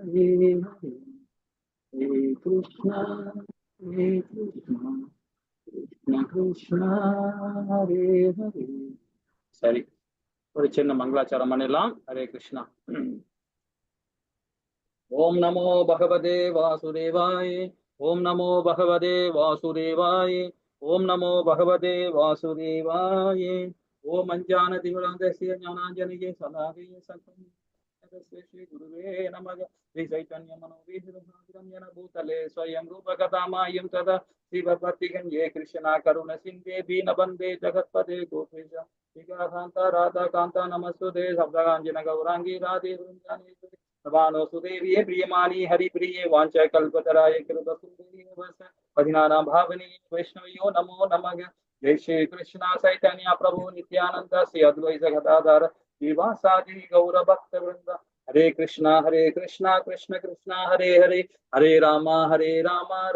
Hare Hare, Hare Krishna, Hare Krishna, Krishna Krishna, Hare Hare. சரி, ஒரு சின்ன மங்களாச்சாரம் பண்ணிடலாம். ஹரே கிருஷ்ணா. ஓம் நமோ பகவதே வாசுதேவாய. ஓம் நமோ பகவதே வாசுதேவாய. ஓம் நமோ பகவதே வாசுதேவாய. ஓம் அஞ்ஞானதிமிராந்தஸ்ய ஞானாஞ்சனயே சலாகய சகம் ஸ்ரீ குருவே நமக. ஸ்ரீ சைத்தன்ய மனோபீதிரம் யன பூதலே ஸ்வயம் ரூபகதாமாயம் ததா சிவபக்திகன் ஏ கிருஷ்ணா கருண சிந்தே தீனபந்தே ஜகத்பதே கோபேஷ காந்தா ராதா காந்தா நமஸ்துதே சப்தகாஞ்சன கௌராங்கி ராதே விருந்தானேஸ்வரி भवानो सुदेवीये प्रियमानी हरिप्रिये वाञ्छा कल्पतराय कृपसुन्दरीये वस पदिनानां भावनी वैष्णवयो नमो नमः। जय श्री कृष्ण चैतन्य प्रभु नित्यानंद श्री अद्वैत गदाधर श्रीवासादि गौर भक्त वृंद। हरे कृष्णा कृष्ण कृष्ण हरे हरे, हरे राम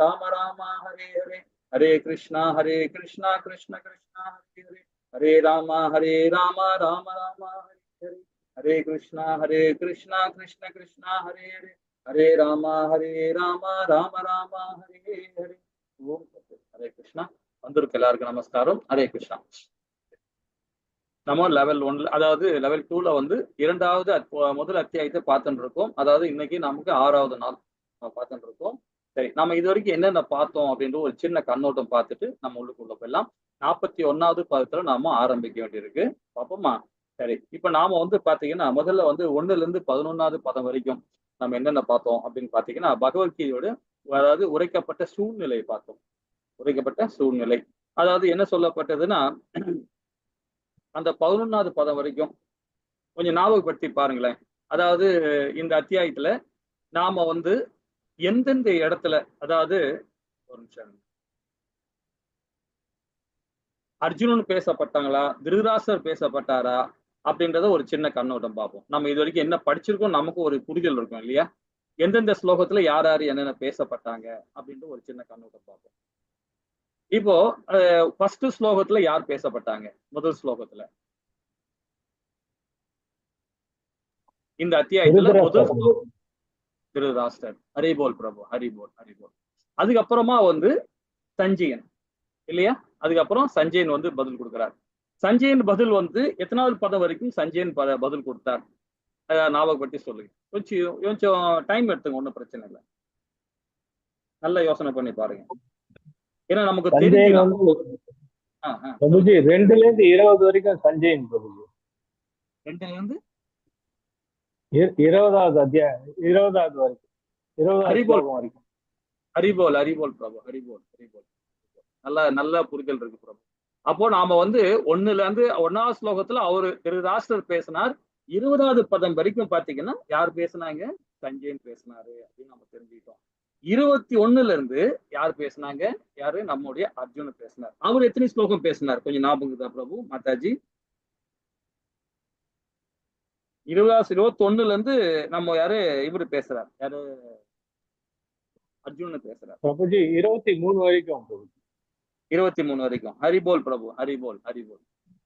राम राम हरे हरे, हरे कृष्णा कृष्ण कृष्ण हरे हरे, हरे राम राम राम हरे हरे, हरे कृष्णा कृष्ण कृष्ण हरे हरे, हरे राम राम राम हरे हरे. ஓம் ஹரே கிருஷ்ணா. வந்திருக்க எல்லாருக்கும் நமஸ்காரம். ஹரே கிருஷ்ணா. நம்ம லெவல் 1, அதாவது லெவல் 2ல வந்து இரண்டாவது முதல் அத்தியாயத்தை பார்த்துட்டு இருக்கோம். அதாவது இன்னைக்கு நமக்கு 6வது நாள் பார்த்துட்டு இருக்கோம். சரி, நம்ம இது வரைக்கும் என்னென்ன பார்த்தோம் அப்படின்ற ஒரு சின்ன கண்ணோட்டம் பார்த்துட்டு நம்ம உள்ளுக்குள்ள போயிடலாம். 41வது பதத்துல நாம ஆரம்பிக்க வேண்டியிருக்கு. பார்ப்போமா? சரி, இப்ப நாம வந்து பாத்தீங்கன்னா முதல்ல வந்து 1ல இருந்து 11வது பதம் வரைக்கும் நம்ம என்னென்ன பார்த்தோம் அப்படின்னு பாத்தீங்கன்னா பகவத்கீதையோட அதாவது உரைக்கப்பட்ட சூழ்நிலையை பார்த்தோம். உரைக்கப்பட்ட சூழ்நிலை அதாவது என்ன சொல்லப்பட்டதுன்னா அந்த 11வது பதம் வரைக்கும் கொஞ்சம் ஞாபகப்படுத்தி பாருங்களேன். அதாவது இந்த அத்தியாயத்துல நாம வந்து எந்தெந்த இடத்துல, அதாவது ஒரு நிமிஷம், அர்ஜுனன் பேசப்பட்டாங்களா, திருதராஷ்டிரர் பேசப்பட்டாரா அப்படின்றத ஒரு சின்ன கண்ணோட்டம் பார்ப்போம். நம்ம இது வரைக்கும் என்ன படிச்சிருக்கோம், நமக்கு ஒரு புரிதல் இருக்கும் இல்லையா, எந்தெந்த ஸ்லோகத்துல யார் யார் என்னென்ன பேசப்பட்டாங்க அப்படின்ற ஒரு சின்ன கண்ணோட்டம் பார்ப்போம். இப்போ ஃபர்ஸ்ட் ஸ்லோகத்துல யார் பேசப்பட்டாங்க? முதல் ஸ்லோகத்துல இந்த அத்தியாயத்துல முதல் ஸ்லோகம் திருதராஷ்டிரர். ஹரிபோல் பிரபு, ஹரிபோல் ஹரிபோல். அதுக்கப்புறமா வந்து சஞ்சயன் இல்லையா, அதுக்கப்புறம் சஞ்சயன் வந்து பதில் கொடுக்கிறார். சஞ்சயன் பதில் வந்து எத்தனாவது பதம் வரைக்கும் சஞ்சயன் பதில் கொடுத்தார் ஞாபகப்படுத்தி சொல்லுங்க. கொஞ்சம் டைம் எடுத்துங்க, ஒன்றும் பிரச்சனை இல்லை. நல்ல யோசனை பண்ணி பாருங்க. ஏன்னா நமக்கு தெரியும் 2ல இருந்து 20 வரைக்கும் சஞ்சயன் பிரபுஜி. 2ல இருந்து 20வது அத்தியாயம் 20வது வரைக்கும், 20வது வரைக்கும். ஹரிபோல் ஹரிபோல் பிரபு, ஹரிபோல் ஹரிபோல். நல்ல புரிதல் இருக்கு பிரபு. அப்போ நாம வந்து 1ல இருந்து 1வது ஸ்லோகத்துல அவரு திருதராஷ்டிரர் பேசினார். 20வது பதம் வரைக்கும் பாத்தீங்கன்னா யார் பேசினாங்க? சஞ்சயன் பேசினாரு அப்படின்னு நம்ம தெரிஞ்சுக்கிட்டோம். 21ல இருந்து யார் பேசினாங்க? யாரு? நம்முடைய அர்ஜுனன் பேசினார். அவர் எத்தனை ஸ்லோகம் பேசினார் கொஞ்சம் ஞாபகம் தான் பிரபு மாதாஜி? 21ல இருந்து நம்ம யாரு இவரு பேசுறார், யாரு? அர்ஜுனன் பேசுறார் பிரபுஜி. 23 வரைக்கும் பிரபுஜி. 23 வரைக்கும். ஹரிபோல் பிரபு, ஹரிபோல் ஹரிபோல்.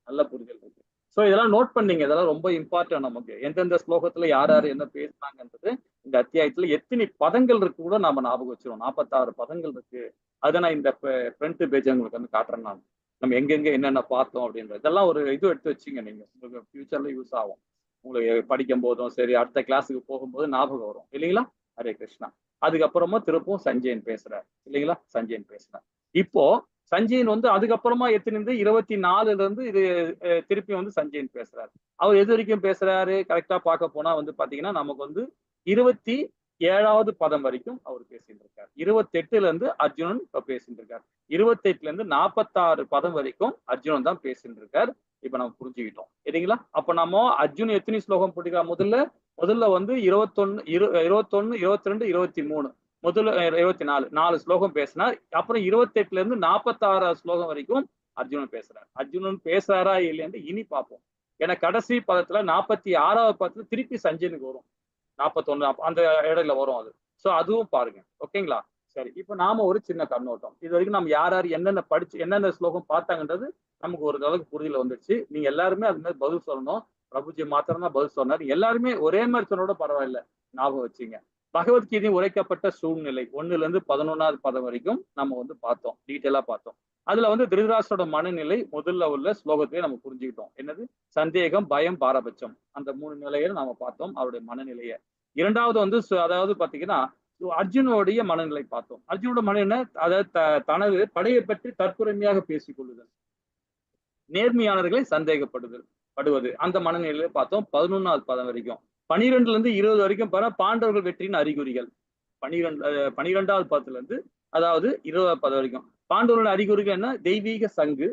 நல்ல புரிதல் இருக்கு. சோ இதெல்லாம் நோட் பண்ணீங்க, இதெல்லாம் ரொம்ப இம்பார்ட்டன்ட் நமக்கு. எந்தெந்த ஸ்லோகத்துல யார் யார் என்ன பேசினாங்கன்றது இந்த அத்தியாயத்துல எத்தனை பதங்கள் இருக்கு கூட நாம ஞாபகம் வச்சிருவோம். 46 பதங்கள் இருக்கு. அதை நான் இந்த ஃப்ரண்ட் பேஜ் உங்களுக்கு வந்து காட்டுறேன். நான் நம்ம எங்கெங்க என்னென்ன பார்த்தோம் அப்படின்றது இதெல்லாம் ஒரு இது எடுத்து வச்சுங்க. நீங்க உங்களுக்கு ஃபியூச்சர்ல யூஸ் ஆகும். உங்களுக்கு படிக்கும் போதும் சரி, அடுத்த கிளாஸுக்கு போகும்போது ஞாபகம் வரும் இல்லைங்களா? ஹரே கிருஷ்ணா. அதுக்கப்புறமா திருப்பும் சஞ்சயன் பேசுறார் இல்லைங்களா? சஞ்சயன் பேசுறார். இப்போ சஞ்சயன் வந்து அதுக்கப்புறமா எத்தனை 24ல இருந்து இது திருப்பி வந்து சஞ்சயன் பேசுறாரு. அவர் எது வரைக்கும் பேசுறாரு கரெக்டா பார்க்க போனா வந்து பாத்தீங்கன்னா நமக்கு வந்து 27வது பதம் வரைக்கும் அவர் பேசிட்டு இருக்காரு. 28ல இருந்து அர்ஜுனன் இப்ப பேசிட்டு இருக்காரு. 28ல இருந்து 46 பதம் வரைக்கும் அர்ஜுனன் தான் பேசிட்டு இருக்காரு. இப்ப நம்ம புரிஞ்சுக்கிட்டோம் இல்லைங்களா? அப்ப நம்ம அர்ஜுன் எத்தனை ஸ்லோகம் போட்டுக்கலாம்? முதல்ல வந்து 21, 22, 23, முதல்ல 24 ஸ்லோகம் பேசினார். அப்புறம் 28ல இருந்து 46 ஸ்லோகம் வரைக்கும் அர்ஜுனன் பேசுறாரு. அர்ஜுனன் பேசுறாரா இல்லைன்னு இனி பார்ப்போம். ஏன்னா கடைசி பதத்துல 46வது பதத்துல திருப்பி சஞ்சயனுக்கு வரும். 41 அந்த இடையில வரும் அது. சோ அதுவும் பாருங்க. ஓகேங்களா? சரி, இப்ப நாம ஒரு சின்ன கண்ணோட்டம். இது வரைக்கும் நம்ம யார் யார் என்னென்ன படிச்சு என்னென்ன ஸ்லோகம் பார்த்தாங்கன்றது நமக்கு ஒரு அளவுக்கு புரிதல வந்துடுச்சு. நீங்க எல்லாருமே அது மாதிரி பதில் சொல்லணும். பிரபுஜி மாத்திரம் தான் பதில் சொன்னார். எல்லாருமே ஒரே மாதிரி சொன்னோட பரவாயில்ல, ஞாபகம் வச்சுங்க. பகவத்கீதை உரைக்கப்பட்ட சூழ்நிலை 1ல இருந்து 11வது பதம் வரைக்கும் நம்ம வந்து பார்த்தோம், டீட்டெயிலா பார்த்தோம். அதுல வந்து திருதராஷ்டிரோட மனநிலை முதல்ல உள்ள ஸ்லோகத்திலே நம்ம புரிஞ்சுக்கிட்டோம். என்னது? சந்தேகம், பயம், பாரபட்சம். அந்த 3 நிலையை நாம பார்த்தோம், அவருடைய மனநிலைய. இரண்டாவது வந்து அதாவது பாத்தீங்கன்னா அர்ஜுனுடைய மனநிலை பார்த்தோம். அர்ஜுனோட மனநிலை அதாவது தனது படையை பற்றி தற்புரிமையாக பேசிக் கொள்ளுதல், நேர்மையானவர்களை படுவது, அந்த மனநிலையில பார்த்தோம் 11வது பதம் வரைக்கும். 12ல இருந்து 20 வரைக்கும் பாண்டவர்கள் வெற்றியின் அறிகுறிகள். 12வது பதத்துல இருந்து அதாவது 20வது பதம் வரைக்கும் பாண்டவர்கள் அறிகுறிகள் என்ன? தெய்வீக சங்கு,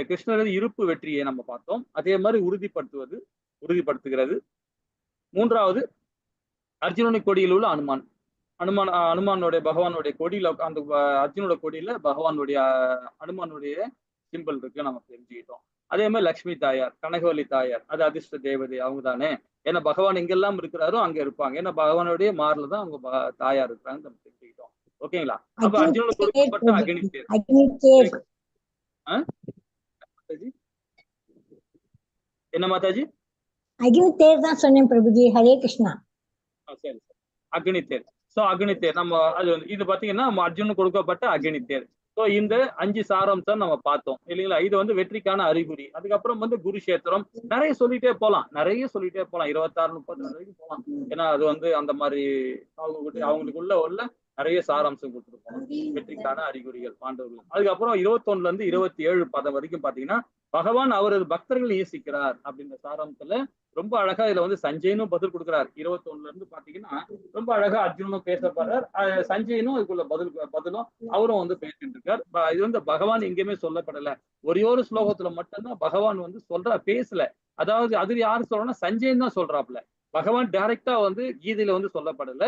கிருஷ்ணரது இருப்பு வெற்றியை நம்ம பார்த்தோம். அதே மாதிரி உறுதிப்படுத்துகிறது. மூன்றாவது அர்ஜுனனுடைய கொடியில் உள்ள அனுமானுடைய பகவானுடைய கொடியில அந்த அர்ஜுனோட கொடியில பகவானுடைய அனுமானுடைய சிம்பிள் இருக்கு, நம்ம தெரிஞ்சுக்கிட்டோம். அதே மாதிரி லட்சுமி தாயார், கனகவல்லி தாயார், அது அதிர்ஷ்ட தேவதை அவங்க தானே. ஏன்னா பகவான் எங்கெல்லாம் இருக்கிறாரோ அங்க இருப்பாங்க. ஏன்னா பகவானுடைய மார்ல தான் அவங்க தாயார் இருக்கிறாங்க, நம்ம தெரிஞ்சுக்கிட்டோம். ஓகேங்களா? அப்ப அர்ஜுனோட கொடுக்கப்பட்ட அக்னி தேர். என்ன மாதாஜி? அக்னி தேர் தான் சொன்னேன் பிரபுஜி. ஹரே கிருஷ்ணா. சரி, அக்னி தேர். சோ அக்னி தேர் நம்ம அது இது பாத்தீங்கன்னா அர்ஜுனுக்கு கொடுக்கப்பட்ட அக்னி தேர். ஸோ இந்த 5 சாராம்சம் நம்ம பார்த்தோம் இல்லைங்களா? இது வந்து வெற்றிக்கான அறிகுறி. அதுக்கப்புறம் வந்து குருஷேத்திரம், நிறைய சொல்லிட்டே போலாம் 26, 32 வரைக்கும் போலாம். ஏன்னா அது வந்து அந்த மாதிரி அவங்களுக்குள்ள உள்ள நிறைய சாராம்சம் கொடுத்துருப்போம். வெற்றிக்கான அறிகுறிகள் பாண்டவர்கள். அதுக்கப்புறம் 21ல இருந்து 27 பதம் வரைக்கும் பாத்தீங்கன்னா பகவான் அவரது பக்தர்கள் நேசிக்கிறார் அப்படின்ற சாராம்சத்துல ரொம்ப அழகா இதுல வந்து சஞ்சயனும் பதில் கொடுக்குறாரு. 21ல இருந்து பாத்தீங்கன்னா ரொம்ப அழகா அர்ஜுனனும் பேசப்படுறார், சஞ்சயனும் இதுக்குள்ள பதிலும் அவரும் வந்து பேசிட்டு இருக்கார். இது வந்து பகவான் எங்கேயுமே சொல்லப்படல, ஒரே ஒரு ஸ்லோகத்துல மட்டும்தான் பகவான் வந்து பேசல. அதாவது அது யாரு சொல்றோம்னா சஞ்சயன் தான் சொல்றாப்ல. பகவான் டைரக்டா வந்து கீதையில வந்து சொல்லப்படல,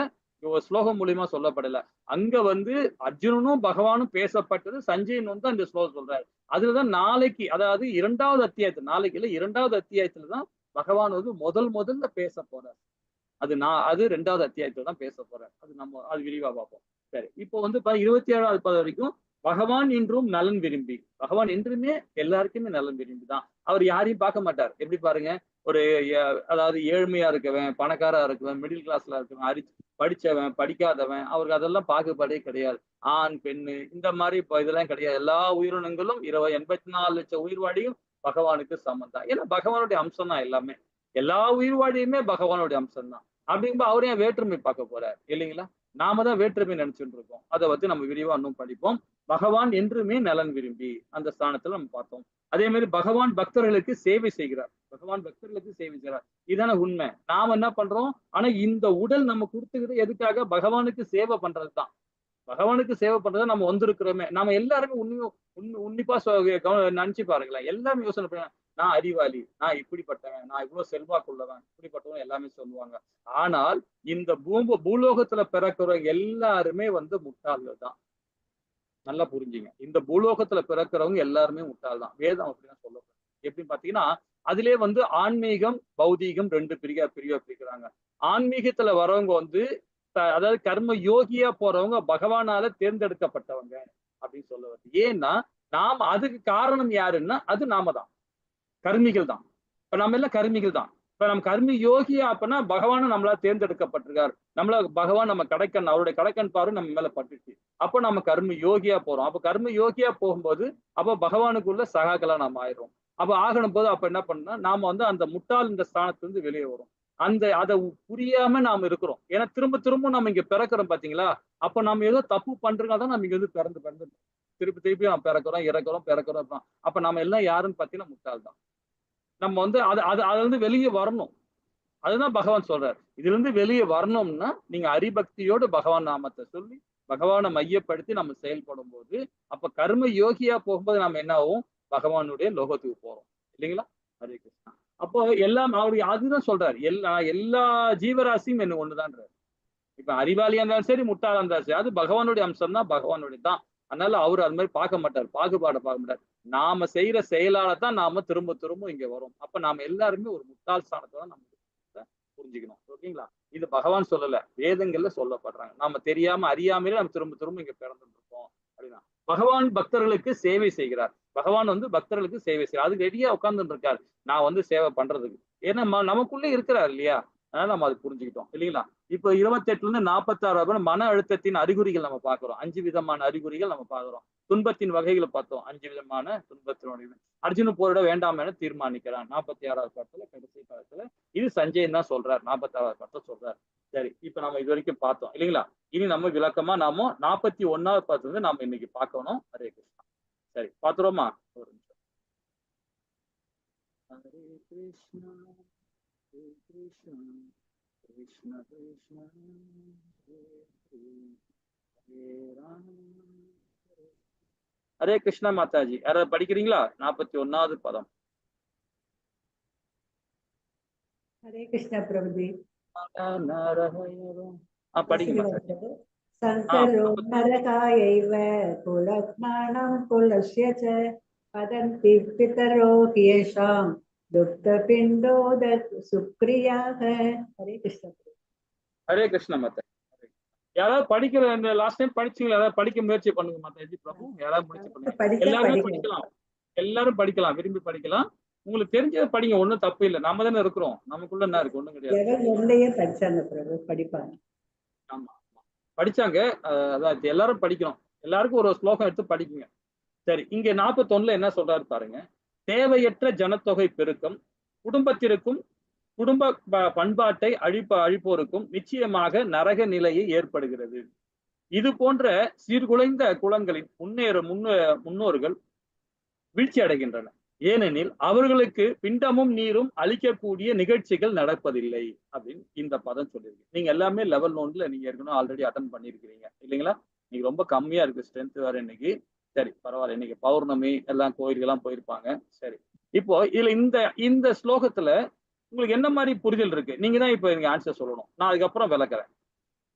ஸ்லோகம் மூலியமா சொல்லப்படல. அங்க வந்து அர்ஜுனனும் பகவானும் பேசப்பட்டது, சஞ்சயன் வந்து அந்த ஸ்லோகம் சொல்றாரு. அதுலதான் நாளைக்கு, அதாவது 2வது அத்தியாயத்துல, நாளைக்கு இல்ல 2வது அத்தியாயத்துலதான் பகவான் வந்து முதல்ல பேச போறார். அது 2வது அத்தியாயத்துல தான் பேச போறார். அது விரிவா பார்ப்போம். சரி, இப்போ வந்து 27வது பதம் வரைக்கும் பகவான் என்றும் நலன் விரும்பி, பகவான் என்றுமே எல்லாருக்குமே நலன் விரும்பி தான். அவர் யாரையும் பார்க்க மாட்டார். எப்படி பாருங்க, ஒரு அதாவது ஏழ்மையா இருக்கவன், பணக்காரா இருக்கவன், மிடில் கிளாஸ்ல இருக்கவன், படிச்சவன், படிக்காதவன், அவருக்கு அதெல்லாம் பாகுபாடே கிடையாது. ஆண் பெண்ணு இந்த மாதிரி இதெல்லாம் கிடையாது. எல்லா உயிரினங்களும் 84 லட்சம் உயிர்வாடியும் பகவானுக்கு சமம் தான். ஏன்னா பகவானுடைய அம்சம் தான் எல்லாமே. எல்லா உயிர்வாடியுமே பகவானுடைய அம்சம் தான். அப்படிங்கும்போது அவரே வேற்றுமை பார்க்க போறார் இல்லைங்களா? நாம தான் வேற்றுமை நினைச்சுட்டு இருக்கோம். அதை வந்து நம்ம விரிவா இன்னும் படிப்போம். பகவான் என்றுமே நலன் விரும்பி அந்த ஸ்தானத்துல நம்ம பார்த்தோம். அதே மாதிரி பகவான் பக்தர்களுக்கு சேவை செய்கிறார். இதான உண்மை. நாம என்ன பண்றோம்? ஆனா இந்த உடல் நம்ம கொடுத்துக்கிறது எதுக்காக? பகவானுக்கு சேவை பண்றதுதான். பகவானுக்கு சேவை பண்றதை நம்ம வந்திருக்கிறோமே. நாம எல்லாருமே உன்னிப்பா நினைச்சு பாருங்களேன். எல்லாமே யோசனை பண்ண, நான் அறிவாளி, நான் இப்படிப்பட்டவன், நான் இவ்வளவு செல்வாக்குள்ளவன், இப்படிப்பட்டவன் எல்லாமே சொல்லுவாங்க. ஆனால் இந்த பூலோகத்துல பிறக்கிறவங்க எல்லாருமே வந்து முட்டாள்கள் தான். நல்லா புரிஞ்சுங்க. இந்த பூலோகத்துல பிறக்கிறவங்க எல்லாருமே முட்டாள் தான். வேதம் அப்படிதான் சொல்லப்படுது. எப்படின்னு பாத்தீங்கன்னா அதிலே வந்து ஆன்மீகம், பௌதீகம் 2 பிரிவா பிரிக்கிறாங்க. ஆன்மீகத்துல வரவங்க வந்து அதாவது கர்ம யோகியா போறவங்க பகவானால தேர்ந்தெடுக்கப்பட்டவங்க அப்படின்னு சொல்ல வருது. ஏன்னா நாம் அதுக்கு காரணம் யாருன்னா அது நாம தான், கர்மிகள் தான். இப்ப நம்ம எல்லாம் கர்மிகள் தான். இப்ப நம்ம கர்மி யோகியா அப்பனா பகவானும் நம்மளா தேர்ந்தெடுக்கப்பட்டிருக்காரு. பகவான் நம்ம கடைக்கண், அவருடைய கடைக்கண் பார்வை நம்ம மேல பட்டுச்சு. அப்ப நம்ம கர்ம யோகியா போறோம். அப்ப கர்ம யோகியா போகும்போது அப்ப பகவானுக்குள்ள சகாக்களா நம்ம ஆயிரும். அப்ப ஆகணும் போது அப்ப என்ன பண்ணா நாம வந்து அந்த முட்டாள் இந்த ஸ்தானத்திலிருந்து வெளியே வரும். அதை புரியாம நாம இருக்கிறோம். ஏன்னா திரும்ப நம்ம இங்க பிறக்கிறோம் பாத்தீங்களா? அப்ப நம்ம ஏதோ தப்பு பண்றதுனால நம்ம இங்க வந்து பிறந்து திருப்பி நம்ம பிறக்கிறோம். அப்ப நம்ம எல்லாம் யாருன்னு பாத்தீங்கன்னா முட்டாள் தான். நம்ம வந்து அதுல இருந்து வெளியே வரணும். அதுதான் பகவான் சொல்றாரு. இதுல இருந்து வெளியே வரணும்னா நீங்க ஹரிபக்தியோடு பகவான் நாமத்தை சொல்லி பகவானை மையப்படுத்தி நம்ம செயல்படும் போது அப்ப கர்ம யோகியா போகும்போது நம்ம என்ன ஆகும்? பகவானுடைய லோகத்துக்கு போறோம் இல்லைங்களா? ஹரே கிருஷ்ணா. அப்போ எல்லாம் அவருடைய அதுதான் சொல்றாரு. எல்லா ஜீவராசியும் என்ன ஒண்ணுதான்றாரு. இப்ப அறிவாளியா இருந்தாலும் சரி, முட்டாளா இருந்தாலும் சரி, அது பகவானுடைய அம்சம் தான், பகவானுடைய தான். அதனால அவரு அது மாதிரி பார்க்க மாட்டார், பாகுபாடை பார்க்க மாட்டார். நாம செய்யற செயலால தான் நாம திரும்ப இங்க வரும். அப்ப நாம எல்லாருமே ஒரு முட்டாள் ஸ்தானத்தை தான் நம்ம புரிஞ்சுக்கணும். ஓகேங்களா? இது பகவான் சொல்லல, வேதங்கள்ல சொல்லப்படுறாங்க. நாம தெரியாம அறியாமலே நம்ம திரும்ப இங்க பிறந்துட்டு இருக்கோம் அப்படின்னா. பகவான் பக்தர்களுக்கு சேவை செய்கிறார். பகவான் வந்து பக்தர்களுக்கு சேவை செய்யறார். அதுக்கு ரெடியா உட்கார்ந்துட்டு இருக்காரு, நான் வந்து சேவை பண்றதுக்கு. ஏன்னா நமக்குள்ளே இருக்கிறார் இல்லையா? அதனால நம்ம அது புரிஞ்சுக்கிட்டோம் இல்லைங்களா? இப்போ 28ல இருந்து 46 மன அழுத்தத்தின் அறிகுறிகள் நம்ம பார்க்கிறோம். 5 விதமான அறிகுறிகள் நம்ம பார்க்கிறோம். துன்பத்தின் வகைகளை பார்த்தோம். 5 விதமான துன்பத்தினுடைய அர்ஜுனன் போரிட வேண்டாம் என தீர்மானிக்கிறான் 46வது பாடத்துல கடைசி காலத்துல. இது சஞ்சயன் தான் சொல்றார் 46வது பாடத்துல சொல்றார். சரி, இப்ப நம்ம இது வரைக்கும் பார்த்தோம் இல்லைங்களா? இனி நம்ம விளக்கமா நாம 41வது பாடத்துல இருந்து நாம இன்னைக்கு பார்க்கணும். ஹரே கிருஷ்ணா. சரி, பாத்துருவோமா? ஒரு நிமிஷம். ஹரே கிருஷ்ணா ஹரே கிருஷ்ணா கிருஷ்ண கிருஷ்ண ஹரே ஹரே ஹரே ராம ஹரே கிருஷ்ணா. மாதாஜி யாராவது படிக்கிறீங்களா? 41வது பதம். हरे कृष्णा प्रभु जी। படிங்க மாதாஜி. संकरो नरकायैव कुलज्ञानं कुलस्य च वदन्ति पितरो ह्येषां दुःखपिण्डोद सुक्रियाः। हरे कृष्ण। ஹரே கிருஷ்ணா மாதாஜி. யாராவது படிக்கிற இந்த லாஸ்ட் டைம் படிச்சீங்களா? யாராவது படிக்க முயற்சி பண்ணுங்க மாதாஜி பிரபு. யாராவது முயற்சி பண்ணுங்க. எல்லாருமே படிக்கலாம். எல்லாரும் படிக்கலாம், விரும்பி படிக்கலாம். உங்களுக்கு தெரிஞ்சதை படிங்க, ஒண்ணும் தப்பு இல்லை. நாம தானே இருக்கிறோம், நமக்குள்ள என்ன இருக்கு? ஒண்ணும் கிடையாது. படிச்சாங்க பிரபு, படிப்பாங்க. ஆமா படிச்சாங்க. அதான் எல்லாரும் படிக்கணும். எல்லாருக்கும் ஒரு ஸ்லோகம் எடுத்து படிக்குங்க. சரி, இங்க 41ல என்ன சொல்றாரு பாருங்க. தேவையற்ற ஜனத்தொகை பெருக்கம் குடும்பத்திற்கும் குடும்ப பண்பாட்டை அழிப்போருக்கும் நிச்சயமாக நரக நிலையை ஏற்படுகிறது. இது போன்ற சீர்குலைந்த குலங்களின் முன்னோர்கள் வீழ்ச்சி அடைகின்றன. ஏனெனில் அவர்களுக்கு பிண்டமும் நீரும் அளிக்கக்கூடிய நிகழ்ச்சிகள் நடப்பதில்லை அப்படின்னு இந்த பதம் சொல்லியிருக்கு. நீங்க எல்லாமே லெவல் 1ல நீங்க ஏற்கனவே ஆல்ரெடி அட்டன் பண்ணிருக்கிறீங்க இல்லைங்களா? இன்னைக்கு ரொம்ப கம்மியா இருக்கு ஸ்ட்ரென்த் வேற இன்னைக்கு. சரி, பரவாயில்ல. இன்னைக்கு பௌர்ணமி, எல்லாம் கோயில்கள்லாம் போயிருப்பாங்க. சரி, இப்போ இதுல இந்த ஸ்லோகத்துல உங்களுக்கு என்ன மாதிரி புரிதல் இருக்கு? நீங்க தான் இப்ப எனக்கு ஆன்சர் சொல்லணும். நான் அதுக்கப்புறம் விளக்குறேன்.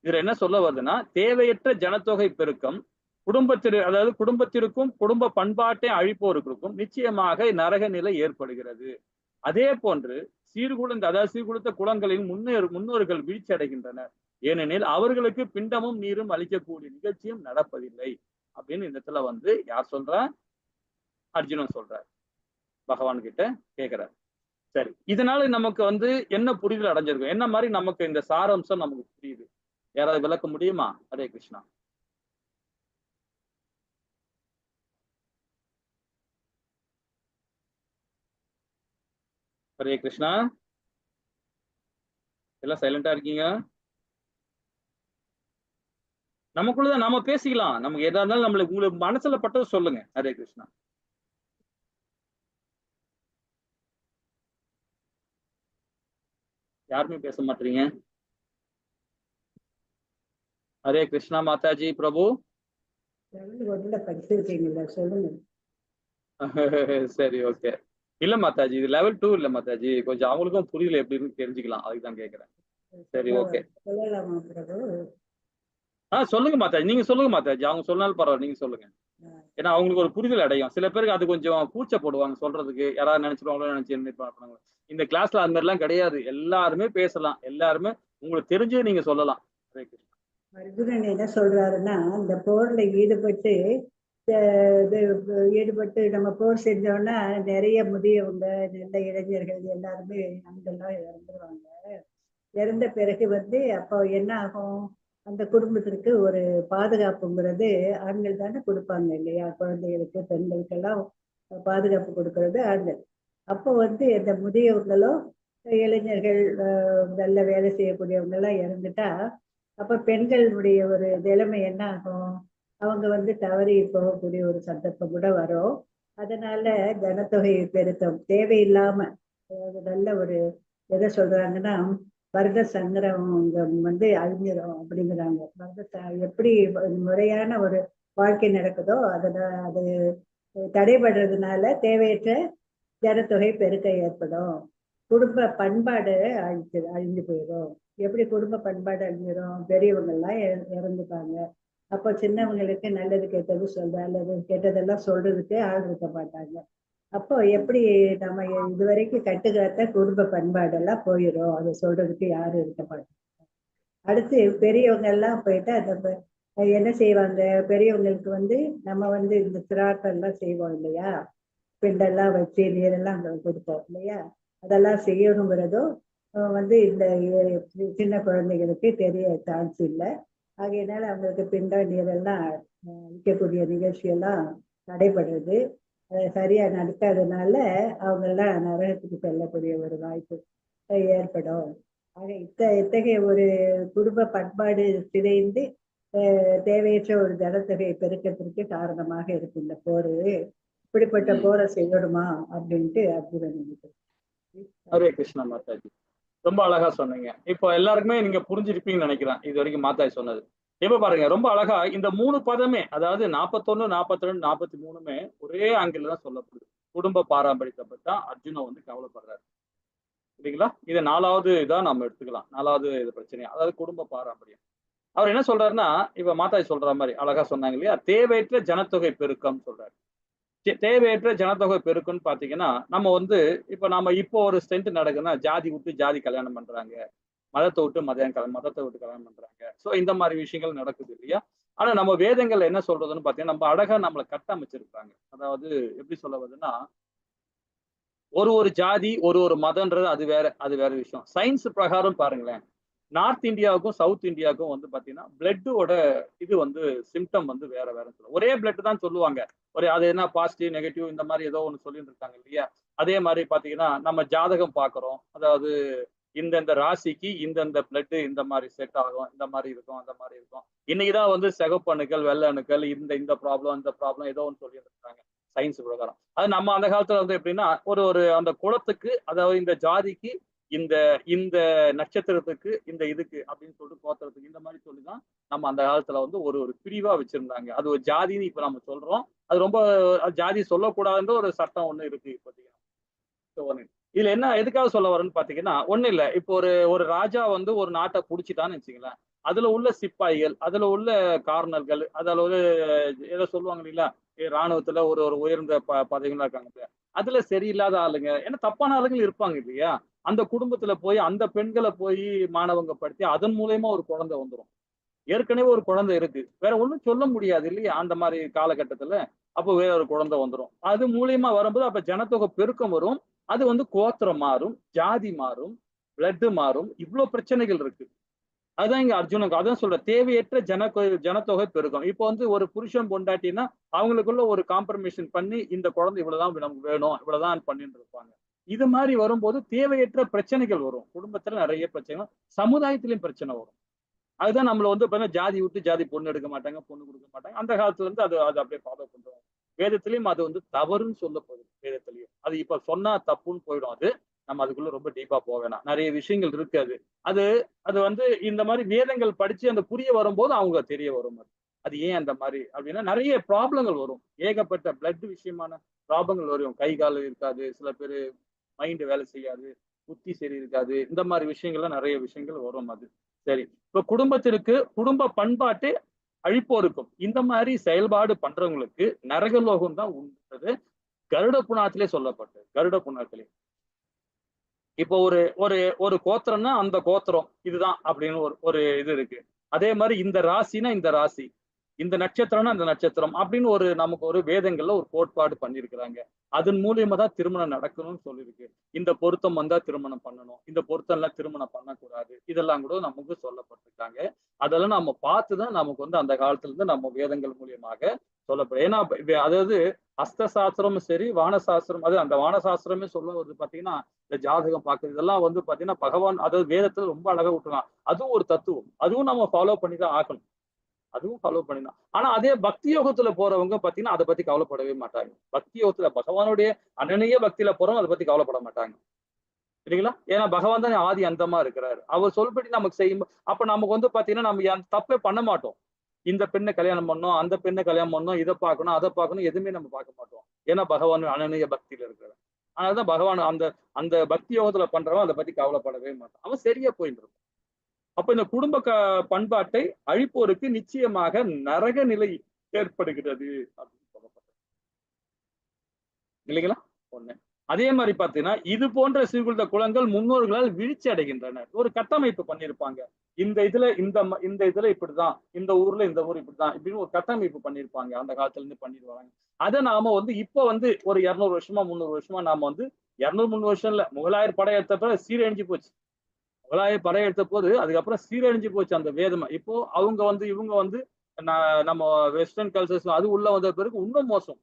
இதுல என்ன சொல்ல வருதுன்னா, தேவையற்ற ஜனத்தொகை பெருக்கம் அதாவது குடும்பத்திற்கும் குடும்ப பண்பாட்டை அழிப்போருக்கும் நிச்சயமாக நரக நிலை ஏற்படுகிறது. அதே போன்று சீர்குலைந்த குலங்களின் முன்னோர்கள் வீழ்ச்சி அடைகின்றனர். ஏனெனில் அவர்களுக்கு பிண்டமும் நீரும் அளிக்கக்கூடிய நிகழ்ச்சியும் நடப்பதில்லை அப்படின்னு இந்த இடத்துல யார் சொல்றா? அர்ஜுனன் சொல்றார், பகவான் கிட்ட கேட்கிறார். சரி, இதனால நமக்கு என்ன புரிதல் அடைஞ்சிருக்கும்? என்ன மாதிரி நமக்கு இந்த சாராம்சம் நமக்கு புரியுது? யாராவது விளக்க முடியுமா? ஹரே கிருஷ்ணா. ஹரே கிருஷ்ணா. எல்லாம் சைலண்டா இருக்கீங்க. நமக்குள்ளதான் நாம பேசிக்கலாம். நமக்கு எதா இருந்தாலும் உங்களுக்கு மனசுல பட்டது சொல்லுங்க. ஹரே கிருஷ்ணா. யாருமே பேச மாட்டீங்க. ஹரே கிருஷ்ணா மாதாஜி பிரபு. சொல்லுங்க. சரி, ஓகே. இல்ல மாதாஜி, இது லெவல் 2 இல்ல மாதாஜி. கொஞ்சம் அவங்களுக்கும் புரியல எப்படின்னு தெரிஞ்சுக்கலாம், அதுக்குதான் கேக்குறேன். சரி, ஓகே. சொல்லுங்க மாதாஜி, நீங்க சொல்லுங்க மாதாஜி. அவங்க சொன்னாலும் பரவாயில்ல, நீங்க சொல்லுங்க. ஏன்னா அவங்களுக்கு ஒரு புரிதல் அடையும். சில பேருக்கு அது கொஞ்சம் கூச்சப்படுவாங்க சொல்றதுக்கு. யாராவது நினைச்சிருவாங்களோ நினைச்சு இந்த கிளாஸ்ல அது மாதிரி எல்லாம் கிடையாது. எல்லாருமே பேசலாம். எல்லாருமே உங்களுக்கு தெரிஞ்சு நீங்க சொல்லலாம். அர்ஜுனன் என்ன சொல்றாருன்னா, இந்த போர்ல ஈடுபட்டு நம்ம போர் செஞ்சோம்னா நிறைய முதியவங்க, நல்ல இளைஞர்கள் எல்லாருமே அங்கெல்லாம் இறந்துருவாங்க. இறந்த பிறகு அப்போ என்ன ஆகும்? அந்த குடும்பத்திற்கு ஒரு பாதுகாப்புங்கிறது ஆண்கள் தானே கொடுப்பாங்க இல்லையா? குழந்தைகளுக்கு, பெண்களுக்கெல்லாம் பாதுகாப்பு கொடுக்கறது ஆண்கள். அப்போ இந்த முதியவங்களோ இளைஞர்கள், நல்ல வேலை செய்யக்கூடியவங்க எல்லாம் இறந்துட்டா அப்ப பெண்களுடைய ஒரு நிலைமை என்ன ஆகும்? அவங்க தவறி போகக்கூடிய ஒரு சந்தர்ப்பம் கூட வரும். அதனால ஜனத்தொகை பெருக்கம் தேவையில்லாம, அதாவது நல்ல ஒரு எதை சொல்றாங்கன்னா, வருட சங்கிரகம் அழிஞ்சிடும் அப்படிங்கிறாங்க. எப்படி முறையான ஒரு வாழ்க்கை நடக்குதோ அது தடைபடுறதுனால தேவையற்ற ஜனத்தொகை பெருக்க ஏற்படும். குடும்ப பண்பாடு அழிஞ்சு போயிடும். எப்படி குடும்ப பண்பாடு அழிஞ்சிடும்? பெரியவங்க எல்லாம் இறந்துப்பாங்க. அப்போ சின்னவங்களுக்கு நல்லது கெட்டது அல்லது கெட்டதெல்லாம் சொல்றதுக்கு ஆள் இருக்க மாட்டாங்க. அப்போ எப்படி நம்ம இதுவரைக்கும் கட்டுக்காத்த குடும்ப பண்பாடு எல்லாம் போயிடும். அதை சொல்றதுக்கு யாரும் இருக்க மாட்டாங்க. அடுத்து பெரியவங்க எல்லாம் போயிட்டு அந்த என்ன செய்வாங்க? பெரியவங்களுக்கு நம்ம இந்த சிராட்டம் எல்லாம் செய்வோம் இல்லையா? பிண்டெல்லாம் வச்சு நீரெல்லாம் கொடுப்போம் இல்லையா? அதெல்லாம் செய்யணுங்கிறதும் வந்து இந்த சின்ன குழந்தைகளுக்கு தெரிய சான்ஸ் இல்லை. ஆகையினால அவங்களுக்கு பிண்டாண்டியதெல்லாம் விற்கக்கூடிய நிகழ்ச்சியெல்லாம் தடைபடுறது. சரியா நடக்காதனால அவங்க எல்லாம் நரகத்துக்கு செல்லக்கூடிய ஒரு வாய்ப்பு ஏற்படும். ஆக இத்தகைய ஒரு குடும்ப பண்பாடு சிதைந்து தேவையற்ற ஒரு ஜனத்தொகை பெருக்கத்திற்கு காரணமாக இருக்கு இந்த போரு. இப்படிப்பட்ட போரை செய்யணுமா அப்படின்ட்டு அற்புதம் நினைக்கிறேன். ஹரே கிருஷ்ணா மாதாஜி. ரொம்ப அழகா சொன்னீங்க. இப்போ எல்லாருக்குமே நீங்க புரிஞ்சிருப்பீங்கன்னு நினைக்கிறேன் இது வரைக்கும் மாதாஜி சொன்னது. இப்ப பாருங்க ரொம்ப அழகா இந்த 3 பதமே, அதாவது 41, 42, 43மே ஒரே ஆங்கிள் தான் சொல்லப்படுது. குடும்ப பாரம்பரியத்தை பத்தி தான் அர்ஜுனா வந்து கவலைப்படுறாரு இல்லைங்களா? இதை 4வது இதா நம்ம எடுத்துக்கலாம். 4வது இது பிரச்சனை, அதாவது குடும்ப பாரம்பரியம். அவர் என்ன சொல்றாருன்னா, இப்ப மாதாஜி சொல்ற மாதிரி அழகா சொன்னாங்க இல்லையா, தேவையற்ற ஜனத்தொகை பெருக்கம் சொல்றாரு. தேவையற்ற ஜனத்தொகை பெருக்குன்னு பாத்தீங்கன்னா, நம்ம வந்து இப்போ ஒரு ஸ்டென்ட் நடக்குதுன்னா ஜாதி விட்டு ஜாதி கல்யாணம் பண்றாங்க, மதத்தை விட்டு மதத்தை விட்டு கல்யாணம் பண்றாங்க. சோ இந்த மாதிரி விஷயங்கள் நடக்குது இல்லையா? ஆனா நம்ம வேதங்கள் என்ன சொல்றதுன்னு பாத்தீங்கன்னா, நம்ம அழகா நம்மளை கட்டமைச்சிருக்காங்க. அதாவது எப்படி சொல்ல வருதுன்னா, ஒரு ஜாதி ஒரு மதம்ன்றது அது வேற விஷயம். சயின்ஸ் பிரகாரம் பாருங்களேன், நார்த் இந்தியாவுக்கும் சவுத் இந்தியாவுக்கும் வந்து பாத்தீங்கன்னா பிளட்டோட இது வந்து சிம்டம் வந்து வேற சொல்லுவாங்க. ஒரே பிளட் தான் சொல்லுவாங்க. அது என்ன பாசிட்டிவ் நெகட்டிவ் இந்த மாதிரி ஏதோ ஒண்ணு சொல்லிட்டு இருக்காங்க இல்லையா? அதே மாதிரி பாத்தீங்கன்னா நம்ம ஜாதகம் பாக்குறோம். அதாவது இந்தந்த ராசிக்கு இந்தந்த பிளட் இந்த மாதிரி செட் ஆகும், இந்த மாதிரி இருக்கும், அந்த மாதிரி இருக்கும். இன்னைக்குதான் வந்து சிகப்பு அணுக்கள் வெள்ளை அணுக்கள் இந்த ப்ராப்ளம் ஏதோ ஒன்று சொல்லிட்டு இருக்காங்க சயின்ஸ் பிரகாரம். அது நம்ம அந்த காலத்துல வந்து எப்படின்னா ஒரு அந்த குலத்துக்கு, அதாவது இந்த ஜாதிக்கு, இந்த இந்த நட்சத்திரத்துக்கு, இந்த இதுக்கு அப்படின்னு சொல்லிட்டு கோத்திரத்துக்கு இந்த மாதிரி சொல்லிதான் நம்ம அந்த காலத்துல வந்து ஒரு பிரிவா வச்சிருந்தாங்க. அது ஒரு ஜாதின்னு இப்ப நம்ம சொல்றோம். அது ரொம்ப ஜாதி சொல்லக்கூடாதுன்ற ஒரு சட்டம் ஒண்ணு இருக்கு இப்போதைக்கு. இதுல என்ன எதுக்காக சொல்ல வரேன்னு பாத்தீங்கன்னா, ஒண்ணு இல்ல. இப்போ ஒரு ராஜா வந்து ஒரு நாட்டை புடிச்சிட்டான்னு வச்சுங்களேன், அதுல உள்ள சிப்பாய்கள், அதுல உள்ள கார்னர்கள், அதுல ஒரு ஏதோ சொல்லுவாங்க இல்லைங்களா, ராணுவத்துல ஒரு உயர்ந்த பதவிகளா இருக்காங்க, அதுல சரியில்லாத ஆளுங்க, ஏன்னா தப்பான ஆளுங்கள் இருப்பாங்க இல்லையா? அந்த குடும்பத்துல போய் அந்த பெண்களை போய் மானவங்க படுத்தி அதன் மூலயமா ஒரு குழந்தை வந்துடும். ஏற்கனவே ஒரு குழந்தை இருக்கு, வேற ஒண்ணும் சொல்ல முடியாது இல்லையா அந்த மாதிரி காலகட்டத்துல. அப்போ வேற ஒரு குழந்தை வந்துடும். அது மூலியமா வரும்போது அப்ப ஜனத்தொகை பெருக்கம் வரும். அது வந்து கோத்திரம் மாறும், ஜாதி மாறும், பிளட் மாறும். இவ்வளவு பிரச்சனைகள் இருக்கு. அதுதான் இங்க அர்ஜுனுக்கு அதான் சொல்ற, தேவையற்ற ஜனத்தொகை பெருக்கம். இப்போ வந்து ஒரு புருஷன் பொண்டாட்டின்னா அவங்களுக்குள்ள ஒரு காம்ப்ரமைஷன் பண்ணி இந்த குழந்தை இவ்வளவுதான் நமக்கு வேணும், இவ்வளவுதான் பண்ணிட்டு இருப்பாங்க. இது மாதிரி வரும்போது தேவையற்ற பிரச்சனைகள் வரும். குடும்பத்துல நிறைய பிரச்சனைகள், சமுதாயத்திலயும் பிரச்சனை வரும். அதுதான் நம்மள வந்து பாத்தீங்கன்னா ஜாதி விட்டு ஜாதி பொண்ணு எடுக்க மாட்டாங்க, பொண்ணு கொடுக்க மாட்டாங்க. அந்த காலத்துல இருந்து அது அப்படியே ஃபாலோ பண்றோம். வேதத்திலயும் அது வந்து தவறுன்னு சொல்லப்படுது. வேதத்திலயும் அது இப்ப சொன்னா தப்புன்னு போயிடும். அது நம்ம அதுக்குள்ள ரொம்ப டீப்பா போக வேணாம். நிறைய விஷயங்கள் இருக்கு. அது அது வந்து இந்த மாதிரி வேதங்கள் படிச்சு அந்த புரிய வரும்போது அவங்க தெரிய வரும். அது ஏன் அந்த மாதிரி அப்படின்னா நிறைய ப்ராப்ளங்கள் வரும். ஏகப்பட்ட பிளட் விஷயமான ப்ராப்ளங்கள் வரும். கை கால் இருக்காது, சில பேரு மைண்ட் வேலை செய்யாது, புத்தி சரி இருக்காது. இந்த மாதிரி விஷயங்கள்லாம் நிறைய விஷயங்கள் வரும். அது சரி. இப்ப குடும்பத்திற்கு குடும்ப பண்பாட்டு அழிப்போருக்கும் இந்த மாதிரி செயல்பாடு பண்றவங்களுக்கு நரகலோகம் தான் உண்டு. கருட புராணத்திலே சொல்லப்பட்டது. கருட புராணத்திலே இப்போ ஒரு ஒரு ஒரு கோத்திரம்னா அந்த கோத்திரம் இதுதான் அப்படின்னு ஒரு இது இருக்கு. அதே மாதிரி இந்த ராசினா இந்த ராசி, இந்த நட்சத்திரம்னா இந்த நட்சத்திரம் அப்படின்னு நமக்கு ஒரு வேதங்கள்ல ஒரு கோட்பாடு பண்ணியிருக்கிறாங்க. அதன் மூலியமா தான் திருமணம் நடக்கணும்னு சொல்லியிருக்கு. இந்த பொருத்தம் வந்தா திருமணம் பண்ணணும், இந்த பொருத்தம் எல்லாம் திருமணம் பண்ணக்கூடாது, இதெல்லாம் கூட நமக்கு சொல்லப்பட்டிருக்காங்க. அதெல்லாம் நம்ம பார்த்துதான் நமக்கு வந்து அந்த காலத்துல இருந்து நம்ம வேதங்கள் மூலியமாக சொல்லப்படும். ஏன்னா அதாவது அஸ்த சாஸ்திரமும் சரி, வானசாஸ்திரம், அது அந்த வானசாஸ்திரமே சொல்ல வருது பாத்தீங்கன்னா, இந்த ஜாதகம் பாக்குறது இதெல்லாம் வந்து பாத்தீங்கன்னா பகவான் அதாவது வேதத்துல ரொம்ப அழகா விட்டுருக்கான். அதுவும் ஒரு தத்துவம், அதுவும் நம்ம ஃபாலோ பண்ணி தான் ஆகணும். அதுவும் ஃபாலோ பண்ணிதான். ஆனா அதே பக்தி யோகத்துல போறவங்க பாத்தீங்கன்னா அதை பத்தி கவலைப்படவே மாட்டாங்க. பக்தி யோகத்துல பகவானுடைய அனநிய பக்தியில போறவங்க அதை பத்தி கவலைப்பட மாட்டாங்க இல்லைங்களா? ஏன்னா பகவான் தான் ஆதி அந்தமா இருக்கிறாரு. அவர் சொல்படி நமக்கு செய்யும். அப்ப நமக்கு வந்து பாத்தீங்கன்னா நம்ம தப்பே பண்ண மாட்டோம். இந்த பெண்ணை கல்யாணம் பண்ணோம், அந்த பெண்ணை கல்யாணம் பண்ணோம், இதை பார்க்கணும், அதை பார்க்கணும், எதுவுமே நம்ம பார்க்க மாட்டோம். ஏன்னா பகவான் அனநிய பக்தியில இருக்கிறார். அதனாலதான் பகவான் அந்த அந்த பக்தி யோகத்துல பண்றவன் அதை பத்தி கவலைப்படவே மாட்டான். அவன் சரியா போயிட்டு இருக்கும். அப்ப இந்த குடும்ப பண்பாட்டை அழிப்போருக்கு நிச்சயமாக நரக நிலை ஏற்படுகிறது அப்படின்னு சொல்லப்பட்டது இல்லைங்களா? ஒண்ணு. அதே மாதிரி பாத்தீங்கன்னா இது போன்ற சீர்குலைந்த குலங்கள் முன்னோர்களால் வீழ்ச்சி அடைகின்றனர். ஒரு கட்டமைப்பு பண்ணியிருப்பாங்க. இந்த இதுல இப்படிதான், இந்த ஊர்ல இந்த ஊர் இப்படிதான் இப்படின்னு ஒரு கட்டமைப்பு பண்ணியிருப்பாங்க. அந்த காலத்துல இருந்து பண்ணிடுவாங்க. அதை நாம வந்து இப்ப வந்து ஒரு 200 வருஷமா 300 வருஷமா நாம வந்து 200 300 வருஷம் இல்ல, முகலாயர் படையெடுத்தப்ப சீரழிஞ்சு போச்சு. முகலாய படையெடுத்த போது அதுக்கப்புறம் சீரழிஞ்சு போச்சு அந்த வேதம். இப்போ இவங்க வந்து நம்ம வெஸ்டர்ன் கல்ச்சர்ஸ் அது உள்ள வந்த பிறகு இன்னும் மோசம்,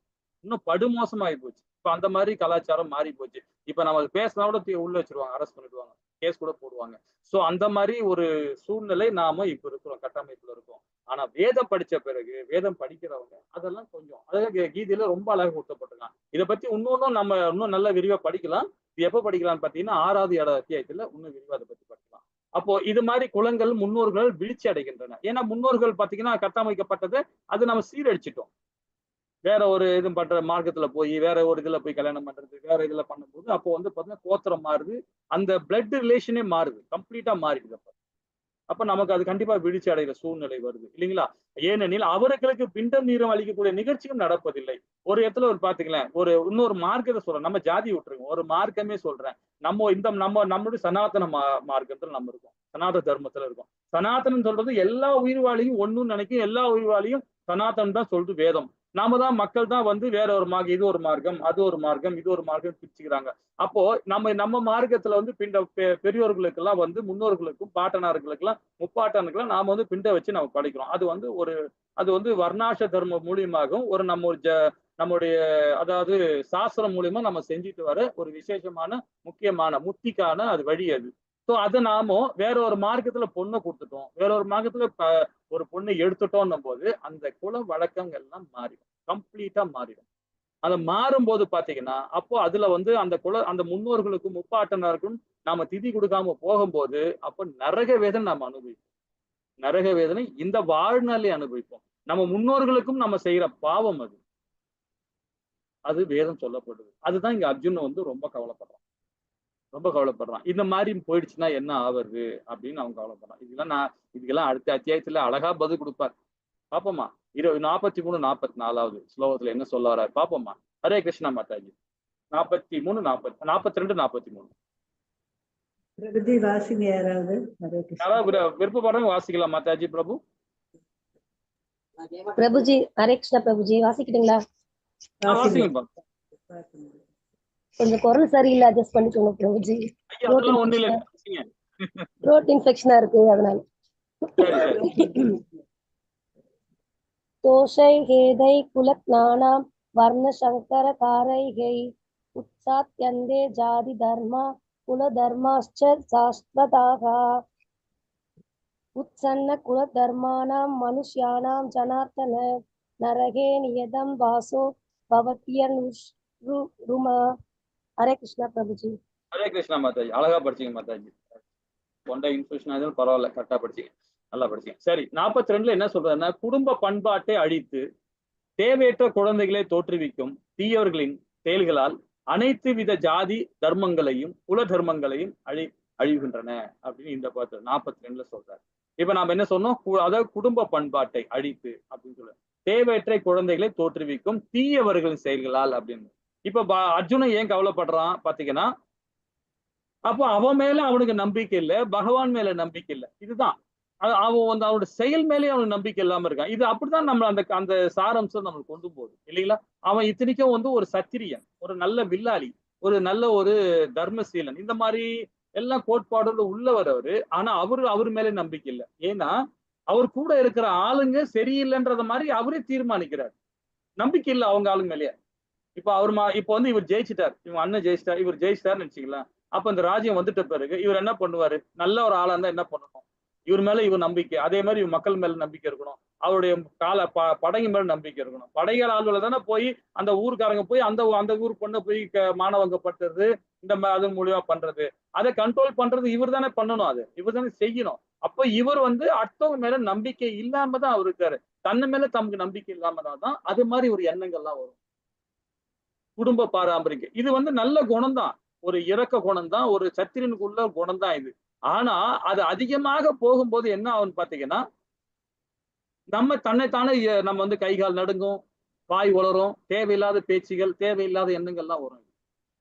இன்னும் படுமோசமாகி போச்சு. இப்ப அந்த மாதிரி கலாச்சாரம் மாறி போச்சு. இப்ப நம்ம பேசினா கூட உள்ள வச்சிருவாங்க, அரெஸ்ட் பண்ணிடுவாங்க, கேஸ் கூட போடுவாங்க. சோ அந்த மாதிரி ஒரு சூழ்நிலை நாம இப்ப இருக்கிறோம், கட்டமைப்புல இருக்கோம். ஆனா வேதம் படிச்ச பிறகு, வேதம் படிக்கிறவங்க அதெல்லாம் கொஞ்சம் அதாவது கீதையில ரொம்ப அழகா கொடுக்கப்பட்டிருக்காங்க. இதை பத்தி இன்னொன்னும் நம்ம இன்னும் நல்ல விரிவா படிக்கலாம். இது எப்ப படிக்கலாம்னு பாத்தீங்கன்னா 6வது 7வது அத்தியாயத்துல இன்னும் விரிவா அதை பத்தி படிக்கலாம். அப்போ இது மாதிரி குலங்கள் முன்னோர்கள் வீழ்ச்சி அடைகின்றன. ஏன்னா முன்னோர்கள் பாத்தீங்கன்னா கட்டமைக்கப்பட்டதை அது நம்ம சீரழிச்சிட்டோம். வேற ஒரு இது பண்ற மார்க்கத்துல போய் வேற ஒரு இதுல போய் கல்யாணம் பண்றது, வேற இதுல பண்ணும்போது அப்போ வந்து பாத்தீங்கன்னா கோத்திரம் மாறுது, அந்த பிளட் ரிலேஷனே மாறுது, கம்ப்ளீட்டா மாறிடுது. அப்ப நமக்கு அது கண்டிப்பா வீழ்ச்சி அடைகிற சூழ்நிலை வருது இல்லைங்களா? ஏனெனில் அவர்களுக்கு பிண்டம் நீரம் அளிக்கக்கூடிய நிகழ்ச்சியும் நடப்பதில்லை. ஒரு இடத்துல ஒரு பாத்துக்கலாம், ஒரு இன்னொரு மார்க்கத்தை சொல்றேன், நம்ம ஜாதி விட்டுருங்க, ஒரு மார்க்கமே சொல்றேன். நம்மளுடைய சனாதன மார்க்கத்துல நம்ம இருக்கோம், சனாதன தர்மத்துல இருக்கோம். சனாதனம் சொல்றது எல்லா உயிர்வாளியும் ஒண்ணுன்னு நினைக்கும், எல்லா உயிர்வாளியும் சனாதனம் தான் சொல்றது வேதம். நாம தான் மக்கள் தான் வந்து வேற ஒரு மார்க்கம், இது ஒரு மார்க்கம், அது ஒரு மார்க்கம், இது ஒரு மார்க்கம் பிரிச்சுக்கிறாங்க. அப்போ நம்ம மார்க்கத்துல வந்து பெரியோர்களுக்கு எல்லாம் வந்து முன்னோர்களுக்கும் பாட்டனார்களுக்கு எல்லாம் முப்பாட்டனுக்கெல்லாம் நாம வந்து பிண்டை வச்சு நம்ம படிக்கிறோம். அது வந்து வர்ணாச தர்மம் மூலியமாகவும் ஒரு நம்முடைய அதாவது சாஸ்திரம் மூலியமா நம்ம செஞ்சுட்டு வர ஒரு விசேஷமான முக்கியமான முக்திக்கான அது வழி அது. ஸோ அதை நாம வேற ஒரு மார்க்கத்துல பொண்ணை கொடுத்துட்டோம், வேற ஒரு மார்க்கத்துல ஒரு பொண்ணை எடுத்துட்டோம்னும் போது அந்த குல வழக்கங்கள் எல்லாம் மாறிடும், கம்ப்ளீட்டா மாறிடும். அதை மாறும்போது பாத்தீங்கன்னா அப்போ அதுல வந்து அந்த முன்னோர்களுக்கும் முப்பாட்டனருக்கும் நாம திதி கொடுக்காம போகும்போது அப்போ நரக வேதனை நாம அனுபவிப்போம். நரக வேதனை இந்த வாழ்நாளே அனுபவிப்போம். நம்ம முன்னோர்களுக்கும் நம்ம செய்யற பாவம் அது வேதம் சொல்லப்படுது. அதுதான் இங்க அர்ஜுன் வந்து ரொம்ப கவலைப்படுறான். இந்த மாதிரி போயிடுச்சுன்னா என்ன ஆவறது அப்படின்னு அவன் கவலைப்படுறான். இதுக்கெல்லாம் அடுத்த அத்தியாயத்துல அழகா பதில் கொடுப்பார். பாப்போமா 43 44வது ஸ்லோகத்துல என்ன சொல்ல வர்றாரு பாப்போமா. ஹரே கிருஷ்ணா மாதாஜி. 43 40 42 43 பிரகதி வாசிங்க யாராவது. ஹரே கிருஷ்ணா. யாராவது விருப்பப்படுறவங்க வாசிக்கலாம் மாதாஜி. பிரபுஜி ஹரே கிருஷ்ணா. பிரபுஜி வாசிக்கிட்டீங்களா? வாசிங்க. கொஞ்சம் குரல் சரியில்லை, அட்ஜஸ்ட் பண்ணிக்கோங்க பிரபுஜி. த்ரோட் இன்ஃபெக்ஷனா இருக்கு அதனால. தோஷைஹேதை குலக்ஞானாம் வர்ணசங்கரகாரைஹை உத்சாத்யந்தே ஜாதி தர்மா குலதர்மாஸ்ச சாஸ்வதாக உத்சன்ன குலதர்மானாம் மனுஷ்யானாம் ஜனார்த்தன நரகே நியதம் வாசோ பவத்யனுருமா. ஹரே கிருஷ்ணா பிரபுஜி. ஹரே கிருஷ்ணா மாதாஜி. அழகா படிச்சீங்க மாதாஜி. கொண்ட இன்ஃபெக்ஷன் ஆனாலும் பரவாயில்ல, கரெக்டா படிச்சீங்க, நல்லா படிச்சீங்க. சரி, 42 என்ன சொல்றதுன்னா குடும்ப பண்பாட்டை அழித்து தேவையற்ற குழந்தைகளை தோற்றுவிக்கும் தீயவர்களின் செயல்களால் அனைத்து வித ஜாதி தர்மங்களையும் குல தர்மங்களையும் அழிவுகின்றன அப்படின்னு இந்த 42ல சொல்றாரு. இப்ப நாம என்ன சொன்னோம், அதாவது குடும்ப பண்பாட்டை அழித்து அப்படின்னு சொல்ல தேவையற்ற குழந்தைகளை தோற்றுவிக்கும் தீயவர்களின் செயல்களால் அப்படின்னு. இப்ப அர்ஜுனன் ஏன் கவலைப்படுறான் பாத்தீங்கன்னா, அப்போ அவன் மேல அவனுக்கு நம்பிக்கை இல்லை, பகவான் மேல நம்பிக்கை இல்லை. இதுதான் அவன் வந்து அவனோட செயல் மேலேயே அவனுக்கு நம்பிக்கை இல்லாம இருக்கான். இது அப்படிதான் நம்ம அந்த சாரம்சம் நம்மளுக்கு கொண்டு போகுது இல்லைங்களா? அவன் இத்தனைக்கும் வந்து ஒரு சத்திரியன், ஒரு நல்ல வில்லாளி, ஒரு நல்ல ஒரு தர்மசீலன், இந்த மாதிரி எல்லாம் கோட்பாடுல உள்ளவர் அவரு. ஆனா அவர் மேலே நம்பிக்கை இல்லை. ஏன்னா அவர் கூட இருக்கிற ஆளுங்க சரியில்லைன்றத மாதிரி அவரே தீர்மானிக்கிறார். நம்பிக்கை இல்லை அவங்க ஆளுங்க மேலேயே. இப்ப வந்து இவர் ஜெயிச்சிட்டார், இவங்க அண்ணன் ஜெயிச்சிட்டார், இவர் ஜெயிச்சிட்டாருன்னு வச்சுக்கலாம். அப்ப இந்த ராஜ்யம் வந்துட்ட பிறகு இவர் என்ன பண்ணுவாரு, நல்ல ஒரு ஆளா இருந்தா என்ன பண்ணணும், இவர் மேல இவர் நம்பிக்கை, அதே மாதிரி இவர் மக்கள் மேல நம்பிக்கை இருக்கணும், அவருடைய படைங்க மேல நம்பிக்கை இருக்கணும். படைகள் ஆளுகளை தானே போய் அந்த ஊருக்காரங்க போய் அந்த ஊர் பொண்ணை போய் மானவங்கப்பட்டது, அதன் மூலியமா பண்றது, அதை கண்ட்ரோல் பண்றது இவர் தானே பண்ணணும், அது இவர் தானே செய்யணும். அப்ப இவர் வந்து அடுத்தவங்க மேல நம்பிக்கை இல்லாம தான் அவர் இருக்காரு. தன்னை மேல தமக்கு நம்பிக்கை இல்லாம தான் அது மாதிரி ஒரு எண்ணங்கள்லாம் வரும். குடும்ப பாரம்பரியம் இது வந்து நல்ல குணம் தான், ஒரு இரக்க குணம் தான், ஒரு சத்திரனுக்குள்ள குணம் தான் இது. ஆனா அது அதிகமாக போகும்போது என்ன ஆகும்னு பாத்தீங்கன்னா, நம்ம தன்னைத்தானே நம்ம வந்து கை கால் நடுங்கும், வாய் உளரும், தேவையில்லாத பேச்சுகள், தேவையில்லாத எண்ணங்கள்லாம் வரும்.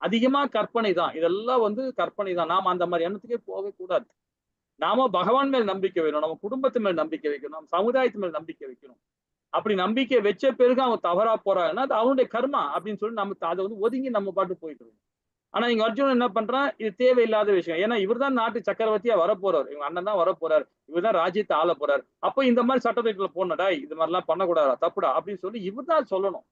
அதிகமா கற்பனை தான், இதெல்லாம் வந்து கற்பனை தான். நாம அந்த மாதிரி எண்ணத்துக்கே போகவே கூடாது. நாம பகவான் மேல் நம்பிக்கை வைக்கணும், நம்ம குடும்பத்து மேல் நம்பிக்கை வைக்கணும், நம்ம சமுதாயத்து மேல் நம்பிக்கை வைக்கணும். அப்படி நம்பிக்கை வச்ச பிறகு அவன் தவறா போறாங்கன்னா அது அவனுடைய கர்மா அப்படின்னு சொல்லி நம்ம அதை வந்து ஒதுங்கி நம்ம பாட்டு போயிட்டு இருக்கோம். ஆனா இங்க அர்ஜுனன் என்ன பண்றான், இது தேவையில்லாத விஷயம். ஏன்னா இவர் தான் நாட்டு சக்கரவர்த்தியா வரப்போறாரு, இவங்க அண்ணன் தான் வரப்போறாரு, இவர் தான் ராஜ்யத்தை ஆள போறாரு. அப்ப இந்த மாதிரி சட்டத்திட்டத்துல போடணும்டா, இது மாதிரி எல்லாம் பண்ணக்கூடாதா, தப்புடா அப்படின்னு சொல்லி இவர் தான் சொல்லணும்.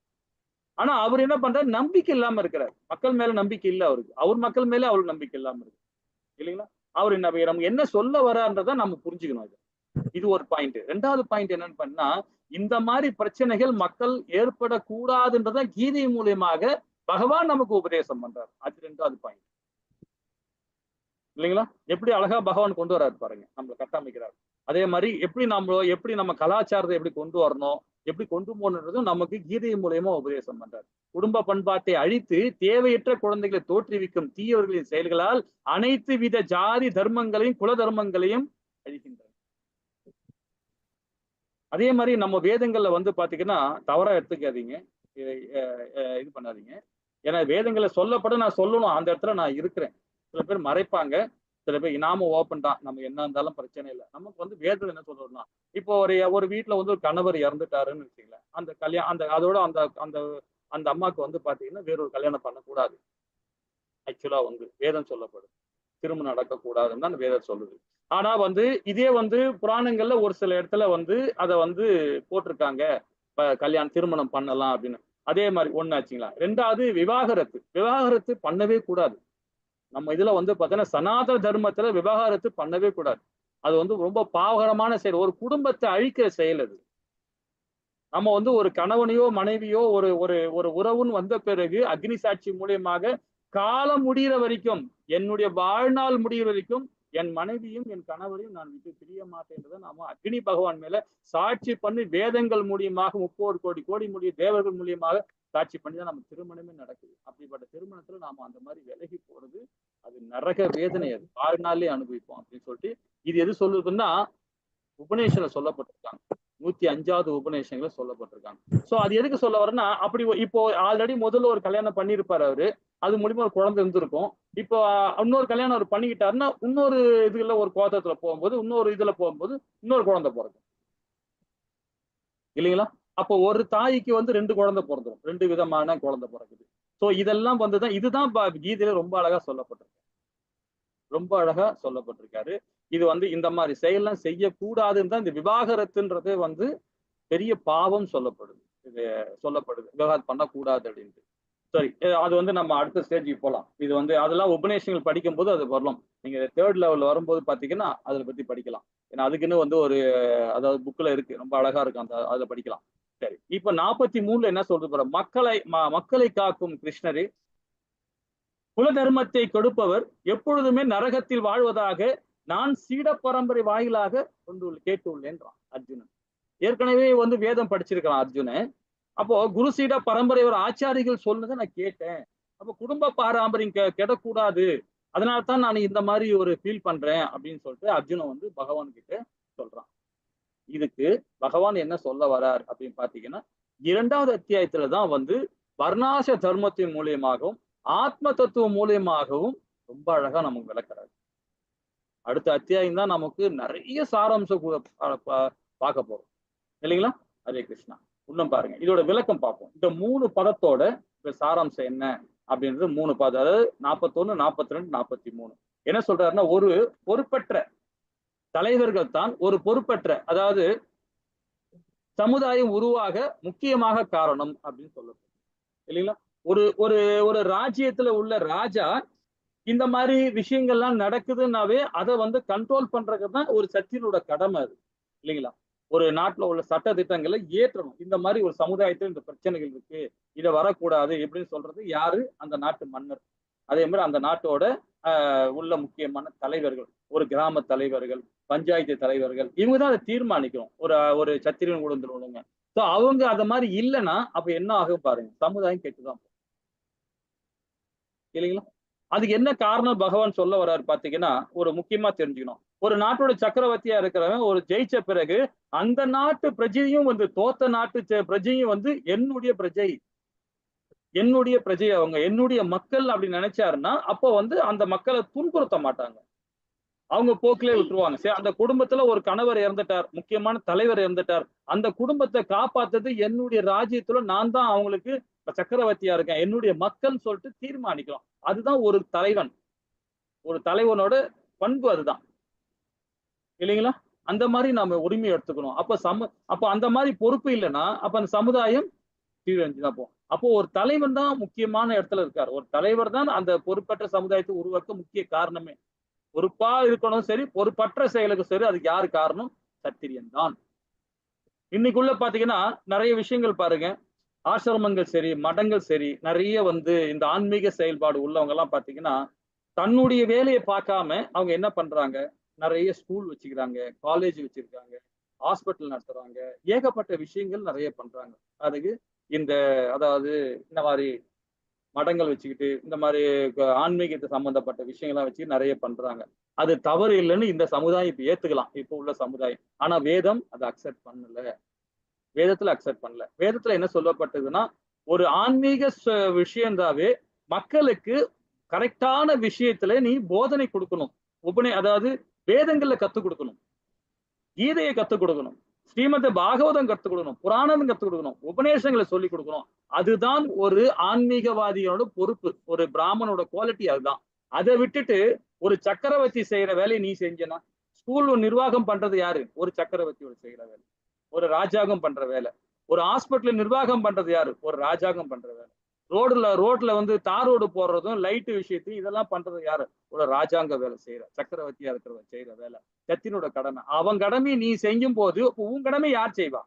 ஆனா அவர் என்ன பண்றாரு, நம்பிக்கை இல்லாம இருக்கிறார். மக்கள் மேல நம்பிக்கை இல்ல அவருக்கு, அவர் மக்கள் மேல அவருக்கு நம்பிக்கை இல்லாம இருக்கு இல்லைங்களா. அவர் நமக்கு என்ன சொல்ல வரான்றதை நம்ம புரிஞ்சுக்கணும். இது ஒரு பாயிண்ட். ரெண்டாவது பாயிண்ட் என்னன்னு பண்ணா, இந்த மாதிரி பிரச்சனைகள் மக்கள் ஏற்படக்கூடாதுன்றத கீதை மூலியமாக பகவான் நமக்கு உபதேசம் பண்றாரு. அது ரெண்டாவது பாயிண்ட் இல்லைங்களா. எப்படி அழகா பகவான் கொண்டு வராரு பாருங்க, நம்மளை கட்டமைக்கிறார். அதே மாதிரி எப்படி நம்ம கலாச்சாரத்தை எப்படி கொண்டு வரணும், எப்படி கொண்டு போகணுன்றதும் நமக்கு கீதை மூலியமா உபதேசம் பண்றாரு. குடும்ப பண்பாட்டை அழித்து தேவையற்ற குழந்தைகளை தோற்றுவிக்கும் தீயவர்களின் செயல்களால் அனைத்து வித ஜாதி தர்மங்களையும் குல தர்மங்களையும் அழிக்கின்றனர். அதே மாதிரி நம்ம வேதங்கள்ல வந்து பாத்தீங்கன்னா தவறா எடுத்துக்காதீங்க, இது பண்ணாதீங்க. ஏன்னா வேதங்களை சொல்லப்பட நான் சொல்லணும், அந்த இடத்துல நான் இருக்கிறேன். சில பேர் மறைப்பாங்க, சில பேர் நாம ஓப்பன் தான், நம்ம என்ன இருந்தாலும் பிரச்சனை இல்லை. நமக்கு வந்து வேதம் என்ன சொல்றதுன்னா, இப்போ ஒரு வீட்டுல வந்து ஒரு கணவர் இறந்துட்டாருன்னு வச்சுக்கல, அந்த கல்யாணம் அதோட அந்த அந்த அந்த அம்மாவுக்கு வந்து பாத்தீங்கன்னா வேறொரு கல்யாணம் பண்ணக்கூடாது. ஆக்சுவலா வந்து வேதம் சொல்லப்படுது, திருமணம் நடக்கக்கூடாதுன்னு தான் வேதம் சொல்லுது. ஆனா வந்து இதே வந்து புராணங்கள்ல ஒரு சில இடத்துல வந்து அதை வந்து போட்டிருக்காங்க, திருமணம் பண்ணலாம் அப்படின்னு. அதே மாதிரி ஒண்ணு ஆச்சுங்களா. ரெண்டாவது விவாகரத்து பண்ணவே கூடாது. நம்ம இதுல வந்து பார்த்தீங்கன்னா சனாதன தர்மத்துல விவாகரத்து பண்ணவே கூடாது. அது வந்து ரொம்ப பாவகரமான செயல், ஒரு குடும்பத்தை அழிக்கிற செயல் அது. நம்ம வந்து ஒரு கணவனையோ மனைவியோ ஒரு ஒரு ஒரு உறவுன்னு வந்த பிறகு அக்னி சாட்சி மூலியமாக காலம் முடிகிற வரைக்கும், என்னுடைய வாழ்நாள் முடிகிற வரைக்கும் என் மனைவியும் என் கணவரையும் நான் விட்டு பிரிய மாட்டேன்றதை நாம அக்னி பகவான் மேல சாட்சி பண்ணி வேதங்கள் மூலியமாக 30 கோடி முடிய தேவர்கள் மூலியமாக சாட்சி பண்ணி தான் நம்ம திருமணமே நடக்குது. அப்படிப்பட்ட திருமணத்துல நாம அந்த மாதிரி விலகி போறது அது நரக வேதனை, அது வாழ்நாளே அனுபவிப்போம் அப்படின்னு சொல்லிட்டு இது எது சொல்லுதுன்னா உபநேஷத்துல சொல்லப்பட்டிருக்காங்க. 105வது உபநேஷங்களை சொல்லப்பட்டிருக்காங்க. சோ அது எதுக்கு சொல்ல வரேன்னா, அப்படி இப்போ ஆல்ரெடி முதல்ல ஒரு கல்யாணம் பண்ணியிருப்பாரு அவரு, அது மூலியமா ஒரு குழந்தை இருந்திருக்கும். இப்போ இன்னொரு கல்யாணம் அவர் பண்ணிக்கிட்டாருன்னா இன்னொரு இதுல ஒரு கோத்திரத்துல போகும்போது இன்னொரு குழந்தை பிறக்கும் இல்லைங்களா. அப்போ ஒரு தாய்க்கு வந்து 2 குழந்தை பிறந்துடும், 2 விதமான குழந்தை பிறக்குது. சோ இதெல்லாம் வந்துதான், இதுதான் கீதையில ரொம்ப அழகா சொல்லப்பட்டிருக்காரு. இது வந்து இந்த மாதிரி செயல்லாம் செய்யக்கூடாதுன்னு தான் இந்த விவாகரத்துன்றது வந்து பெரிய பாவம் சொல்லப்படுது. விவாகரத்து பண்ணக்கூடாது அப்படின்ட்டு. சரி, அது வந்து நம்ம அடுத்த ஸ்டேஜுக்கு போகலாம். இது வந்து அதெல்லாம் உபநேஷங்கள் படிக்கும் போது அது வரலாம். நீங்க 3rd லெவல்ல வரும்போது பாத்தீங்கன்னா அதை பத்தி படிக்கலாம். ஏன்னா அதுக்குன்னு வந்து ஒரு அதாவது புக்ல இருக்கு, ரொம்ப அழகா இருக்கு, அந்த அதுல படிக்கலாம். சரி, இப்ப 43ல என்ன சொல்றது, மக்களை காக்கும் கிருஷ்ணரே, குல தர்மத்தை கொடுப்பவர் எப்பொழுதுமே நரகத்தில் வாழ்வதாக நான் சீட பரம்பரை வாயிலாக கேட்டுள்ளேன்றான் அர்ஜுனன். ஏற்கனவே வந்து வேதம் படிச்சிருக்கிறான் அர்ஜுனன். அப்போ குரு சீட பரம்பரை ஒரு ஆச்சாரிகள் சொன்னதை நான் கேட்டேன். அப்போ குடும்ப பாரம்பரியம் கெடக்கூடாது, அதனால்தான் நான் இந்த மாதிரி ஒரு ஃபீல் பண்றேன் அப்படின்னு சொல்லிட்டு அர்ஜுனன் வந்து பகவான் கிட்ட சொல்றான். இதுக்கு பகவான் என்ன சொல்ல வரார் அப்படின்னு பாத்தீங்கன்னா 2வது அத்தியாயத்துலதான் வந்து வர்ணாச தர்மத்தின் மூலியமாகவும் ஆத்ம தத்துவம் மூலியமாகவும் ரொம்ப அழகா நமக்கு விளக்குறாரு. அடுத்த அத்தியாயம் தான் நமக்கு நிறைய சாராம்சம் பார்க்க போறோம் இல்லைங்களா. ஹரே கிருஷ்ணா. இன்னும் பாருங்க, இதோட விளக்கம் பார்ப்போம். இந்த 3 பதத்தோட சாராம்சம் என்ன அப்படின்றது 3 பதம், அதாவது 41, 42, 43 என்ன சொல்றாருன்னா, ஒரு பொறுப்பற்ற தலைவர்கள் தான் ஒரு பொறுப்பற்ற, அதாவது சமுதாயம் உருவாக முக்கியமாக காரணம் அப்படின்னு சொல்லப்படும் இல்லைங்களா. ஒரு ஒரு ஒரு ராஜ்யத்துல உள்ள ராஜா இந்த மாதிரி விஷயங்கள்லாம் நடக்குதுன்னாவே அதை வந்து கண்ட்ரோல் பண்றதுதான் ஒரு சக்தியோட கடமை அது இல்லைங்களா. ஒரு நாட்டுல உள்ள சட்ட திட்டங்களை ஏற்றணும். இந்த மாதிரி ஒரு சமுதாயத்தில் இந்த பிரச்சனைகள் இருக்கு, இதை வரக்கூடாது எப்படின்னு சொல்றது யாரு, அந்த நாட்டு மன்னர். அதே மாதிரி அந்த நாட்டோட உள்ள முக்கியமான தலைவர்கள், ஒரு கிராம தலைவர்கள், பஞ்சாயத்து தலைவர்கள், இவங்க தான் அதை தீர்மானிக்கணும். ஒரு சத்திரியன் குடும்பத்தில் உள்ளவங்க. ஸோ அவங்க அதை மாதிரி இல்லைன்னா அப்ப என்ன ஆகும் பாருங்க, சமுதாயம் கெட்டுதான் இல்லைங்களா. அதுக்கு என்ன காரணம் பகவான் சொல்ல வர்றாரு பாத்தீங்கன்னா, ஒரு முக்கியமா தெரிஞ்சுக்கணும். ஒரு நாட்டோட சக்கரவர்த்தியா இருக்கிறவன் ஒரு ஜெயிச்ச பிறகு அந்த நாட்டு பிரஜையும் வந்து தோத்த நாட்டு பிரஜையும் வந்து என்னுடைய பிரஜை அவங்க என்னுடைய மக்கள் அப்படின்னு நினைச்சாருன்னா அப்போ வந்து அந்த மக்களை துன்புறுத்த மாட்டாங்க, அவங்க போக்கிலே விட்டுருவாங்க. சரி, அந்த குடும்பத்துல ஒரு கணவர் இறந்துட்டார், முக்கியமான தலைவர் இறந்துட்டார், அந்த குடும்பத்தை காப்பாத்துறது என்னுடைய ராஜ்யத்துல நான் தான் அவங்களுக்கு சக்கரவர்த்தியா இருக்கேன், என்னுடைய மக்கள் சொல்லிட்டு தீர்மானிக்கிறோம். அதுதான் ஒரு தலைவன். ஒரு தலைவனோட பண்பு அதுதான் இல்லைங்களா? அந்த மாதிரி நாம உரிமை எடுத்துக்கணும். அப்ப அந்த மாதிரி பொறுப்பு இல்லைன்னா அப்ப அந்த சமுதாயம் கீழடைஞ்சுதான் போகும். அப்போ ஒரு தலைவன் தான் முக்கியமான இடத்துல இருக்காரு. ஒரு தலைவர் தான் அந்த பொறுப்பற்ற சமுதாயத்தை உருவாக்க முக்கிய காரணமே. பொறுப்பா இருக்கணும் சரி, பொறுப்பற்ற செயலுக்கு சரி, அதுக்கு யாரு காரணம்? சத்திரியன் தான். இன்னைக்குள்ள பாத்தீங்கன்னா நிறைய விஷயங்கள் பாருங்க, ஆசிரமங்கள் சரி, மடங்கள் சரி, நிறைய இந்த ஆன்மீக செயல்பாடு உள்ளவங்க எல்லாம் பாத்தீங்கன்னா தன்னுடைய வேலையை பார்க்காம அவங்க என்ன பண்றாங்க, நிறைய ஸ்கூல் வச்சுக்கிறாங்க, காலேஜ் வச்சிருக்காங்க, ஹாஸ்பிட்டல் நடத்துறாங்க, ஏகப்பட்ட விஷயங்கள் நிறைய பண்றாங்க. அதுக்கு அதாவது இந்த மாதிரி மடங்கள் வச்சுக்கிட்டு இந்த மாதிரி ஆன்மீகத்தை சம்பந்தப்பட்ட விஷயங்கள்லாம் வச்சு நிறைய பண்றாங்க. அது தவறு இல்லைன்னு இந்த சமுதாயம் இப்ப ஏத்துக்கலாம், இப்ப உள்ள சமுதாயம். ஆனா வேதம் அதை அக்செப்ட் பண்ணல. வேதத்துல அக்செப்ட் பண்ணல. வேதத்துல என்ன சொல்லப்பட்டதுன்னா, ஒரு ஆன்மீக விஷயம்தாவே மக்களுக்கு கரெக்டான விஷயத்துல நீ போதனை கொடுக்கணும். அதாவது வேதங்கள்ல கத்துக் கொடுக்கணும், கீதையை கத்துக் கொடுக்கணும், ஸ்ரீமத் பாகவதம் கத்துக் கொடுக்கணும், புராணம் கத்துக் கொடுக்கணும், உபநேசங்களை சொல்லிக் கொடுக்கணும். அதுதான் ஒரு ஆன்மீகவாதியோட பொறுப்பு, ஒரு பிராமணோட குவாலிட்டி அதுதான். அதை விட்டுட்டு ஒரு சக்கரவர்த்தி செய்யற வேலையை நீ செஞ்சனா, ஸ்கூல் நிர்வாகம் பண்றது யாரு? ஒரு சக்கரவர்த்தியோட செய்யற வேலை. ஒரு ராஜாங்கம் பண்ற வேலை. ஒரு ஹாஸ்பிட்டல் நிர்வாகம் பண்றது யாரு? ஒரு ராஜாங்கம் பண்ற வேலை. ரோட்ல தார் ரோடு போடுறதும் லைட்டு விஷயத்தையும் இதெல்லாம் பண்றது யாரு? ஒரு ராஜாங்க வேலை செய்யற சக்கரவர்த்தியா இருக்கிறவ செய்யற வேலை. சத்தினோட கடமை. அவன் கடமையை நீ செய்யும் போது உன் கடமை யார் செய்வா?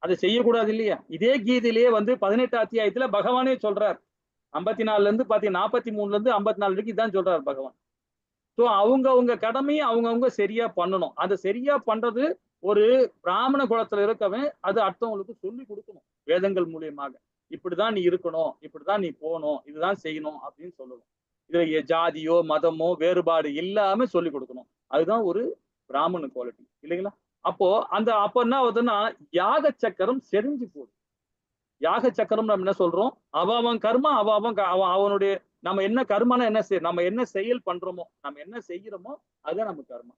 அதை செய்யக்கூடாது இல்லையா? இதே கீதையிலேயே 18 அத்தியாயத்துல பகவானே சொல்றார். 54ல இருந்து 43ல இருந்து 54 வரைக்கும் இதான் சொல்றாரு பகவான். சோ அவங்க கடமையை அவங்கவுங்க சரியா பண்ணணும். அதை சரியா பண்றது ஒரு பிராமண குலத்துல இருக்கவன் அது அடுத்தவங்களுக்கு சொல்லி கொடுக்கணும் வேதங்கள் மூலியமாக. இப்படிதான் நீ இருக்கணும், இப்படிதான் நீ போகணும், இதுதான் செய்யணும் அப்படின்னு சொல்லணும். இதுல ஜாதியோ மதமோ வேறுபாடு இல்லாம சொல்லி கொடுக்கணும். அதுதான் ஒரு பிராமண குவாலிட்டி இல்லைங்களா? அப்போ அப்ப என்ன ஆகுதுன்னா யாக சக்கரம் செறிஞ்சு போகுது. யாக சக்கரம் நம்ம என்ன சொல்றோம்? அவன் கர்மா அவனுடைய நம்ம என்ன கர்மானா என்ன நம்ம என்ன செயல் பண்றோமோ, நம்ம என்ன செய்யறோமோ அதுதான் நம்ம கர்மா.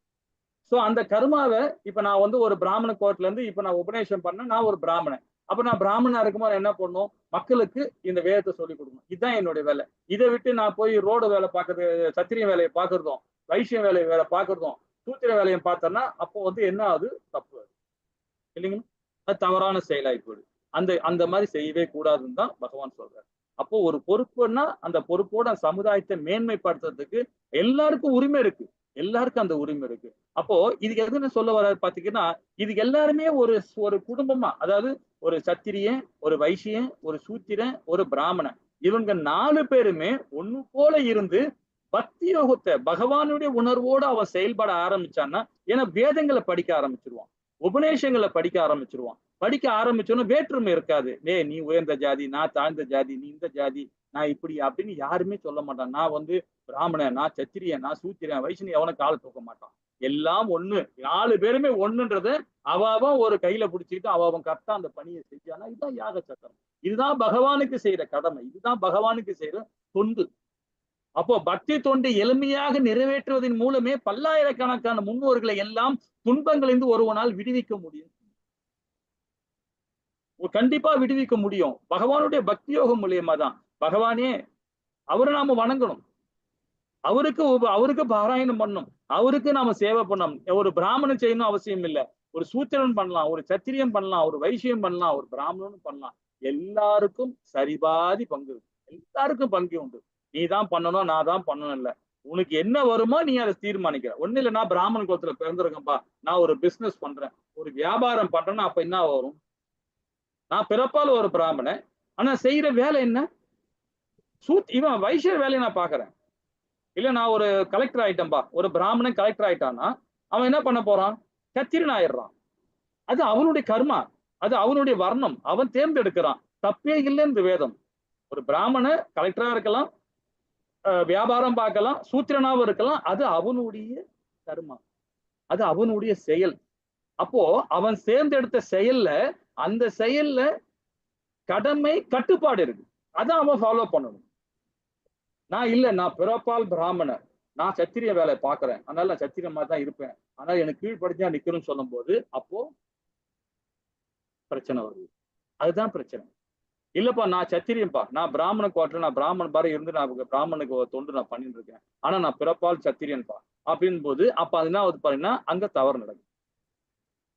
சோ அந்த கர்மாவை இப்ப நான் ஒரு பிராமண கோர்ட்ல இருந்து இப்ப நான் உபநேசம் பண்ண, நான் ஒரு பிராமணன். அப்ப நான் பிராமணா இருக்கும்போது என்ன பண்ணணும்? மக்களுக்கு இந்த வேதத்தை சொல்லிக் கொடுக்கணும். இதுதான் என்னுடைய வேலை. இதை விட்டு நான் போய் ரோடு வேலை பார்க்கறது, சத்திரிய வேலையை பார்க்கறதும், வைசிய வேலை பார்க்கறதும், சூத்திர வேலையை பார்த்தோம்னா அப்போ என்ன ஆகுது? தப்பு இல்லைங்களா? அது தவறான செயலாகி போயிடுது. அந்த மாதிரி செய்யவே கூடாதுன்னு தான் பகவான் சொல்றாரு. அப்போ ஒரு பொறுப்புன்னா அந்த பொறுப்போட சமுதாயத்தை மேன்மைப்படுத்துறதுக்கு எல்லாருக்கும் உரிமை இருக்கு. எல்லாருக்கும் அந்த உரிமை இருக்கு. அப்போ இதுக்கு எதுன்னு சொல்ல வர பாத்தீங்கன்னா, இதுக்கு எல்லாருமே ஒரு குடும்பமா, அதாவது ஒரு சத்திரியன், ஒரு வைசியன், ஒரு சூத்திரன், ஒரு பிராமணன், இவங்க 4 பேருமே ஒண்ணு போல இருந்து பக்தி யோகத்தை பகவானுடைய உணர்வோடு அவன் செயல்பட ஆரம்பிச்சான்னா, ஏன்னா வேதங்களை படிக்க ஆரம்பிச்சிருவான், உபநேசங்களை படிக்க ஆரம்பிச்சிருவான். படிக்க ஆரம்பிச்சோன்னா வேற்றுமை இருக்காது. நீ உயர்ந்த ஜாதி, நான் தாழ்ந்த ஜாதி, நீ இந்த ஜாதி, நான் இப்படி அப்படின்னு யாருமே சொல்ல மாட்டான். நான் பிராமணன், நான் சத்திரியன், நான் சூத்திரன், வைஷ்ணவன் எவனை காலை தூக்க மாட்டான். எல்லாம் ஒண்ணு. 4 பேருமே ஒண்ணுன்றத அவன் ஒரு கையில பிடிச்சிக்கிட்டு அவன் கரெக்டா அந்த பணியை செஞ்சானா இதுதான் யாக சக்கரம். இதுதான் பகவானுக்கு செய்யற கடமை, இதுதான் பகவானுக்கு செய்யற தொண்டு. அப்போ பக்தி தொண்டு எளிமையாக நிறைவேற்றுவதன் மூலமே பல்லாயிரக்கணக்கான முன்னோர்களை எல்லாம் துன்பங்களிலிருந்து ஒருவனால் விடுவிக்க முடியும். கண்டிப்பா விடுவிக்க முடியும். பகவானுடைய பக்தி யோகம் மூலியமா தான். பகவானே அவரை நாம வணங்கணும், அவருக்கு பாராயணம் பண்ணணும், அவருக்கு நாம சேவை பண்ணணும். ஒரு பிராமணன் செய்யணும் அவசியம் இல்லை. ஒரு சூத்திரன் பண்ணலாம், ஒரு சத்திரியம் பண்ணலாம், ஒரு வைசியம் பண்ணலாம், ஒரு பிராமணனும் பண்ணலாம். எல்லாருக்கும் சரிபாதி பங்கு இருக்கு. எல்லாருக்கும் பங்கு உண்டு. நீ தான் பண்ணணும், நான் தான் பண்ணணும் இல்ல. உனக்கு என்ன வருமோ நீ அதை தீர்மானிக்கிற. ஒண்ணு இல்லை, நான் பிராமண குலத்துல பிறந்திருக்கேன்பா, நான் ஒரு பிசினஸ் பண்றேன், ஒரு வியாபாரம் பண்றேன்னா அப்ப என்ன வரும்? நான் பிறப்பால ஒரு பிராமணன், ஆனா செய்யற வேலை என்ன? இவன் வைசிய வேலையை நான் பாக்குறேன். இல்ல நான் ஒரு கலெக்டர் ஆயிட்டேன்பா, ஒரு பிராமணன் கலெக்டர் ஆயிட்டான்னா அவன் என்ன பண்ண போறான்? கத்திரன் ஆயிடுறான். அது அவனுடைய கர்மா, அது அவனுடைய வர்ணம், அவன் தேர்ந்தெடுக்கிறான். தப்பே இல்லைன்னு வேதம். ஒரு பிராமண கலெக்டரா இருக்கலாம், வியாபாரம் பார்க்கலாம், சூத்திரனாவும் இருக்கலாம். அது அவனுடைய கர்மா, அது அவனுடைய செயல். அப்போ அவன் தேர்ந்தெடுத்த செயல்ல, அந்த செயல்ல கடமை கட்டுப்பாடு இருக்கு. அதான் அவன் ஃபாலோ பண்ணணும். நான் பிறப்பால் பிராமணன், நான் சத்திரிய வேலை பார்க்கிறேன், அதனால நான் சத்திரியமா தான் இருப்பேன், அதனால எனக்கு கீழ்படிஞ்சா நிக்கணும்னு சொல்லும் போது அப்போ பிரச்சனை வருது. அதுதான் பிரச்சனை. இல்லப்பா நான் சத்திரியன்பா, நான் பிராமண கோட்டில் நான் பிராமணன் பாரு இருந்து நான் பிராமணுக்கு ஒரு தொண்டு நான் பண்ணிட்டு இருக்கேன், ஆனா நான் பிறப்பால் சத்திரியன்பா அப்படின் போது அப்ப அது என்ன ஆகுது பாருங்கன்னா அங்க தவறு நடக்கும்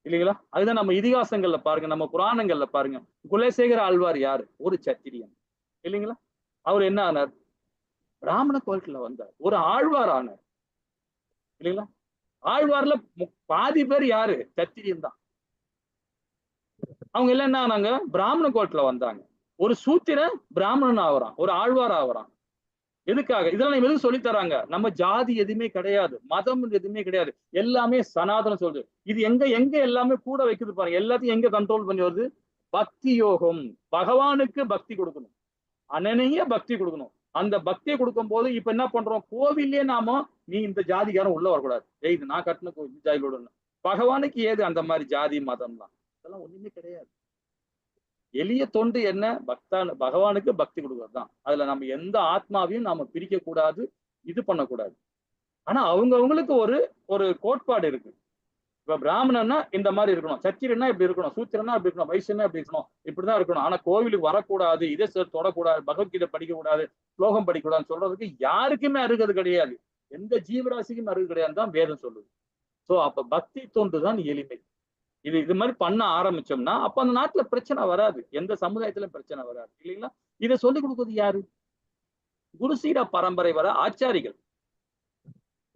இல்லைங்களா? அதுதான் நம்ம இதிகாசங்கள்ல பாருங்க, நம்ம புராணங்கள்ல பாருங்க, குலசேகர ஆழ்வார் யாரு? ஒரு சத்திரியன் இல்லைங்களா? அவர் என்ன ஆனார்? பிராமண கோயில்ல வந்தார், ஒரு ஆழ்வார் ஆனார் இல்லைங்களா? ஆழ்வார்ல பாதி பேர் யாரு? சத்திரியன் தான். அவங்க எல்லாம் என்ன ஆனாங்க? பிராமண கோட்டில வந்தாங்க. ஒரு சூத்திரன் பிராமணன் ஆகுறான், ஒரு ஆழ்வார் ஆகுறான். எதுக்காக? இதெல்லாம் நம்ம எதுக்கு சொல்லி தராங்க? நம்ம ஜாதி எதுவுமே கிடையாது, மதம் எதுவுமே கிடையாது, எல்லாமே சனாதனம் சொல்லுது. இது எங்க எங்க எல்லாமே கூட வைக்குது பாருங்க, எல்லாத்தையும் எங்க கண்ட்ரோல் பண்ணி வருது? பக்தி யோகம். பகவானுக்கு பக்தி கொடுக்கணும், அனனைய பக்தி கொடுக்கணும். அந்த பக்தியை கொடுக்கும் போது இப்ப என்ன பண்றோம்? கோவிலே நாம நீ இந்த ஜாதிக்காரன் உள்ள வரக்கூடாது, இது நான் கட்டின கோவில், இந்த ஜாதியோட. பகவானுக்கு ஏது அந்த மாதிரி ஜாதி மதம்லாம்? அதெல்லாம் ஒண்ணுமே கிடையாது. எளிய தொண்டு என்ன? பகவானுக்கு பக்தி கொடுக்கறது தான். அதுல நம்ம எந்த ஆத்மாவையும் நாம பிரிக்க கூடாது, இது பண்ணக்கூடாது. ஆனா அவங்களுக்கு ஒரு ஒரு கோட்பாடு இருக்கு. இப்ப பிராமணன்னா இந்த மாதிரி இருக்கணும், சத்திரன்னா இப்படி இருக்கணும், சூத்திரன்னா இப்படி இருக்கணும், வைசியன்னா இப்படி இருக்கணும், இப்படிதான் இருக்கணும். ஆனா கோவிலுக்கு வரக்கூடாது, இதை தொடக்கூடாது, பகவத்கீதை படிக்க கூடாது, ஸ்லோகம் படிக்க கூடாதுன்னு சொல்றதுக்கு யாருக்குமே அருகது கிடையாது, எந்த ஜீவராசிக்கும் அருகது கிடையாது தான் வேதம் சொல்லுது. சோ அப்ப பக்தி தொண்டு தான் எளிமை. இது மாதிரி பண்ண ஆரம்பிச்சோம்னா அப்ப அந்த நாட்டுல பிரச்சனை வராது, எந்த சமுதாயத்திலும் பிரச்சனை வராது இல்லைங்களா? இதை சொல்லிக் கொடுக்குறது யாரு? குருசீட பரம்பரை வர ஆச்சாரிகள்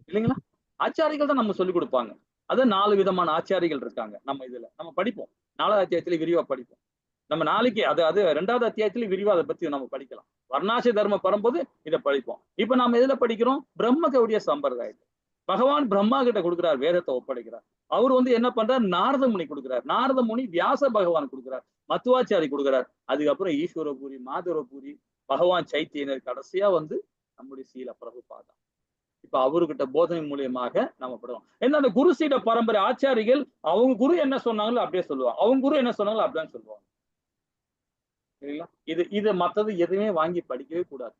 இல்லைங்களா? ஆச்சாரிகள் தான் நம்ம சொல்லிக் கொடுப்பாங்க. அது 4 விதமான ஆச்சாரிகள் இருக்காங்க. நம்ம இதுல நம்ம படிப்போம், 4வது அத்தியாயத்துல விரிவா படிப்போம். நம்ம நாளைக்கு அது 2வது அத்தியாயத்துல விரிவா அதை பத்தி நம்ம படிக்கலாம். வர்ணாசி தர்மம் வரும்போது இதை படிப்போம். இப்ப நம்ம எதுல படிக்கிறோம்? பிரம்ம கௌடிய சம்பிரதாயத்தை. பகவான் பிரம்மா கிட்ட கொடுக்கிறார், வேதத்தை ஒப்படைக்கிறார். அவர் என்ன பண்றார்? நாரத முனி கொடுக்கிறார், நாரத முனி வியாச பகவான் கொடுக்கிறார், மத்துவாச்சாரி கொடுக்கிறார், அதுக்கப்புறம் ஈஸ்வரபூரி, மாதவபூரி, பகவான் சைத்தியனர், கடைசியா நம்முடைய சீல பிரபுபாதா. இப்ப அவர்கிட்ட போதனை மூலியமாக நம்ம படுவோம். ஏன்னா அந்த குரு சீட பரம்பரை ஆச்சாரிகள் அவங்க குரு என்ன சொன்னாங்களோ அப்படியே சொல்லுவாங்க, அவங்க குரு என்ன சொன்னாங்களோ அப்படிதான் சொல்லுவாங்க சரிங்களா? இது மத்தது எதுவுமே வாங்கி படிக்கவே கூடாது.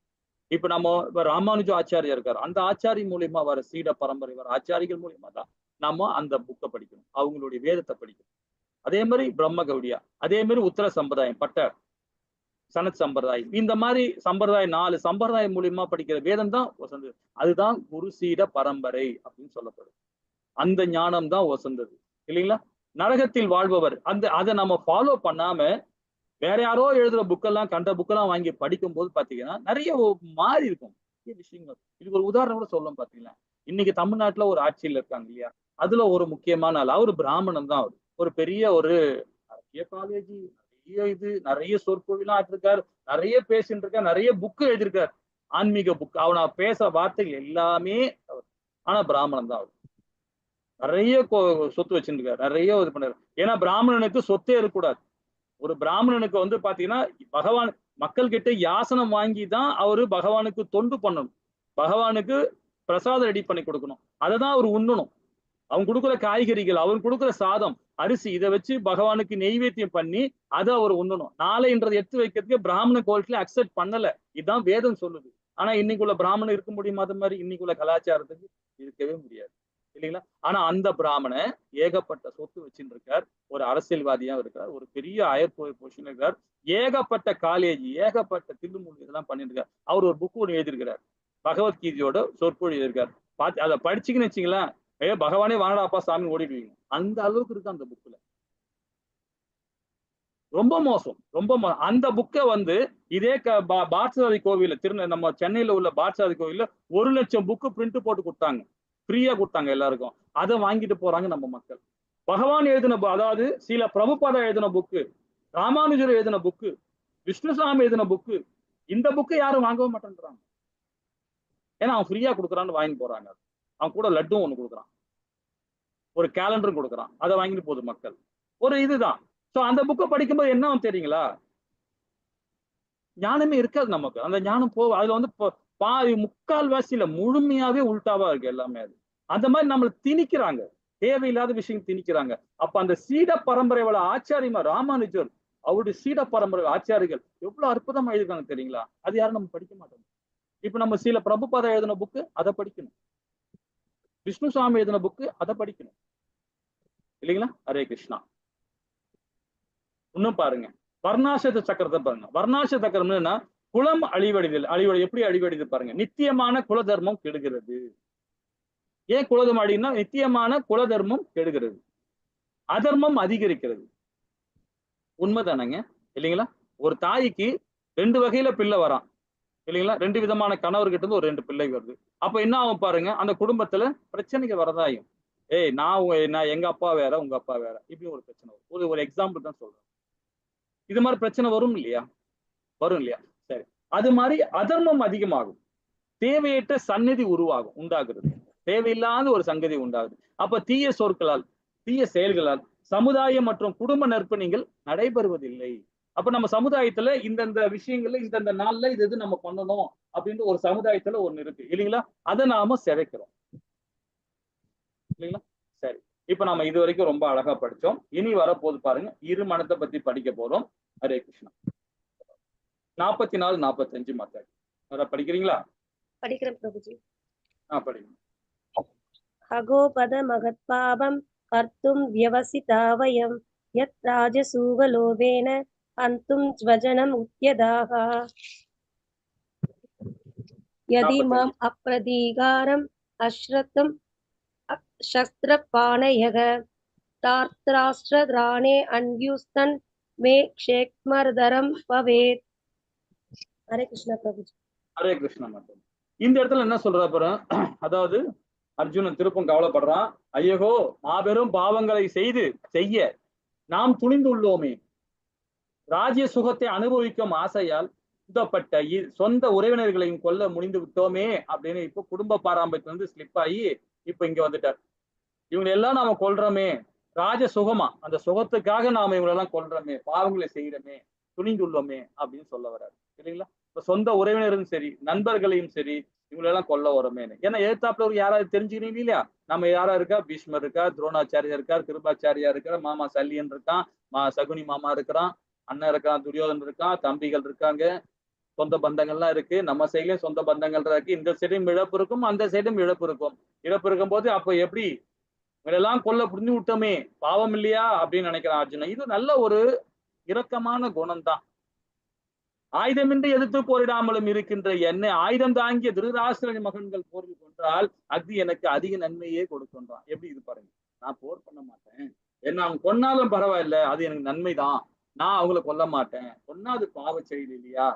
இப்ப இப்ப ராமானுஜ ஆச்சாரியா இருக்காரு, அந்த ஆச்சாரி மூலியமா வர சீட பரம்பரை வர ஆச்சாரிகள் மூலியமா தான் நாம அந்த புக்கை படிக்கணும், அவங்களுடைய வேதத்தை படிக்கணும். அதே மாதிரி பிரம்ம கௌடியா, அதே மாதிரி உத்தர சம்பிரதாயம், பட்ட சனத் சம்பிரதாயம், இந்த மாதிரி சம்பிரதாயம் 4 சம்பிரதாயம் மூலியமா படிக்கிற வேதம் தான் வசந்தது. அதுதான் குரு சீட பரம்பரை அப்படின்னு சொல்லப்படும். அந்த ஞானம் தான் வசந்தது இல்லைங்களா? நரகத்தில் வாழ்பவர் அதை நம்ம ஃபாலோ பண்ணாம வேற யாரோ எழுதுற புக்கெல்லாம், கண்ட புக்கெல்லாம் வாங்கி படிக்கும் போது பாத்தீங்கன்னா நிறைய மாறி இருக்கும் விஷயங்கள். இதுக்கு ஒரு உதாரணம் கூட சொல்லலாம். பாத்தீங்கன்னா இன்னைக்கு தமிழ்நாட்டுல ஒரு ஆட்சியில் இருக்காங்க இல்லையா, அதுல ஒரு முக்கியமான ஆள், அவரு பிராமணன் தான். அவர் ஒரு பெரிய நிறைய காலேஜ், நிறைய சொற்பொழிலாம் ஆட்டிருக்காரு, நிறைய பேசிட்டு இருக்காரு, நிறைய புக்கு எழுதியிருக்காரு, ஆன்மீக புக். அவனா பேச வார்த்தைகள் எல்லாமே அவர். ஆனா பிராமணன் தான் அவர். நிறைய சொத்து வச்சிருக்காரு, நிறைய இது பண்ணாரு. ஏன்னா பிராமணனுக்கு சொத்தே இருக்கக்கூடாது. ஒரு பிராமணனுக்கு பாத்தீங்கன்னா பகவான் மக்கள் கிட்ட யாசனம் வாங்கி தான் அவரு பகவானுக்கு தொண்டு பண்ணணும், பகவானுக்கு பிரசாதம் ரெடி பண்ணி கொடுக்கணும், அதை தான் அவர் உண்ணணும். அவங்க கொடுக்குற காய்கறிகள், அவர் கொடுக்குற சாதம், அரிசி, இதை வச்சு பகவானுக்கு நெய்வேத்தியம் பண்ணி அதை அவர் உண்ணணும். நாளைன்றதை எடுத்து வைக்கிறதுக்கு பிராமண கோயில்ல அக்செப்ட் பண்ணல, இதுதான் வேதம் சொல்லுது. ஆனா இன்னைக்குள்ள பிராமணன் இருக்க முடியுமா? அது மாதிரி இன்னைக்குள்ள கலாச்சாரத்துக்கு இருக்கவே முடியாது இல்லைங்களா? ஆனா அந்த பிராமணன் ஏகப்பட்ட சொத்து வச்சுட்டு இருக்கார், ஒரு அரசியல்வாதியா இருக்கார், ஒரு பெரிய அயர் பொசிஷன் இருக்கார், ஏகப்பட்ட காலேஜ், ஏகப்பட்ட தில்லுமுள்ளு இதெல்லாம் பண்ணிட்டு இருக்கார். அவர் ஒரு புக் ஒன்று எழுதியிருக்கிறார், பகவத்கீதையோட சொற்பொழி எழுதியிருக்கார். அதை படிச்சுக்கின்னு வச்சுங்களேன், பகவானே வானடாப்பா சாமி ஓடிடுவீங்க, அந்த அளவுக்கு இருக்கு அந்த புக்ல. ரொம்ப மோசம், ரொம்ப அந்த புக்கை இதே பார்த்தசாரதி கோவில நம்ம சென்னையில உள்ள பார்த்தசாரதி கோவில்ல 1 லட்சம் புக்கு பிரிண்ட் போட்டு கொடுத்தாங்க, ஃப்ரீயா கொடுத்தாங்க எல்லாருக்கும். அதை வாங்கிட்டு போறாங்க நம்ம மக்கள். பகவான் எழுதின, அதாவது சில பிரபுபாதா எழுதின புக்கு, ராமானுஜர் எழுதின புக்கு, விஷ்ணுசாமி எழுதின புக்கு, இந்த புக்கு யாரும் வாங்கவே மாட்டேன்றாங்க. ஏன்னா அவன் ஃப்ரீயா கொடுக்குறான்னு வாங்கி போறாங்க. அவன் கூட லட்டும் ஒண்ணு கொடுக்குறான், ஒரு கேலண்டரும் கொடுக்குறான், அதை வாங்கிட்டு போகுது மக்கள். ஒரு இதுதான். சோ அந்த புக்கை படிக்கும்போது என்ன தெரியுங்களா? ஞானமே இருக்காது நமக்கு. அந்த ஞானம் அதுல பாதி முக்கால்வாசியில முழுமையாவே உள்டாவா இருக்கு எல்லாமே. அது அந்த மாதிரி நம்மளை திணிக்கிறாங்க, தேவையில்லாத விஷயம் திணிக்கிறாங்க. அப்ப அந்த சீட பரம்பரை ஆச்சாரியமா ராமானுஜர், அவருடைய சீட பரம்பரை ஆச்சாரிகள் எவ்வளவு அற்புதமா எழுதிருக்காங்க தெரியுங்களா? அது யாரும் நம்ம படிக்க மாட்டோம். இப்ப நம்ம சில பிரபுபாதா எழுதின புக்கு அதை படிக்கணும், விஷ்ணுசாமி எழுதின புக்கு அதை படிக்கணும் இல்லைங்களா? ஹரே கிருஷ்ணா. இன்னும் பாருங்க, வர்ணாசிரம சக்கரத்தை பாருங்க. வர்ணாசிரம சக்கரம் என்னன்னா குலம் அழிவடைதல். எப்படி அழிவடைது பாருங்க. நித்தியமான குல தர்மம் கெடுகிறது. ஏன் குலதர்மம் அழின்னா நித்தியமான குல தர்மம் கெடுகிறது, அதர்மம் அதிகரிக்கிறது. உண்மைதானங்க இல்லைங்களா? ஒரு தாய்க்கு 2 வகையில பிள்ளை வரான் இல்லைங்களா? 2 விதமான கணவர்கிட்ட இருந்து ஒரு 2 பிள்ளை வருது. அப்ப என்ன ஆகும் பாருங்க, அந்த குடும்பத்துல பிரச்சனைகள் வரதாயும். நான் எங்க அப்பா வேற, உங்க அப்பா வேற, இப்படி ஒரு பிரச்சனை வரும். ஒரு எக்ஸாம்பிள் தான் சொல்றேன். இது மாதிரி பிரச்சனை வரும் இல்லையா? வரும் இல்லையா? சரி. அது மாதிரி அதர்மம் அதிகமாகும். தேவையற்ற சந்நிதி உண்டாகிறது. தேவையில்லாத ஒரு சங்கதி உண்டாகுது. அப்ப தீய சொற்களால், தீய செயல்களால் சமுதாயம் மற்றும் குடும்ப நற்பணிகள் நடைபெறுவதில்லை. அப்ப நம்ம சமுதாயத்துல இந்தந்த விஷயங்கள்ல இந்தந்த நாள்ல இது நம்ம பண்ணணும் அப்படின்ட்டு ஒரு சமுதாயத்துல ஒண்ணு இருக்கு இல்லைங்களா? அதை நாம சிதைக்கிறோம் இல்லைங்களா? சரி, இப்ப நம்ம இது வரைக்கும் ரொம்ப அழகா படிச்சோம். இனி வரப்போது பாருங்க, இருமனத்தை பத்தி படிக்க போறோம். ஹரே கிருஷ்ணா. 44, 45 மக்கள் அதை படிக்கிறீங்களா? படிக்கிறேன் பிரபுஜி. படிங்க. அகோபத மகத்பாபம் கர்த்தும் வியவசிதா வயம் யத் ராஜசூகலோபேன ஹந்தும் ஸ்வஜனம் உத்யதாக யதி மாம் அப்ரதீகாரம் அஸ்ரத்தம் சஸ்திரபாணயக தார்த்ராஷ்டிராணே அன்யுஸ்தன் மே க்ஷேக்மர்தரம் பவேத். ஹரே கிருஷ்ணா பிரபுஜி. ஹரே கிருஷ்ணா மட்டும். இந்த இடத்துல என்ன சொல்ற அப்புறம், அதாவது அர்ஜுனன் திருப்பும் கவலைப்படுறான். ஐயோ, மாபெரும் பாவங்களை செய்ய நாம் துணிந்துள்ளோமே, ராஜ்ய சுகத்தை அனுபவிக்கும் ஆசையால் உந்தப்பட்ட சொந்த உறவினர்களையும் கொல்ல முடிந்து விட்டோமே அப்படின்னு இப்ப குடும்ப பாரம்பரியத்துல இருந்து ஸ்லிப் ஆகி இப்ப இங்க வந்துட்டார். இவங்க எல்லாம் நாம கொல்றோமே, ராஜ சுகமா, அந்த சுகத்துக்காக நாம இவங்களெல்லாம் கொல்றோமே, பாவங்களை செய்யறோமே, துணிந்துள்ளோமே அப்படின்னு சொல்ல வர்றாரு இல்லைங்களா? இப்ப சொந்த உறவினரும் சரி, நண்பர்களையும் சரி, இவங்களெல்லாம் கொல்ல வரோமேனு. ஏன்னா எழுத்தாப்புல ஒரு யாராவது தெரிஞ்சுக்கிறீங்க இல்லையா? நம்ம யாரா இருக்கா? பீஷ்மர் இருக்கா, துரோணாச்சாரியா இருக்கார், கிருபாச்சாரியா இருக்கார், மாமா சல்லியன் இருக்கான், சகுனி மாமா இருக்கிறான், அண்ணன் இருக்கான், துரியோதன் இருக்கான், தம்பிகள் இருக்காங்க, சொந்த பந்தங்கள்லாம் இருக்கு. நம்ம சைட்லயும் சொந்த பந்தங்கள் இருக்கு. இந்த சைடும் இழப்பு இருக்கும், அந்த சைடும் இழப்பு இருக்கும். இழப்பு இருக்கும் போது அப்ப எப்படி இவங்களெல்லாம் கொல்ல புரிஞ்சு விட்டோமே, பாவம் இல்லையா அப்படின்னு நினைக்கிறான் அர்ஜுனன். இது நல்ல ஒரு இரக்கமான குணம் தான். ஆயுதமின்றி எதிர்த்து போரிடாமலும் இருக்கின்ற என்னை ஆயுதம் தாங்கிய திருதராஷ்டிரன் மகன்கள் போரில் கொன்றால் அக்னி எனக்கு அதிக நன்மையே கொடுக்கின்றான். எப்படி இது பாருங்க, நான் போர் பண்ண மாட்டேன், என்ன அவங்க கொன்னாலும் பரவாயில்ல, அது எனக்கு நன்மைதான், நான் அவங்கள கொல்ல மாட்டேன், கொன்னாது பாவ செயல் இல்லையா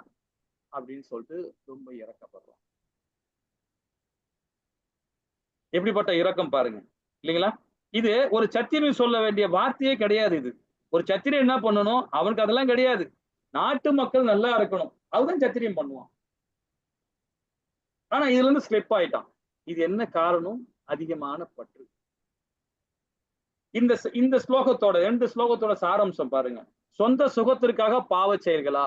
அப்படின்னு சொல்லிட்டு ரொம்ப இறக்கப்படுறான். எப்படிப்பட்ட இரக்கம் பாருங்க இல்லைங்களா? இது ஒரு சத்திரியன் சொல்ல வேண்டிய வார்த்தையே கிடையாது. இது ஒரு சத்திரியன் என்ன பண்ணணும், அவனுக்கு அதெல்லாம் கிடையாது. நாட்டு மக்கள் நல்லா இருக்கணும், அதுதான் சத்திரியம் பண்ணுவான். ஆனா இதுல இருந்து ஸ்லிப் ஆயிட்டான். இது என்ன காரணம்? அதிகமான பற்று. இந்த ஸ்லோகத்தோட 2 ஸ்லோகத்தோட சாராம்சம் பாருங்க. சொந்த சுகத்திற்காக பாவ செயல்களா?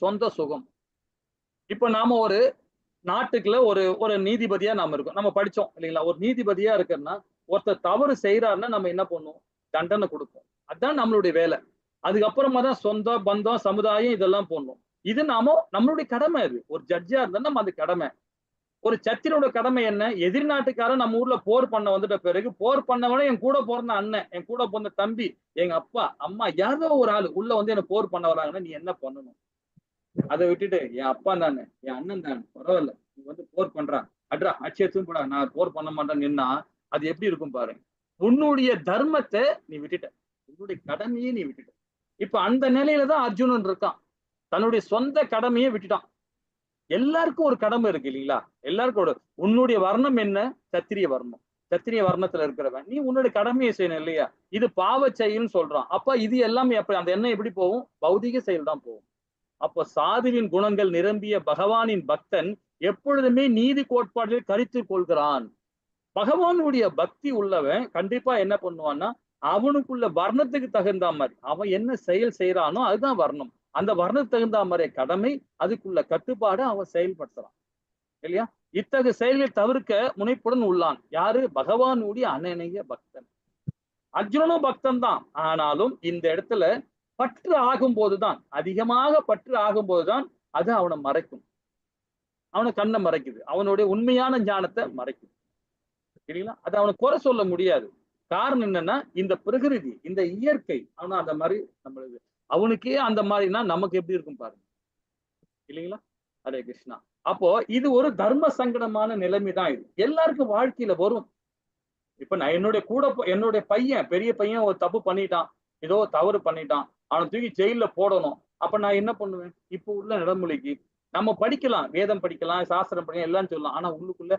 சொந்த சுகம். இப்ப நாம ஒரு நாட்டுக்குள்ள ஒரு நீதிபதியா நாம இருக்கோம். நம்ம படிச்சோம் இல்லைங்களா? ஒரு நீதிபதியா இருக்குன்னா ஒருத்தர் தவறு செய்யறாருன்னா நம்ம என்ன பண்ணுவோம்? தண்டனை கொடுப்போம். அதுதான் நம்மளுடைய வேலை. அதுக்கப்புறமா தான் சொந்த பந்தம் சமுதாயம் இதெல்லாம் போடணும். இது நம்மளுடைய கடமை. அது ஒரு ஜட்ஜா இருந்தா நம்ம அது கடமை. ஒரு சத்திரோட கடமை என்ன? எதிர் நாட்டுக்காரன் நம்ம ஊர்ல போர் பண்ண வந்துட்ட பிறகு, போர் பண்ணவனே என் கூட பிறந்த அண்ணன், என் கூட பிறந்த தம்பி, எங்க அப்பா அம்மா, யாரோ ஒரு ஆள் உள்ள வந்து என்ன போர் பண்ண வராங்கன்னா நீ என்ன பண்ணணும்? அதை விட்டுட்டு என் அப்பா தானே, என் அண்ணன் தானே, பரவாயில்ல, நீ வந்து போர் பண்றான், அட்ரா அச்சேத்தும் கூட நான் போர் பண்ண மாட்டேன்னு நின்னா அது எப்படி இருக்கும் பாருங்க. உன்னுடைய தர்மத்தை நீ விட்டுட்ட, உன்னுடைய கடமையை நீ விட்டுட்ட. இப்ப அந்த நிலையில தான் அர்ஜுனன் இருக்கான். தன்னுடைய சொந்த கடமையை விட்டுட்டான். எல்லாருக்கும் ஒரு கடமை இருக்கு இல்லைங்களா? எல்லாருக்கும் உன்னுடைய வர்ணம் என்ன? சத்திரிய வர்ணம். சத்திரிய வர்ணத்துல இருக்கிறவன் நீ உன்னுடைய கடமையை செய்யணும் இல்லையா? இது பாவ செயல்னு சொல்றான். அப்ப இது எல்லாமே எப்படி அந்த எண்ணம் எப்படி போகும்? பௌதிக செயல் தான் போகும். அப்ப சாதுவின் குணங்கள் நிரம்பிய பகவானின் பக்தன் எப்பொழுதுமே நீதி கோட்பாடுகளில் கருத்து கொள்கிறான். பகவானுடைய பக்தி உள்ளவன் கண்டிப்பா என்ன பண்ணுவான்னா, அவனுக்குள்ள வர்ணத்துக்கு தகுந்த மாதிரி அவன் என்ன செயல் செய்யறானோ அதுதான் வர்ணம். அந்த வர்ணத்துக்கு தகுந்த மாதிரி கடமை, அதுக்குள்ள கட்டுப்பாடு அவன் செயல்படுத்துறான் இல்லையா? இத்தகைய செயல்களை தவிர்க்க முனைப்புடன் உள்ளான். யாரு? பகவானுடைய அனநிய பக்தன். அர்ஜுனனும் பக்தன் தான். ஆனாலும் இந்த இடத்துல பற்று ஆகும்போதுதான், அதிகமாக பற்று ஆகும்போதுதான் அது அவனை மறைக்கும். அவனை கண்ணை மறைக்குது, அவனுடைய உண்மையான ஞானத்தை மறைக்குது சரிங்களா? அது அவனை குறை சொல்ல முடியாது. காரணம் என்னன்னா, இந்த பிரகிருதி, இந்த இயற்கை அவனை அந்த மாதிரி நம்மளுக்கு அவனுக்கே அந்த மாதிரினா நமக்கு எப்படி இருக்கும் பாருங்க, இல்லைங்களா? ஹரே கிருஷ்ணா. அப்போ இது ஒரு தர்ம சங்கடமான நிலைமை தான். இது எல்லாருக்கும் வாழ்க்கையில வரும். இப்ப நான் என்னுடைய பையன், பெரிய பையன் ஒரு தப்பு பண்ணிட்டான், ஏதோ தவறு பண்ணிட்டான், அவனை தூக்கி ஜெயில போடணும். அப்ப நான் என்ன பண்ணுவேன்? இப்போ உள்ள நடைமுறைக்கு நம்ம படிக்கலாம், வேதம் படிக்கலாம், சாஸ்திரம் படிக்கலாம், எல்லாம் சொல்லலாம். ஆனா உள்ளுக்குள்ள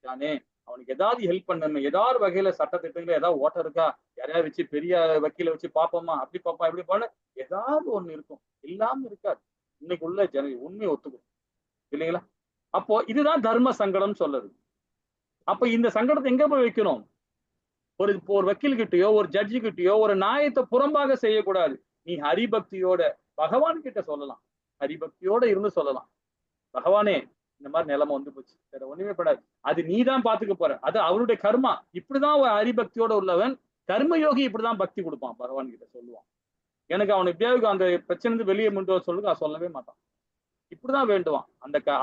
தானே அவனுக்கு ஏதாவது ஹெல்ப் பண்ணணும், ஏதாவது வகையில சட்ட திட்டங்கள் ஏதாவது ஓட்ட இருக்கா, யாரையாவது வச்சு பெரிய வக்கீல வச்சு பாப்போமா, அப்படி பாப்போம் இப்படி போன ஏதாவது ஒண்ணு இருக்கும். இல்லாம இருக்காது. இன்னைக்கு உள்ள உண்மையை ஒத்துக்கும், இல்லைங்களா? அப்போ இதுதான் தர்ம சங்கடம் சொல்லுது. அப்ப இந்த சங்கடத்தை எங்க போய் வைக்கணும்? ஒரு வக்கீல் கிட்டயோ, ஒரு ஜட்ஜி கிட்டயோ ஒரு நியாயத்தை புறம்பாக செய்யக்கூடாது. நீ ஹரிபக்தியோட பகவான் கிட்ட சொல்லலாம், ஹரிபக்தியோட இருந்து சொல்லலாம், பகவானே இந்த மாதிரி நிலைமை வந்து போச்சு, வேற ஒண்ணுமே படாது, அது நீதான் பாத்துக்க போற, அது அவருடைய கர்மா. இப்படிதான் ஒரு ஹரிபக்தியோட உள்ளவன் கர்மயோகி இப்படிதான் பக்தி கொடுப்பான், பகவான் கிட்ட சொல்லுவான். எனக்கு அவன் எப்படியாவது அந்த பிரச்சனை வெளியே முண்டு சொல்லுங்க, அவன் சொல்லவே மாட்டான். இப்படிதான் வேண்டுவான்.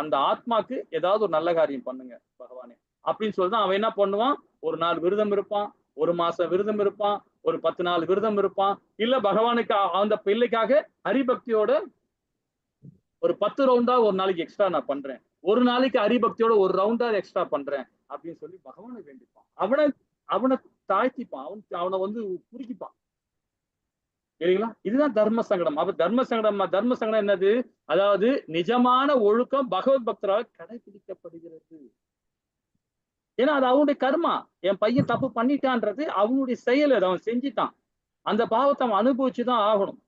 அந்த ஆத்மாக்கு ஏதாவது ஒரு நல்ல காரியம் பண்ணுங்க பகவானே அப்படின்னு சொல்லிதான் அவன் என்ன பண்ணுவான். ஒரு நாள் விரதம் இருப்பான், ஒரு மாசம் விரதம் இருப்பான், ஒரு 10 நாள் விரதம் இருப்பான். இல்ல பகவானுக்கு அந்த பிள்ளைக்காக ஹரிபக்தியோட ஒரு 10 ரவுண்டா ஒரு நாளைக்கு எக்ஸ்ட்ரா நான் பண்றேன், ஒரு நாளைக்கு ஹரிபக்தியோட ஒரு ரவுண்டா எக்ஸ்ட்ரா பண்றேன் அப்படின்னு சொல்லி பகவானை வேண்டிப்பான். அவனை தாழ்த்திப்பான், அவனை வந்து குறுக்கிப்பான், சரிங்களா? இதுதான் தர்ம சங்கடம். அப்ப தர்ம சங்கடம் என்னது? அதாவது நிஜமான ஒழுக்கம் பகவத் பக்தரால் கடைபிடிக்கப்படுகிறது. ஏன்னா அது அவனுடைய கர்மா. என் பையன் தப்பு பண்ணிட்டான்றது அவனுடைய செயல், அது அவன் செஞ்சிட்டான், அந்த பாவத்தை அவன் அனுபவிச்சுதான் ஆகணும்.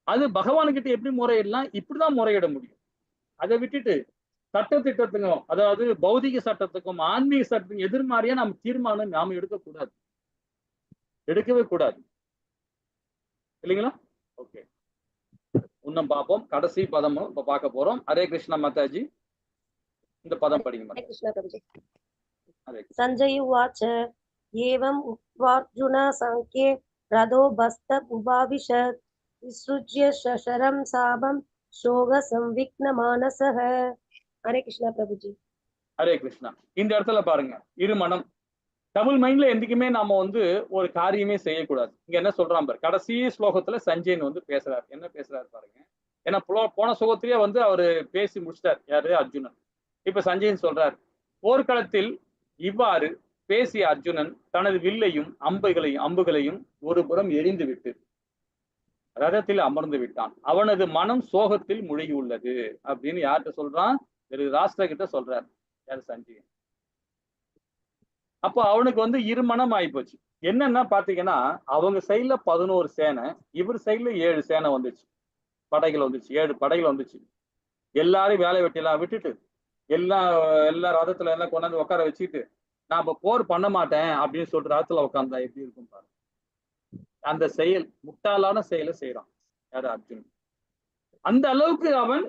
அது பகவான்கிட்ட எப்படி முறையிடலாம்? இப்படிதான் முறையிட முடியும். அதை விட்டுட்டு சட்ட திட்டத்துக்கும், அதாவது பௌதிக சட்டத்துக்கும் ஆன்மீக சட்டத்துக்கும் எதிர்மாறியா நம்ம தீர்மானம் நாம எடுக்கவே கூடாது, இல்லைங்களா? ஓகே, இன்னும் பார்ப்போம். கடைசி பதமும் இப்ப பார்க்க போறோம். ஹரே கிருஷ்ணா மாதாஜி, இந்த பதம் படிங்க. हरे कृष्ण प्रभुजी। हरे संजय उवाच एवम् उक्त्वार्जुन संख्ये रथो बस्त उभाविशत् विसृज्य शशरं साभं शोक संविघ्न मानसः। हरे कृष्ण प्रभुजी। ஹரே கிருஷ்ணா. இந்த இடத்துல பாருங்க, இருமனம் டபுள் மைண்ட்ல எதுக்குமே நாம வந்து ஒரு காரியமே செய்யக்கூடாது. இங்க என்ன சொல்றான் பாரு, கடைசி ஸ்லோகத்துல சஞ்சயன் வந்து பேசுறாரு. என்ன பேசுறாரு பாருங்க. ஏன்னா போன ஸ்லோகத்திலேயே வந்து அவரு பேசி முடிச்சிட்டார், யாரு? அர்ஜுனன். இப்ப சஞ்சயன் சொல்றார், போர்க்களத்தில் இவ்வாறு பேசிய அர்ஜுனன் தனது வில்லையும் அம்புகளையும் ஒரு புறம் எரிந்து விட்டு ரதத்தில் அமர்ந்து விட்டான். அவனது மனம் சோகத்தில் முழுகி உள்ளது அப்படின்னு யார்கிட்ட சொல்றான்? ராஷ்டிர கிட்ட சொல்றார், யாரு? சஞ்சயன். அப்போ அவனுக்கு வந்து இருமனம் ஆயிப்போச்சு. என்னன்னா பாத்தீங்கன்னா, அவங்க சைட்ல 11 சேனை, இவர் சைட்ல 7 சேனை வந்துச்சு, படைகள் வந்துச்சு, 7 படைகள் வந்துச்சு. எல்லாரும் வேலை வெட்டியெல்லாம் விட்டுட்டு எல்லா ரதத்துல எல்லாம் கொண்டாந்து உட்கார வச்சுட்டு, நான் இப்ப போர் பண்ண மாட்டேன் அப்படின்னு சொல்லிட்டு ரதத்துல உட்கார்ந்தா எப்படி இருக்கும் பாரு. அந்த செயல் முட்டாளான செயலை செய்யறான், யாரு? அர்ஜுனன். அந்த அளவுக்கு அவன்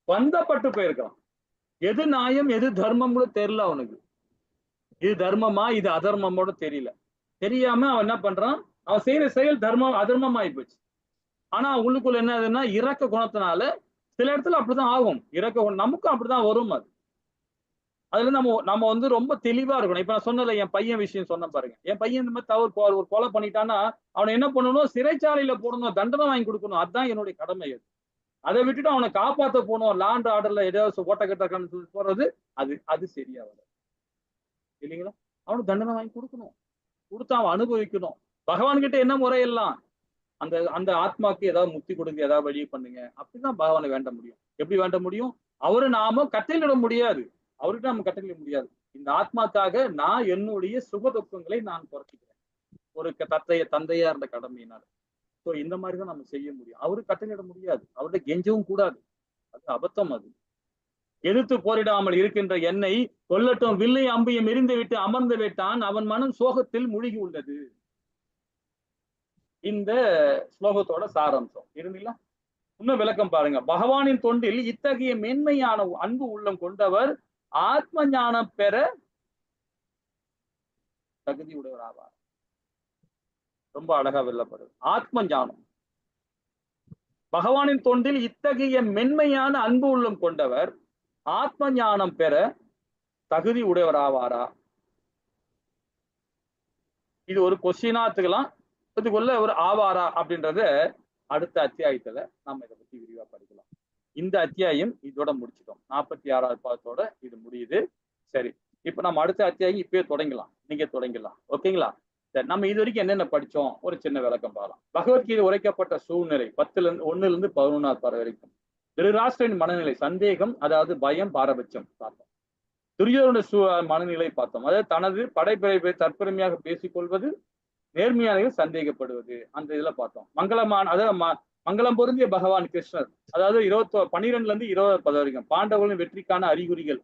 பந்தப்பட்டு போயிருக்கான். எது நியாயம் எது தர்மம்னு தெரியல அவனுக்கு. இது தர்மமா இது அதர்மமோட தெரியாம அவன் என்ன பண்றான், அவன் செய்யற செயல் அதர்மம் ஆகி போச்சு. ஆனா உள்ளுக்குள்ள என்னதுன்னா, இரக்க குணத்தினால சில இடத்துல அப்படிதான் ஆகும். இரக்க குணம் நமக்கும் அப்படிதான் வரும். அதுல நம்ம வந்து ரொம்ப தெளிவா இருக்கணும். இப்ப நான் சொன்னல, என் பையன் விஷயம் சொன்ன பாருங்க. என் பையன் இந்த மாதிரி தவறு ஒரு கொலை பண்ணிட்டான்னா அவனை என்ன பண்ணணும்? சிறைச்சாலையில போடணும், தண்டனை வாங்கி கொடுக்கணும். அதுதான் என்னுடைய கடமை. அதை விட்டுட்டு அவனை காப்பாற்ற போனோம், லாண்ட் ஆர்டர்ல ஏதாவது ஓட்டக்கட்ட போறது, அது சரியா வராது, இல்லைங்களா? அவனுக்கு தண்டனை வாங்கி கொடுக்கணும், கொடுத்து அவன் அனுபவிக்கணும். பகவான் கிட்ட என்ன முறையெல்லாம் அந்த ஆத்மாக்கு ஏதாவது முக்தி கொடுங்க, ஏதாவது வழி பண்ணுங்க, அப்படிதான் பகவானை வேண்ட முடியும். எப்படி வேண்ட முடியும்? அவரு நாம கட்டளையிட முடியாது, அவர்கிட்ட நம்ம கட்டளையிட முடியாது. இந்த ஆத்மாக்காக நான் என்னுடைய சுக துக்கங்களை நான் குறைச்சிக்கிறேன், ஒரு தந்தையா இருந்த கடமையினால. ஸோ இந்த மாதிரிதான் நம்ம செய்ய முடியும். அவருக்கு கட்டளையிட முடியாது, அவர்கிட்ட கெஞ்சவும் கூடாது, அது அபத்தம். அது எதிர்த்து போரிடாமல் இருக்கின்ற என்னை கொல்லட்டும், வில்லை அம்பையும் எரிந்து விட்டு அமர்ந்து விட்டான், அவன் மனம் சோகத்தில் முழுகி உள்ளது. இந்த ஸ்லோகத்தோட சாராம்சம் இருந்தீங்களா? இன்னும் விளக்கம் பாருங்க. பகவானின் தொண்டில் இத்தகைய மேன்மையான அன்பு உள்ளம் கொண்டவர் ஆத்ம ஞானம் பெற தகுதி உடையவர் ஆவார். ரொம்ப அழகா வெல்லப்படுது. ஆத்ம ஞானம், பகவானின் தொண்டில் இத்தகைய மென்மையான அன்பு உள்ளம் கொண்டவர் ஆத்ம ஞானம் பெற தகுதி உடையவர் ஆவாரா? இது ஒரு கொஸ்டினா எடுத்துக்கலாம், இதுக்குள்ள ஒரு ஆவாரா அப்படின்றத அடுத்த அத்தியாயத்துல நம்ம இதை பத்தி விரிவா படிக்கலாம். இந்த அத்தியாயம் இதோட முடிச்சிட்டோம். 46வது பாதத்தோட இது முடியுது. சரி, இப்ப நம்ம அடுத்த அத்தியாயம் இப்பயே தொடங்கலாம். நீங்க தொடங்கலாம். ஓகேங்களா? சரி, நம்ம இது வரைக்கும் என்னென்ன படிச்சோம் ஒரு சின்ன விளக்கம் பார்க்கலாம். பகவத்கீதை உரைக்கப்பட்ட சூழ்நிலை 1லிருந்து 11வது பாடம் வரைக்கும். திருராஷ்டிரின் மனநிலை, சந்தேகம், அதாவது பயம், பாரபட்சம் பார்த்தோம். துரியோதன மனநிலை பார்த்தோம். அதாவது தனது படைப்பிழைப்பை தற்பெருமையாக பேசிக்கொள்வது, நேர்மையானவர்கள் சந்தேகப்படுவது, அந்த இதுல பார்த்தோம். மங்களமான, அதாவது மங்களம் பொருந்திய பகவான் கிருஷ்ணர், அதாவது 12லிருந்து 20 வரைக்கும் பாண்டவர்களின் வெற்றிக்கான அறிகுறிகள்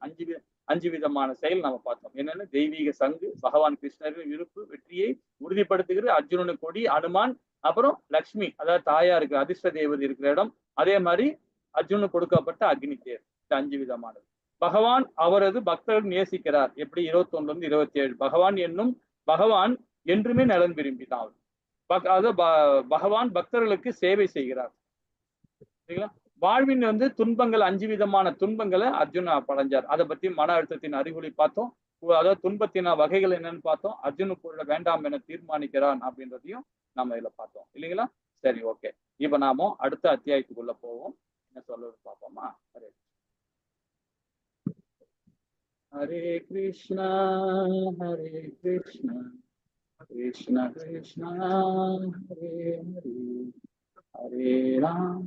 5 விதமான செயல் நம்ம பார்த்தோம். என்னன்னு, தெய்வீக சங்கு, பகவான் கிருஷ்ணரின் இருப்பு, வெற்றியை உறுதிப்படுத்துகிறது, அர்ஜுனனுக்கு கொடி, அனுமான், அப்புறம் லக்ஷ்மி, அதாவது தாயா இருக்கிற அதிர்ஷ்ட தேவதை இருக்கிற இடம், அதே மாதிரி அர்ஜுனுக்கு கொடுக்கப்பட்ட அக்னி தேர். இந்த 5 விதமானது. பகவான் அவரது பக்தர்கள் நேசிக்கிறார். எப்படி? 21லிருந்து 27. பகவான் என்றுமே நலன் விரும்பினார். பகவான் பக்தர்களுக்கு சேவை செய்கிறார். சரிங்களா? வாழ்வின் துன்பங்கள் 5 விதமான துன்பங்களை அர்ஜுன் படைஞ்சார். அதை பத்தி மன அழுத்தத்தின் அறிகுறி பார்த்தோம். அதாவது துன்பத்தின வகைகள் என்னன்னு பார்த்தோம். அர்ஜுனுக்கு வேண்டாம் என தீர்மானிக்கிறான் அப்படின்றதையும் நம்ம இதுல பார்த்தோம் இல்லைங்களா? சரி, ஓகே. இப்ப நாம அடுத்த அத்தியாயத்துக்குள்ள போவோம். என்ன சொல்றது பார்ப்போமா? ஹரே கிருஷ்ணா ஹரே கிருஷ்ணா கிருஷ்ண கிருஷ்ணா ஹரே ஹரே ஹரே ராம.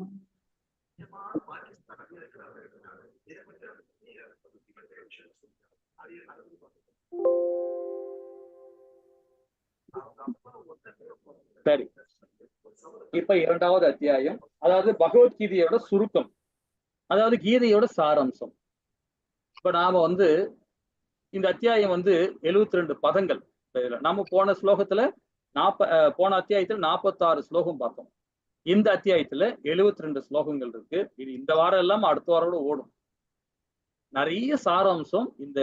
சரி, இப்ப 2வது அத்தியாயம், அதாவது பகவத்கீதையோட சுருக்கம், அதாவது கீதையோட சாராம்சம். இப்ப நாம இந்த அத்தியாயம் 72 பதங்கள். நாம போன ஸ்லோகத்துல போன அத்தியாயத்துல 46 ஸ்லோகம் பார்த்தோம். இந்த அத்தியாயத்துல 72 ஸ்லோகங்கள் இருக்கு. இது இந்த வாரம் எல்லாம் அடுத்த வாரோட ஓடும். நிறைய சாராம்சம் இந்த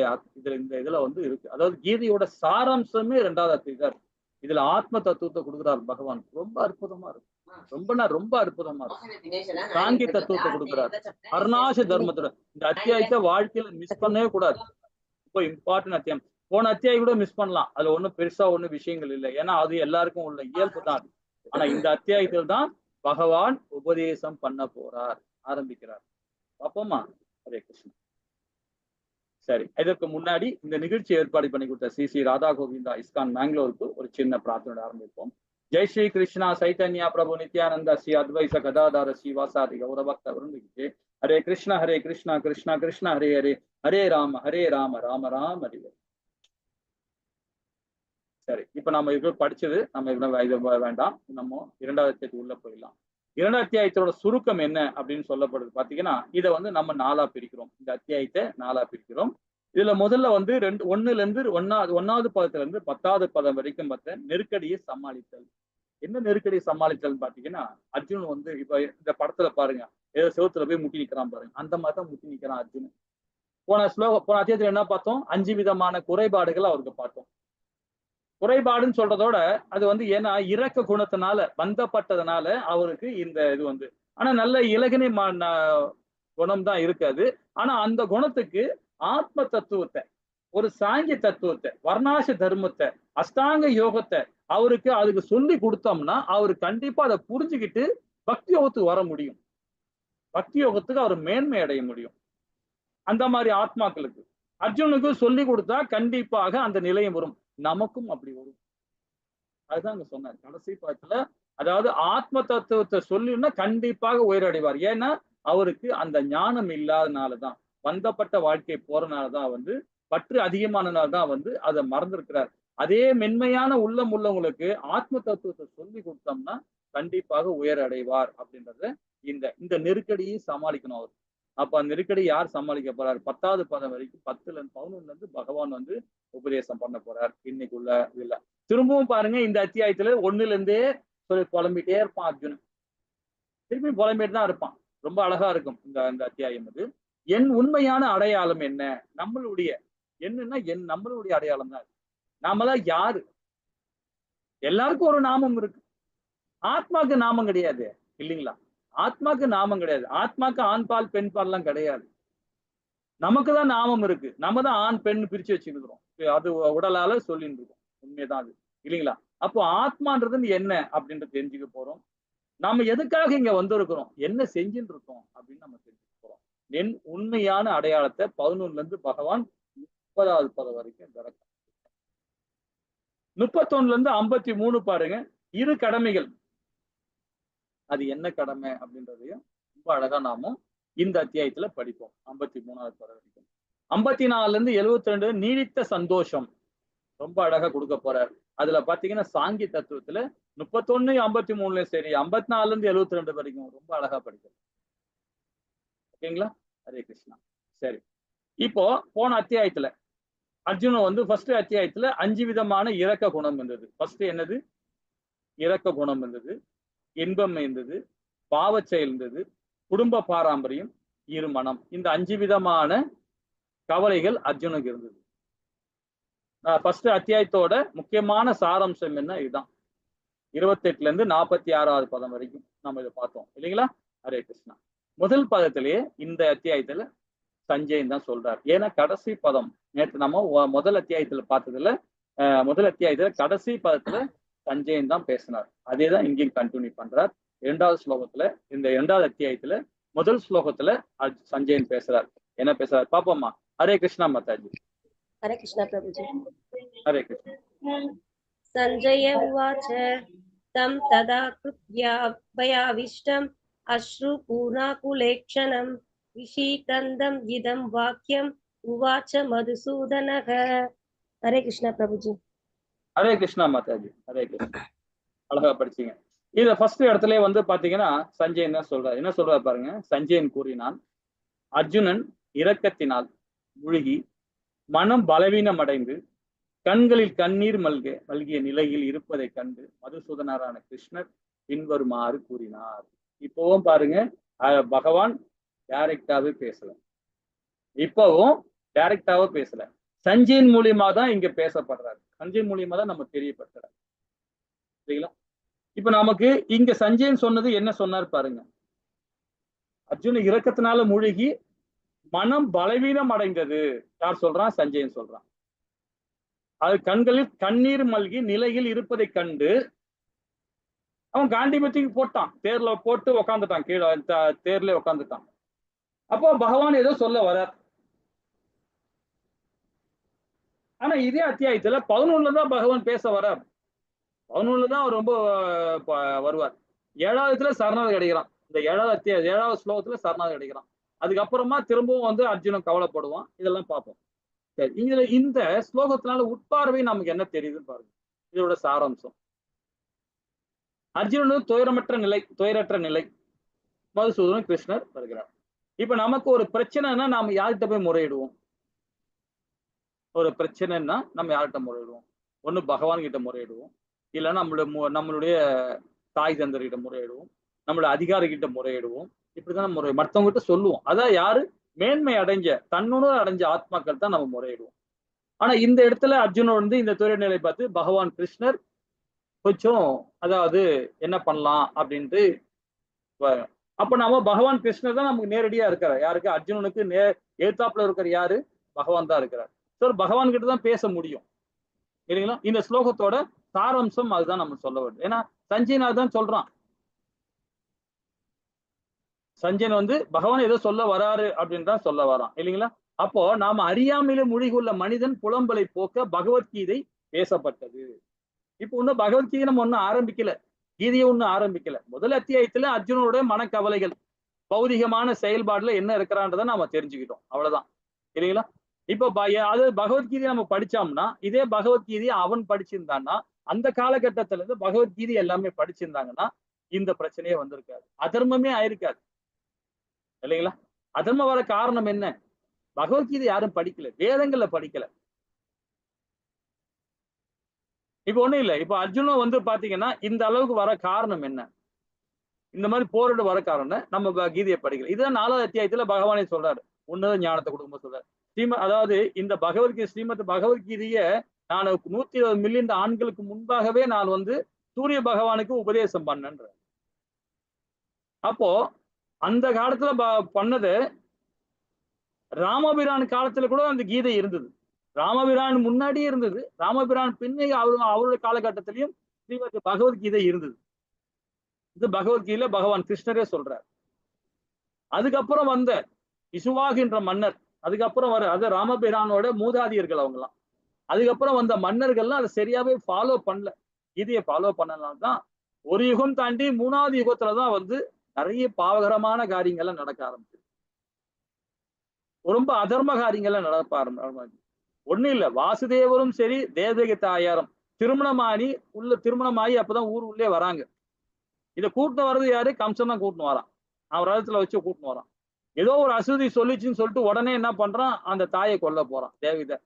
இதுல இருக்கு. அதாவது கீதையோட சாராம்சமே 2வது அத்தியாயம். இதுல ஆத்ம தத்துவத்தை கொடுக்குறாரு பகவான். ரொம்ப அற்புதமா இருக்கு. ரொம்ப அற்புதமா இருக்கு. சாங்கிய தத்துவத்தை கொடுக்குறாரு. அருணாச தர்மத்தோட இந்த அத்தியாயத்தை வாழ்க்கையில மிஸ் பண்ணவே கூடாது. ரொம்ப இம்பார்ட்டன்ட் அத்தியாயம். போன அத்தியாயம் கூட மிஸ் பண்ணலாம். அதுல ஒண்ணும் பெருசா விஷயங்கள் இல்லை. ஏன்னா அது எல்லாருக்கும் உள்ள இயல்பு தான். ஆனா இந்த அத்தியாயத்தில் தான் பகவான் உபதேசம் பண்ண போறார், ஆரம்பிக்கிறார். அப்பமா ஹரே கிருஷ்ணா. சரி, இதற்கு முன்னாடி இந்த நிகழ்ச்சி ஏற்பாடு பண்ணி கொடுத்த ஸ்ரீ ராதா கோவிந்தா இஸ்கான் பெங்களூருக்கு ஒரு சின்ன பிரார்த்தனை ஆரம்பிப்போம். ஜெய் ஸ்ரீ கிருஷ்ணா சைத்தன்யா பிரபு நித்யானந்தா ஸ்ரீ அத்வைச கதாதார ஸ்ரீ வாசாதி கௌரபக்த விருந்துகிட்டே ஹரே கிருஷ்ணா கிருஷ்ணா கிருஷ்ணா ஹரே ஹரே ஹரே ராம ராம ராம ஹரே. சரி, இப்ப நம்ம இது படிச்சது நம்ம இது வேண்டாம். நம்ம 2வது அத்தியாயத்துக்கு உள்ள போயிடலாம். 2வது அத்தியாயத்தோட சுருக்கம் என்ன அப்படின்னு சொல்லப்படுது பாத்தீங்கன்னா, இதை நம்ம 4ஆ பிரிக்கிறோம். இந்த அத்தியாயத்தை 4ஆ பிரிக்கிறோம். இதுல முதல்ல 1லிருந்து 1வது பதத்துல இருந்து 10வது பதம் வரைக்கும் பார்த்த நெருக்கடியை சமாளித்தல். என்ன நெருக்கடியை சமாளித்தல் பாத்தீங்கன்னா, அர்ஜுன் இப்ப இந்த படத்துல பாருங்க, ஏதோ செவத்துல போய் முட்டி நிக்கிறான் பாருங்க. அந்த மாதிரிதான் முட்டி நிக்கிறான் அர்ஜுன். போன அத்தியாயத்துல என்ன பார்த்தோம்? 5 விதமான குறைபாடுகள் அவருக்கு பார்த்தோம். குறைபாடுன்னு சொல்றதோட அது ஏன்னா இரக்க குணத்தினால பந்தப்பட்டதுனால அவருக்கு இந்த இது ஆனா நல்ல இலகினை குணம் தான் இருக்காது. ஆனா அந்த குணத்துக்கு ஆத்ம தத்துவத்தை, ஒரு சாங்கிய தத்துவத்தை, வர்ணாச தர்மத்தை, அஷ்டாங்க யோகத்தை அவருக்கு அதுக்கு சொல்லி கொடுத்தோம்னா அவரு கண்டிப்பா அதை புரிஞ்சுக்கிட்டு பக்தி யோகத்துக்கு வர முடியும். பக்தி யோகத்துக்கு அவர் மேன்மை அடைய முடியும். அந்த மாதிரி ஆத்மாக்களுக்கு அர்ஜுனுக்கு சொல்லி கொடுத்தா கண்டிப்பாக அந்த நிலையம் வரும். நமக்கும் அப்படி வரும். அதுதான் அங்க சொன்னார் கடைசி பாட்டுல. அதாவது ஆத்ம தத்துவத்தை சொல்லினா கண்டிப்பாக உயரடைவார். ஏன்னா அவருக்கு அந்த ஞானம் இல்லாதனாலதான், பந்தப்பட்ட வாழ்க்கை போறதுனாலதான் பற்று அதிகமானனால்தான் அதை மறந்திருக்கிறார். அதே மென்மையான உள்ளம் உள்ளவங்களுக்கு ஆத்ம தத்துவத்தை சொல்லி கொடுத்தோம்னா கண்டிப்பாக உயர அடைவார் அப்படின்றத இந்த நெருக்கடியை சமாளிக்கணும் அவர். அப்ப அந்த நெருக்கடி யார் சமாளிக்க போறார்? 10வது பதம் வரைக்கும் 10லிருந்து 11ல இருந்து பகவான் உபதேசம் பண்ண போறார். இன்னைக்குள்ள இல்ல திரும்பவும் பாருங்க, இந்த அத்தியாயத்துல 1லிருந்தே சொல்லி புலம்பிட்டே இருப்பான் அர்ஜுனன். திரும்பி புலம்பிட்டு தான் இருப்பான். ரொம்ப அழகா இருக்கும் இந்த அத்தியாயம். என் உண்மையான அடையாளம் என்ன? நம்மளுடைய என்னன்னா நம்மளுடைய அடையாளம் தான். நாமெல்லாம் யாரு? எல்லாருக்கும் ஒரு நாமம் இருக்கு. ஆத்மாக்கு நாமம் கிடையாது இல்லைங்களா? ஆத்மாக்கு நாமம் கிடையாது. ஆத்மாக்கு ஆண் பால் பெண் பால் எல்லாம் கிடையாது. நமக்குதான் நாமம் இருக்கு. நம்ம தான் ஆண் பெண் பிரிச்சு வச்சுருக்கிறோம். அது உடலால சொல்லிட்டு இருக்கோம். உண்மைதான் அது. இல்லைங்களா? அப்போ ஆத்மான்றது என்ன அப்படின்றது தெரிஞ்சுக்க போறோம். நாம எதுக்காக இங்க வந்திருக்கிறோம், என்ன செஞ்சுட்டு இருக்கோம் அப்படின்னு நம்ம தெரிஞ்சுக்க போறோம். என் உண்மையான அடையாளத்தை 11ல இருந்து பகவான் 30வது பதம் வரைக்கும் விளக்கம். 31ல இருந்து 53 பாருங்க, இரு கடமைகள். அது என்ன கடமை அப்படின்றதையும் ரொம்ப அழகா நாம இந்த அத்தியாயத்துல படிப்போம். 53வது பதம் வரைக்கும். 54ல இருந்து 72 நீடித்த சந்தோஷம் ரொம்ப அழகா கொடுக்க போறார். அதுல பாத்தீங்கன்னா சாங்கி தத்துவத்துல 31, 53லயும் சரி, 54ல இருந்து 72 வரைக்கும் ரொம்ப அழகா படிக்கிறோம். ஓகேங்களா? ஹரே கிருஷ்ணா. சரி, இப்போ போன அத்தியாயத்துல அர்ஜுனன் வந்து ஃபர்ஸ்ட் அத்தியாயத்துல 5 விதமான இரக்க குணம் இருந்தது. ஃபர்ஸ்ட் என்னது? இரக்க குணம் இருந்தது, இன்பம் இருந்தது, பாவச் செயல் இருந்தது, குடும்ப பாரம்பரியம், இருமனம். இந்த 5 விதமான கவலைகள் அர்ஜுனுக்கு இருந்தது. ஃபர்ஸ்ட் அத்தியாயத்தோட முக்கியமான சாராம்சம் என்ன? இதுதான். 28ல இருந்து 46வது பதம் வரைக்கும் நம்ம இதை பார்த்தோம் இல்லைங்களா? ஹரே கிருஷ்ணா. முதல் பதத்திலேயே இந்த அத்தியாயத்துல சஞ்சயன் தான் சொல்றார். ஏன்னா கடைசி பதம் நேற்று நம்ம முதல் அத்தியாயத்துல பார்த்ததுல முதல் அத்தியாயத்துல கடைசி பதத்துல சஞ்சயன் தான் பேசினார். அதே தான் இங்கேயும் கண்டினியூ பண்றார். 2வது ஸ்லோகத்துல, இந்த 2வது அத்தியாயத்துல முதல் ஸ்லோகத்துல சஞ்சயன் பேசுறார். என்ன பேசுறார் பாப்போம்மா? ஹரே கிருஷ்ணா மாதாஜி. हरे कृष्ण प्रभुजी। ஹரே கிருஷ்ணா. संजय उवाच तं तदा कृत्याभयाविष्टम् अश्रुपूर्णाकुलेक्षणं विषीकन्दम् इदं वाक्यम् उवाच मधुसूदनः। हरे कृष्ण प्रभुजी। ஹரே கிருஷ்ணா மாதாஜி. ஹரே கிருஷ்ணா. அழகா படிச்சீங்க. இத ஃபர்ஸ்ட் இடத்துல வந்து பாத்தீங்கன்னா சஞ்சயன் தான் சொல்றாரு. என்ன சொல்றாரு பாருங்க. சஞ்சயன் கூறினான், அர்ஜுனன் இரக்கத்தினால் முழுகி மனம் பலவீனம் அடைந்து கண்களில் கண்ணீர் மல்கிய நிலையில் இருப்பதை கண்டு மதுசூதனரான கிருஷ்ணர் பின்வருமாறு கூறினார். இப்பவும் பாருங்க, பகவான் டைரக்டாவே பேசல. இப்பவும் டைரக்டாவே பேசல. சஞ்சயன் மூலியமா தான் இங்க பேசப்படுறாரு. சஞ்சயன் மூலியமா தான் நம்ம தெரியப்படுத்துறாரு. சரிங்களா? இப்ப நமக்கு இங்க சஞ்சயன் சொன்னது என்ன சொன்னார் பாருங்க. அர்ஜுன இரக்கத்தினால மூழ்கி மனம் பலவீனம் அடைந்தது. யார் சொல்றான்? சஞ்சயன் சொல்றான். அது கண்களில் கண்ணீர் மல்கி நிலையில் இருப்பதை கண்டு அவன் காண்டிபத்திக்கு போட்டான். தேர்ல போட்டு உக்காந்துட்டான். கீழே தேர்ல உக்காந்துட்டான். அப்போ பகவான் ஏதோ சொல்ல வரார். ஆனா இதே அத்தியாயத்துல 11ல தான் பகவான் பேச வரார். 11ல தான் அவர் ரொம்ப வருவார். 7வதுல சரணாகதி அடைகிறான். இந்த 7வது ஸ்லோகத்துல சரணாகதி அடைகிறான். அதுக்கப்புறமா திரும்பவும் வந்து அர்ஜுனன் கவலைப்படுவான். இதெல்லாம் பார்ப்போம். சரி, இதுல இந்த ஸ்லோகத்தினால உட்பார்வை நமக்கு என்ன தெரியுதுன்னு பாருங்க. இதோட சாராம்சம், அர்ஜுனன் துயரற்ற நிலை மதுசூதனன் கிருஷ்ணர் வருகிறார். இப்ப நமக்கு ஒரு பிரச்சனைனா நாம யார்கிட்ட போய் முறையிடுவோம்? ஒரு பிரச்சனைன்னா நம்ம யார்கிட்ட முறையிடுவோம்? ஒண்ணு பகவான் கிட்ட முறையிடுவோம், இல்லைன்னா நம்மளுடைய தாய் தந்தர்கிட்ட முறையிடுவோம், நம்மளுடைய அதிகாரி கிட்ட முறையிடுவோம். இப்படிதான் மற்றவங்க கிட்ட சொல்லுவோம். அதான் யாரு மேன்மை அடைஞ்ச தன்னுணர்வு அடைஞ்ச ஆத்மாக்கள் தான் நம்ம முறையிடுவோம். ஆனா இந்த இடத்துல அர்ஜுனன் வந்து இந்த துயர நிலை பார்த்து பகவான் கிருஷ்ணர் கொஞ்சம் அதாவது என்ன பண்ணலாம் அப்படின்ட்டு அப்ப நாம பகவான் கிருஷ்ணர் தான் நமக்கு நேரடியா இருக்கிறார். யாருக்கு? அர்ஜுனனுக்கு எதிர்த்தாப்புல இருக்கிற யாரு? பகவான் தான் இருக்கிறார். ஸோ பகவான் கிட்ட தான் பேச முடியும் இல்லைங்களா? இந்த ஸ்லோகத்தோட சாராம்சம் அதுதான் நம்ம சொல்ல வேண்டும். ஏன்னா சஞ்சயன் தான் சொல்றான். சஞ்சயன் வந்து பகவான் ஏதோ சொல்ல வராரு அப்படின்னு தான் சொல்ல வரான் இல்லைங்களா? அப்போ நாம அறியாமையில மூழ்கியுள்ள மனிதன் புலம்பலை போக்க பகவத்கீதை பேசப்பட்டது. இப்போ ஒன்னும் பகவத்கீதை நம்ம ஒன்னும் ஆரம்பிக்கல, கீதையை ஒன்னும் ஆரம்பிக்கல. முதல் அத்தியாயத்துல அர்ஜுனனுடைய மனக்கவலைகள், பௌதிகமான செயல்பாடுல என்ன இருக்கிறான்றதை நாம தெரிஞ்சுக்கிட்டோம். அவ்வளவுதான் இல்லைங்களா? இப்போ அது பகவத்கீதையை நம்ம படிச்சோம்னா, இதே பகவத்கீதையை அவன் படிச்சிருந்தான்னா, அந்த காலகட்டத்துல இருந்து பகவத்கீதை எல்லாமே படிச்சிருந்தாங்கன்னா இந்த பிரச்சனையே வந்திருக்காது, அதர்மமே ஆயிருக்காது இல்லைங்களா? அதர்மம் வர காரணம் என்ன? பகவத்கீதை யாரும் படிக்கல, வேதங்கள்ல படிக்கல. இப்ப ஒண்ணும் இல்லை. இப்ப அர்ஜுனன் வந்து பாத்தீங்கன்னா இந்த அளவுக்கு வர காரணம் என்ன? இந்த மாதிரி போரிட வர காரணம் நம்ம கீதையை படிக்கல. இதுதான் 4வது அத்தியாயத்துல பகவானே சொல்றாரு. உன்னத ஞானத்தை கொடுக்கும்போது சொல்றாரு. அதாவது இந்த ஸ்ரீமத் பகவத்கீதைய நான் 120 மில்லியன் ஆண்களுக்கு முன்பாகவே நான் வந்து சூரிய பகவானுக்கு உபதேசம் பண்ணேன்ற. அப்போ அந்த காலத்துல பண்ணது ராமபிரான் காலத்துல கூட அந்த கீதை இருந்தது. ராமபிரான் முன்னாடியே இருந்தது, ராமபிரான் பின்னே அவருடைய காலகட்டத்திலையும் ஸ்ரீமத் பகவத்கீதை இருந்தது. இது பகவத்கீதையில பகவான் கிருஷ்ணரே சொல்றார். அதுக்கப்புறம் வந்த இசுவாகின்ற மன்னர், அதுக்கப்புறம் அது ராமபிரானோட மூதாதியர்கள் அவங்கலாம். அதுக்கப்புறம் வந்த மன்னர்கள்லாம் அதை சரியாவே ஃபாலோ பண்ணல. கீதையை ஃபாலோ பண்ணலாம் ஒரு யுகம் தாண்டி 3வது யுகத்துலதான் நிறைய பாவகரமான காரியங்கள்லாம் நடக்க ஆரம்பிச்சு. ரொம்ப அதர்ம காரியங்கள்லாம் நடக்க ஆரம்பிச்சு. ஒண்ணும் இல்ல, வாசுதேவரும் சரி தேவகி தாயாரும் திருமணமாகி அப்பதான் ஊர் உள்ளே வராங்க. இதை கூட்டின்னு வர்றது யாரு? கம்சன் தான் கூட்டின்னு வரான். அவன் ரதத்துல வச்சு கூட்டின்னு வரான். ஏதோ ஒரு அசுதி சொல்லிச்சுன்னு சொல்லிட்டு உடனே என்ன பண்றான், அந்த தாயை கொல்ல போறான். தேவகிதை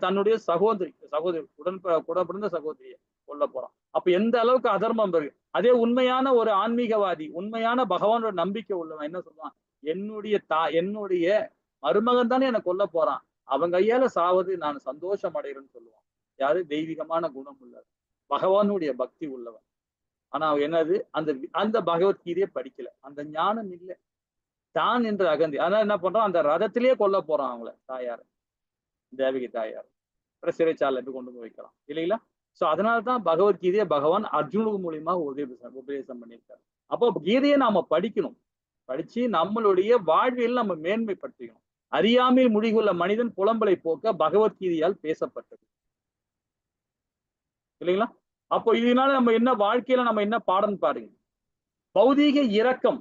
தன்னுடைய சகோதரி கூட பிறந்த சகோதரியை கொல்ல போறான். அப்ப எந்த அளவுக்கு அதர்மம் இருக்கு. அதே உண்மையான ஒரு ஆன்மீகவாதி, உண்மையான பகவானோட நம்பிக்கை உள்ளவன் என்ன சொல்லுவான், என்னுடைய மருமகன் தானே என்னை கொல்ல போறான், அவன் கையால சாவது நான் சந்தோஷம் அடைகிறேன்னு சொல்லுவான். யாரு? தெய்வீகமான குணம் உள்ளவன், பகவானுடைய பக்தி உள்ளவன். ஆனா என்னது, அந்த பகவத்கீதையை படிக்கல, அந்த ஞானம் இல்லை, தான் என்று அகந்தி. அதனால என்ன பண்றான், அந்த ரதத்திலேயே கொல்ல போறான் அவங்கள, தாயார் தேவகி தாயார். சிறைச்சாலை கொண்டு போய் வைக்கலாம் இல்லைங்களா? சோ அதனாலதான் பகவத்கீதையை பகவான் அர்ஜுனுக்கு மூலியமா உபதேசம் பண்ணியிருக்காரு. அப்போ கீதையை நாம படிக்கணும், படிச்சு நம்மளுடைய வாழ்வியல் நம்ம மேன்மைப்படுத்திக்கணும். அறியாமையில் முடிவுள்ள மனிதன் புலம்பலை போக்க பகவத்கீதையால் பேசப்பட்டது இல்லைங்களா? அப்போ இதனால நம்ம என்ன வாழ்க்கையில நம்ம என்ன பாடம் பாருங்க. பௌதீக இரக்கம்,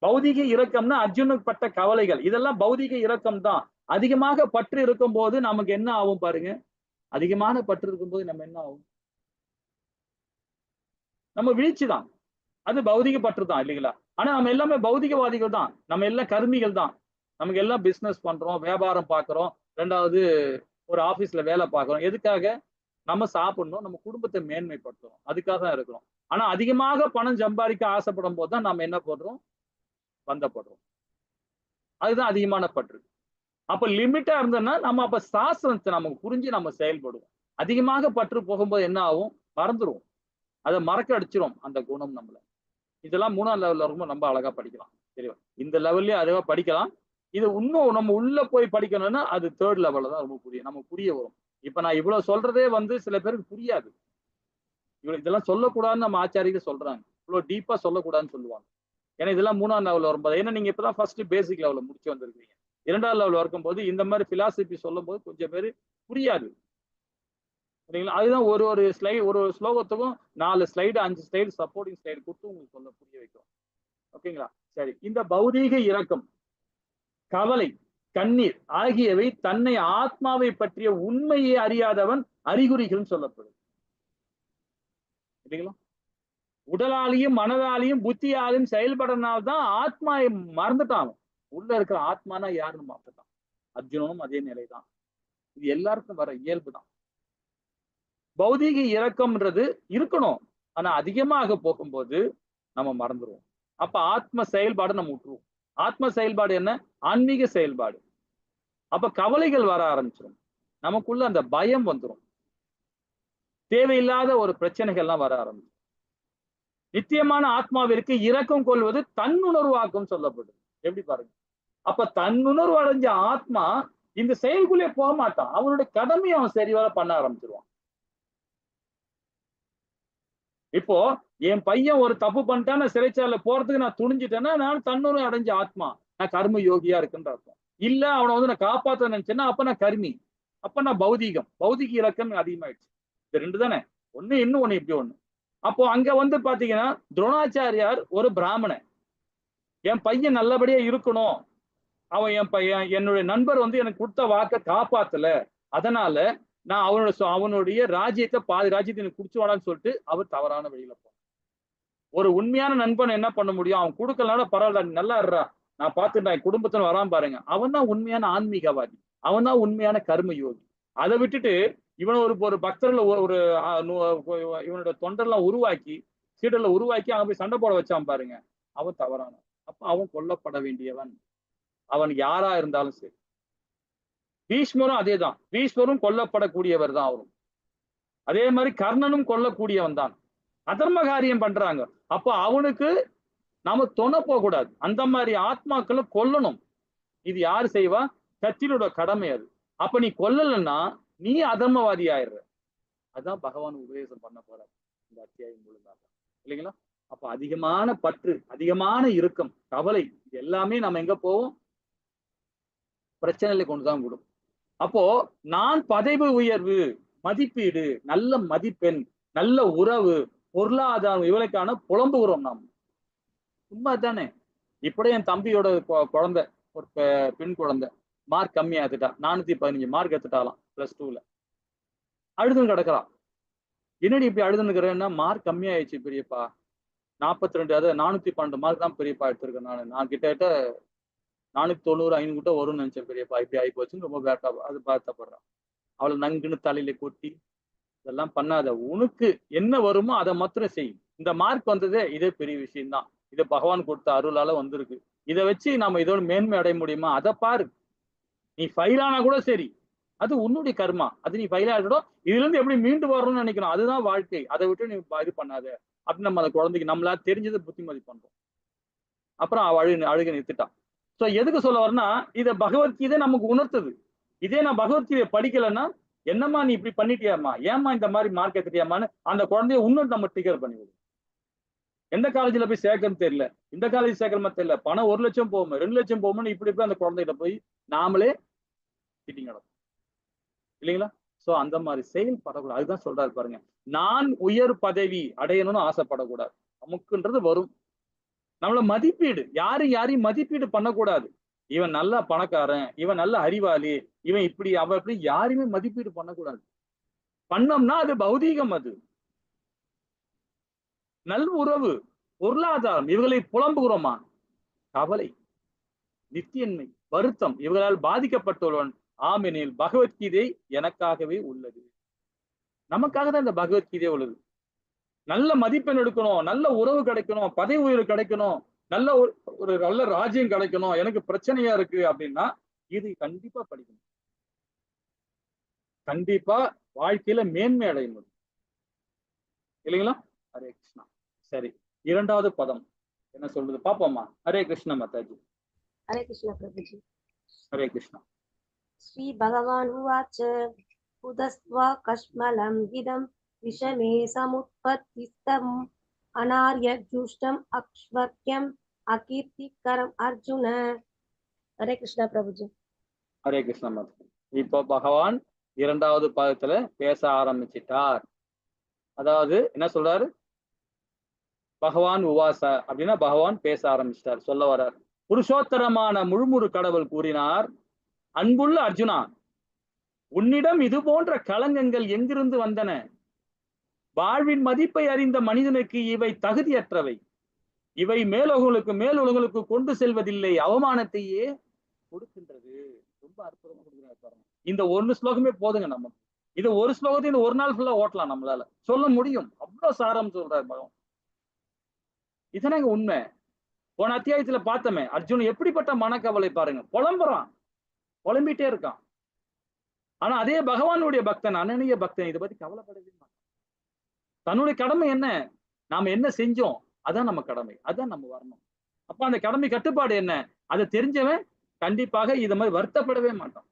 பௌதீக இரக்கம்னா அர்ஜுனுக்கு பட்ட கவலைகள், இதெல்லாம் பௌதீக இரக்கம் தான். அதிகமாக பற்று இருக்கும் போது நமக்கு என்ன ஆகும் பாருங்க, அதிகமான பற்று இருக்கும்போது நம்ம என்ன ஆகும், நம்ம வீழ்ச்சி தான். அது பௌதிக பற்று தான் இல்லைங்களா? ஆனா நம்ம எல்லாமே பௌதிகவாதிகள் தான், நம்ம எல்லாம் கர்மிகள் தான். நமக்கு எல்லாம் பிசினஸ் பண்றோம், வியாபாரம் பார்க்கிறோம், ரெண்டாவது ஒரு ஆபீஸ்ல வேலை பார்க்கிறோம். எதுக்காக? நம்ம சாப்பிடணும், நம்ம குடும்பத்தை மேன்மைப்படுத்துறோம், அதுக்காக தான் இருக்கிறோம். ஆனா அதிகமாக பணம் சம்பாதிக்க ஆசைப்படும் போது தான் நம்ம என்ன பண்றோம், பந்தப்படுறோம். அதுதான் அதிகமான பற்று. அப்ப லிமிட்டா இருந்தோம்னா நம்ம அப்ப சாஸ்திரத்தை நமக்கு புரிஞ்சு நம்ம செயல்படுவோம். அதிகமாக பற்று போகும்போது என்ன ஆகும், மறந்துடுவோம், அதை மறக்க அடிச்சிரும் அந்த குணம் நம்மள. இதெல்லாம் 3ஆம் லெவல்ல இருக்கும்போது ரொம்ப அழகா படிக்கலாம். சரிவா? இந்த லெவல்லயே அழகா படிக்கலாம். இது இன்னும் நம்ம உள்ள போய் படிக்கணும்னா அது 3rd லெவல்ல தான் ரொம்ப நமக்கு புரிய வரும். இப்ப நான் இவ்வளவு சொல்றதே சில பேருக்கு புரியாது. இதெல்லாம் சொல்லக்கூடாதுன்னு நம்ம ஆச்சாரிகள் சொல்றாங்க, இவ்வளவு டீப்பா சொல்லக்கூடாதுன்னு சொல்லுவாங்க. ஏன்னா இதெல்லாம் 3ஆம் லெவல்ல வரும்போது, ஏன்னா நீங்க இப்பதான் ஃபர்ஸ்ட் பேசிக் லெவல்ல முடிச்சு வந்திருக்கீங்க. 2ஆம் லெவல் இருக்கும்போது இந்த மாதிரி பிலாசபி சொல்லும் போது கொஞ்சம் பேரு புரியாது சரிங்களா? அதுதான் ஒரு ஸ்லைடு, ஒரு ஸ்லோகத்துக்கும் 4 ஸ்லைடு 5 ஸ்லைடு சப்போர்ட்டிங் ஸ்லைடு கொடுத்து உங்களுக்கு சொல்ல புரிய வைக்கும். ஓகேங்களா? சரி, இந்த பௌதீக இரக்கம், கவலை, கண்ணீர் ஆகியவை தன்னை ஆத்மாவை பற்றிய உண்மையை அறியாதவன் அறிகுறிகள் சொல்லப்படுது இல்லைங்களா? உடலாலையும் மனதாலையும் புத்தியாலையும் செயல்படனால்தான் ஆத்மாவை மறந்துட்டான். உள்ள இருக்கிற ஆத்மானா யாருன்னு மறந்துட்டான். அர்ஜுனனும் அதே நிலைதான். இது எல்லாருக்கும் வர இயல்பு தான். பௌதீக இரக்கம்ன்றது இருக்கணும், ஆனா அதிகமாக போகும்போது நம்ம மறந்துடுவோம். அப்ப ஆத்ம செயல்பாடு நம்ம விட்டுருவோம். ஆத்ம செயல்பாடு என்ன? ஆன்மீக செயல்பாடு. அப்ப கவலைகள் வர ஆரம்பிச்சிடும், நமக்குள்ள அந்த பயம் வந்துடும், தேவையில்லாத ஒரு பிரச்சனைகள்லாம் வர ஆரம்பிச்சிடும். நித்தியமான ஆத்மாவிற்கு இரக்கம் கொள்வது தன்னுணர்வாக்கம் சொல்லப்படுது. எப்படி பாருங்க, அப்ப தன்னுணர்வு அடைஞ்ச ஆத்மா இந்த செயலுக்குள்ளே போக மாட்டான், அவனுடைய கடமையை அவன் சரிவர பண்ண ஆரம்பிச்சிருவான். இப்போ என் பையன் ஒரு தப்பு பண்ணிட்டான், நான் சிறைச்சாலை போறதுக்கு நான் துணிஞ்சிட்டேன்னா நான் தன்னுணர்வு அடைஞ்ச ஆத்மா, நான் கர்ம யோகியா இருக்குன்ற அர்த்தம். இல்ல அவனை நான் காப்பாத்த நினைச்சேன்னா அப்ப நான் கர்மி, அப்ப நான் பௌதிக இலக்கம் அதிகமாயிடுச்சு. இது 2 தானே, ஒண்ணு இன்னும் ஒண்ணு இப்படி ஒண்ணு. அப்போ அங்க பாத்தீங்கன்னா துரோணாச்சாரியார் ஒரு பிராமணன், என் பையன் நல்லபடியா இருக்கணும், அவன் என்னுடைய நண்பர் எனக்கு கொடுத்த வாக்க காப்பாத்தல, அதனால நான் அவனுடைய ராஜ்யத்தை பாதி ராஜ்யத்தை எனக்கு குடிச்சுவாடான்னு சொல்லிட்டு அவர் தவறான வழியில போனான். ஒரு உண்மையான நண்பன் என்ன பண்ண முடியும், அவன் கொடுக்கலனால பரவாயில்ல நல்லா இருறா, நான் பார்த்துட்டேன், என் குடும்பத்துல வராம பாருங்க, அவன் தான் உண்மையான ஆன்மீகவாதி, அவன் தான் உண்மையான கர்ம யோகி. அதை விட்டுட்டு இவனை ஒரு பக்தர்ல இவனோட தொண்டர்லாம் உருவாக்கி சீடர்ல உருவாக்கி அவன் போய் சண்டை போட வச்சான் பாருங்க, அவன் தவறான. அப்ப அவன் கொல்லப்பட வேண்டியவன், அவன் யாரா இருந்தாலும் சரி. பீஷ்மரும் அதேதான், பீஷ்மரும் கொல்லப்படக்கூடியவர் தான் அவரும். அதே மாதிரி கர்ணனும் கொல்லக்கூடியவன் தான், அதர்ம காரியம் பண்றாங்க. அப்ப அவனுக்கு நாம துணை போக கூடாது, அந்த மாதிரி ஆத்மாக்களை கொல்லணும். இது யாரு செய்வா? கத்திரோட கடமை அது. அப்ப நீ கொல்லலைன்னா நீ அதர்மவாதி ஆயிடுற. அதான் பகவான் உபதேசம் பண்ண போறார் இந்த அத்தியாயம் முழுதாக, இல்லைங்களா? அப்ப அதிகமான பற்று, அதிகமான இறுக்கம், கவலை, இது எல்லாமே நம்ம எங்க போவோம்? பிரச்சனைகளை கொண்டுதான் விடும். அப்போ நான் பதவி உயர்வு, மதிப்பீடு, நல்ல மதிப்பெண், நல்ல உறவு, பொருளாதாரம், இவளுக்கான புலம்புகிறோம் நாம். உண்மை தானே? இப்படி என் தம்பியோட குழந்தை, ஒரு பெண் குழந்தை, மார்க் கம்மியா எடுத்துட்டா, 415 மார்க் எடுத்துட்டாலாம் +2ல. அழுதுன்னு கிடக்குறான். என்னடி இப்படி அழுதுன்னுக்கிறேன்னா, மார்க் கம்மியாயிடுச்சு பெரியப்பா, 42, அதாவது 412 மார்க் தான் பெரியப்பா எடுத்திருக்கேன். நான் கிட்டத்தட்ட 490, 500 கிட்ட வரும்னு நினைச்சேன் பெரியப்பா, இப்படி ஆகி போச்சுன்னு ரொம்ப பாத்தப்படுறான். அவளை நங்குன்னு தலையில கொட்டி இதெல்லாம் பண்ணாத, உனக்கு என்ன வருமோ அதை மாத்திரம் செய். இந்த மார்க் வந்ததே இதே பெரிய விஷயம்தான், இது பகவான் கொடுத்த அருளால வந்திருக்கு. இதை வச்சு நாம இதோட மேன்மை அடைய முடியுமா? அதை பாரு. நீ ஃபெயில் ஆனா கூட சரி, அது உன்னுடைய கர்மா, அது நீ ஃபெயில் ஆகிடும். இதுல இருந்து எப்படி மீண்டு வரணும்னு நினைக்கணும், அதுதான் வாழ்க்கை. அதை விட்டு நீ இது பண்ணாத அப்படின்னு நம்ம அந்த குழந்தைக்கு நம்மளா தெரிஞ்சதை புத்திமதி பண்றோம். அப்புறம் அவ அழுக நிறுத்திட்டான். ஸோ எதுக்கு சொல்ல வரேன்னா, இதை பகவத்கீதை நமக்கு உணர்த்துது. இதே நான் பகவத்கீதை படிக்கலைன்னா, என்னம்மா நீ இப்படி பண்ணிட்டியாமா, ஏமா இந்த மாதிரி மார்க் எடுத்துட்டியாமான்னு அந்த குழந்தைய இன்னும் நம்ம டிக்கர் பண்ணிவிடும். எந்த காலேஜ்ல போய் சேர்க்கணும்னு தெரியல, இந்த காலேஜ் சேர்க்கணுமா தெரியல, பணம் 1 லட்சம் போகும், 2 லட்சம் போகும்னு இப்படி போய் அந்த குழந்தைகிட்ட போய் நாமளே திட்டிங் நடக்கும், இல்லைங்களா? சோ அந்த மாதிரி செயல்படக்கூடாது. அதுதான் சொல்றாரு பாருங்க, நான் உயர் பதவி அடையணும்னு ஆசைப்படக்கூடாது. நமக்குன்றது வரும். நம்மள மதிப்பீடு, யாரையும் மதிப்பீடு பண்ணக்கூடாது. இவன் நல்ல பணக்காரன், இவன் நல்ல அறிவாளி, இவன் இப்படி அவ இப்படி, யாருமே மதிப்பீடு பண்ணக்கூடாது. பண்ணோம்னா அது பௌதீகம். அது நல் உறவு, பொருளாதாரம், இவர்களை புலம்புகிறோமா? கவலை, நித்தியன்மை, வருத்தம், இவர்களால் பாதிக்கப்பட்டுள்ளவன் ஆமெனில் பகவத்கீதை எனக்காகவே உள்ளது. நமக்காக தான் இந்த பகவத்கீதை உள்ளது. நல்ல மதிப்பெண் எடுக்கணும், நல்ல உறவு கிடைக்கணும், பதவி உயர்வு கிடைக்கணும், நல்ல ஒரு நல்ல ராஜ்யம் கிடைக்கணும், எனக்கு பிரச்சனையா இருக்கு அப்படின்னா இது கண்டிப்பா படிக்கணும். கண்டிப்பா வாழ்க்கையில மேன்மை அடைய முடியும், இல்லைங்களா? ஹரே கிருஷ்ணா. சரி, 2வது பதம் என்ன சொல்றது பாப்போமா? ஹரே கிருஷ்ண மாதாஜி. हरे कृष्ण प्रभुजी। ஹரே கிருஷ்ணா. श्री भगवान् उवाच उदस्त्वा कश्मलम् इदं विषमे समुत्पत्तिस्तम् अनार्यजुष्टम् अक्ष्वर्क्यम् अकीर्तिकरम् अर्जुन। हरे कृष्ण प्रभुजी। ஹரே கிருஷ்ண மாதாஜி. இப்போ பகவான் 2வது பதத்துல பேச ஆரம்பிச்சிட்டார். அதாவது என்ன சொல்றாரு? பகவான் உவாச அப்படின்னா பகவான் பேச ஆரம்பிச்சிட்டார், சொல்ல வர்றார். புருஷோத்தரமான முழுமுறு கடவுள் கூறினார், அன்புள்ள அர்ஜுனா, உன்னிடம் இது போன்ற களங்கங்கள் எங்கிருந்து வந்தன? வாழ்வின் மதிப்பை அறிந்த மனிதனுக்கு இவை தகுதியற்றவை. இவை மேலுலகளுக்கு கொண்டு செல்வதில்லை, அவமானத்தையே கொடுக்கின்றது. ரொம்ப அற்புதமா கொடுக்கிறார் பாருங்க. இந்த 1 ஸ்லோகமே போதுங்க நமக்கு. இது ஒரு ஸ்லோகத்தை இந்த ஒரு நாள் ஃபுல்லா ஓட்டலாம், நம்மளால சொல்ல முடியும். அவ்வளவு சாரம் சொல்றாரு பகவான். இதுதானங்க உண்மை. போன அத்தியாயத்துல பார்த்தோமே, அர்ஜுன் எப்படிப்பட்ட மனக்கவலை பாருங்க, புலம்புறான், புலம்பிட்டே இருக்கான். ஆனா அதே பகவானுடைய பக்தன், அனனிய பக்தன், இதை பத்தி கவலைப்படவே மாட்டான். தன்னுடைய கடமை என்ன, நாம என்ன செஞ்சோம், அதான் நம்ம கடமை, அதான் நம்ம வரணும். அப்ப அந்த கடமை கட்டுப்பாடு என்ன, அதை தெரிஞ்சவன் கண்டிப்பாக இத மாதிரி வருத்தப்படவே மாட்டான்.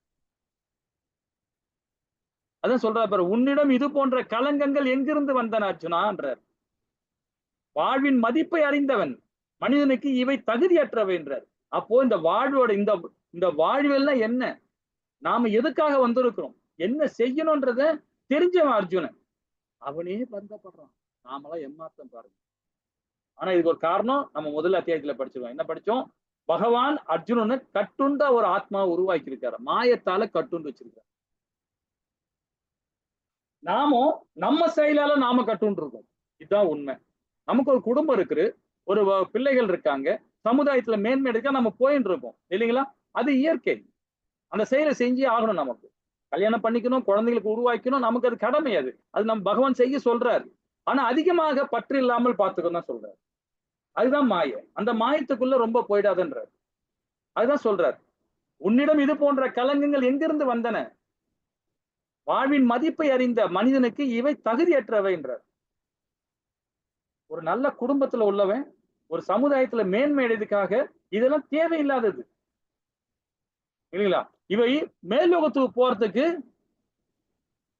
அதான் சொல்றாரு பாரு, உன்னிடம் இது போன்ற களங்கங்கள் எங்கிருந்து வந்தன அர்ஜுனான்றார். வாழ்வின் மதிப்பை அறிந்தவன் மனிதனுக்கு இவை தகுதியற்றவை என்றார். அப்போ இந்த வாழ்வோட இந்த வாழ்வெல்லாம் என்ன, நாம எதுக்காக வந்திருக்கிறோம், என்ன செய்யணும்ன்றத தெரிஞ்சவன் அர்ஜுனன். அவனே வருத்தப்படுறான், நாமெல்லாம் ஏமாத்தம் பாருங்க. ஆனா இதுக்கு ஒரு காரணம் நம்ம முதல் அத்தியாயத்துல படிச்சிருக்கோம். என்ன படிச்சோம்? பகவான் அர்ஜுனனை கட்டுண்ட ஒரு ஆத்மாவை உருவாக்கி இருக்காரு, மாயத்தால கட்டுண்டு வச்சிருக்காரு. நாமும் நம்ம செயலால நாம கட்டுண்டு இருக்கோம். இதுதான் உண்மை. நமக்கு ஒரு குடும்பம் இருக்கு, ஒரு பிள்ளைகள் இருக்காங்க, சமுதாயத்துல மேன்மை எடுக்க நம்ம போயிட்டு இருக்கோம், இல்லைங்களா? அது இயற்கை. அந்த செயலை செஞ்சே ஆகணும். நமக்கு கல்யாணம் பண்ணிக்கணும், குழந்தைகளுக்கு உருவாக்கணும், நமக்கு அது கடமை. அது நம்ம பகவான் செய்ய சொல்றாரு. ஆனா அதிகமாக பற்று இல்லாமல் பார்த்துக்கணும் தான் சொல்றாரு. அதுதான் மாய. அந்த மாயத்துக்குள்ள ரொம்ப போயிடாதுன்றார். அதுதான் சொல்றார், உன்னிடம் இது போன்ற களங்கங்கள் எங்கிருந்து வந்தன? வாழ்வின் மதிப்பை அறிந்த மனிதனுக்கு இவை தகுதியற்றவை என்றார். ஒரு நல்ல குடும்பத்துல உள்ளவன், ஒரு சமுதாயத்துல மேன்மை அடைவதற்காக இதெல்லாம் தேவையில்லாதது, இல்லைங்களா? இவை மேல்லோகத்துக்கு போறதுக்கு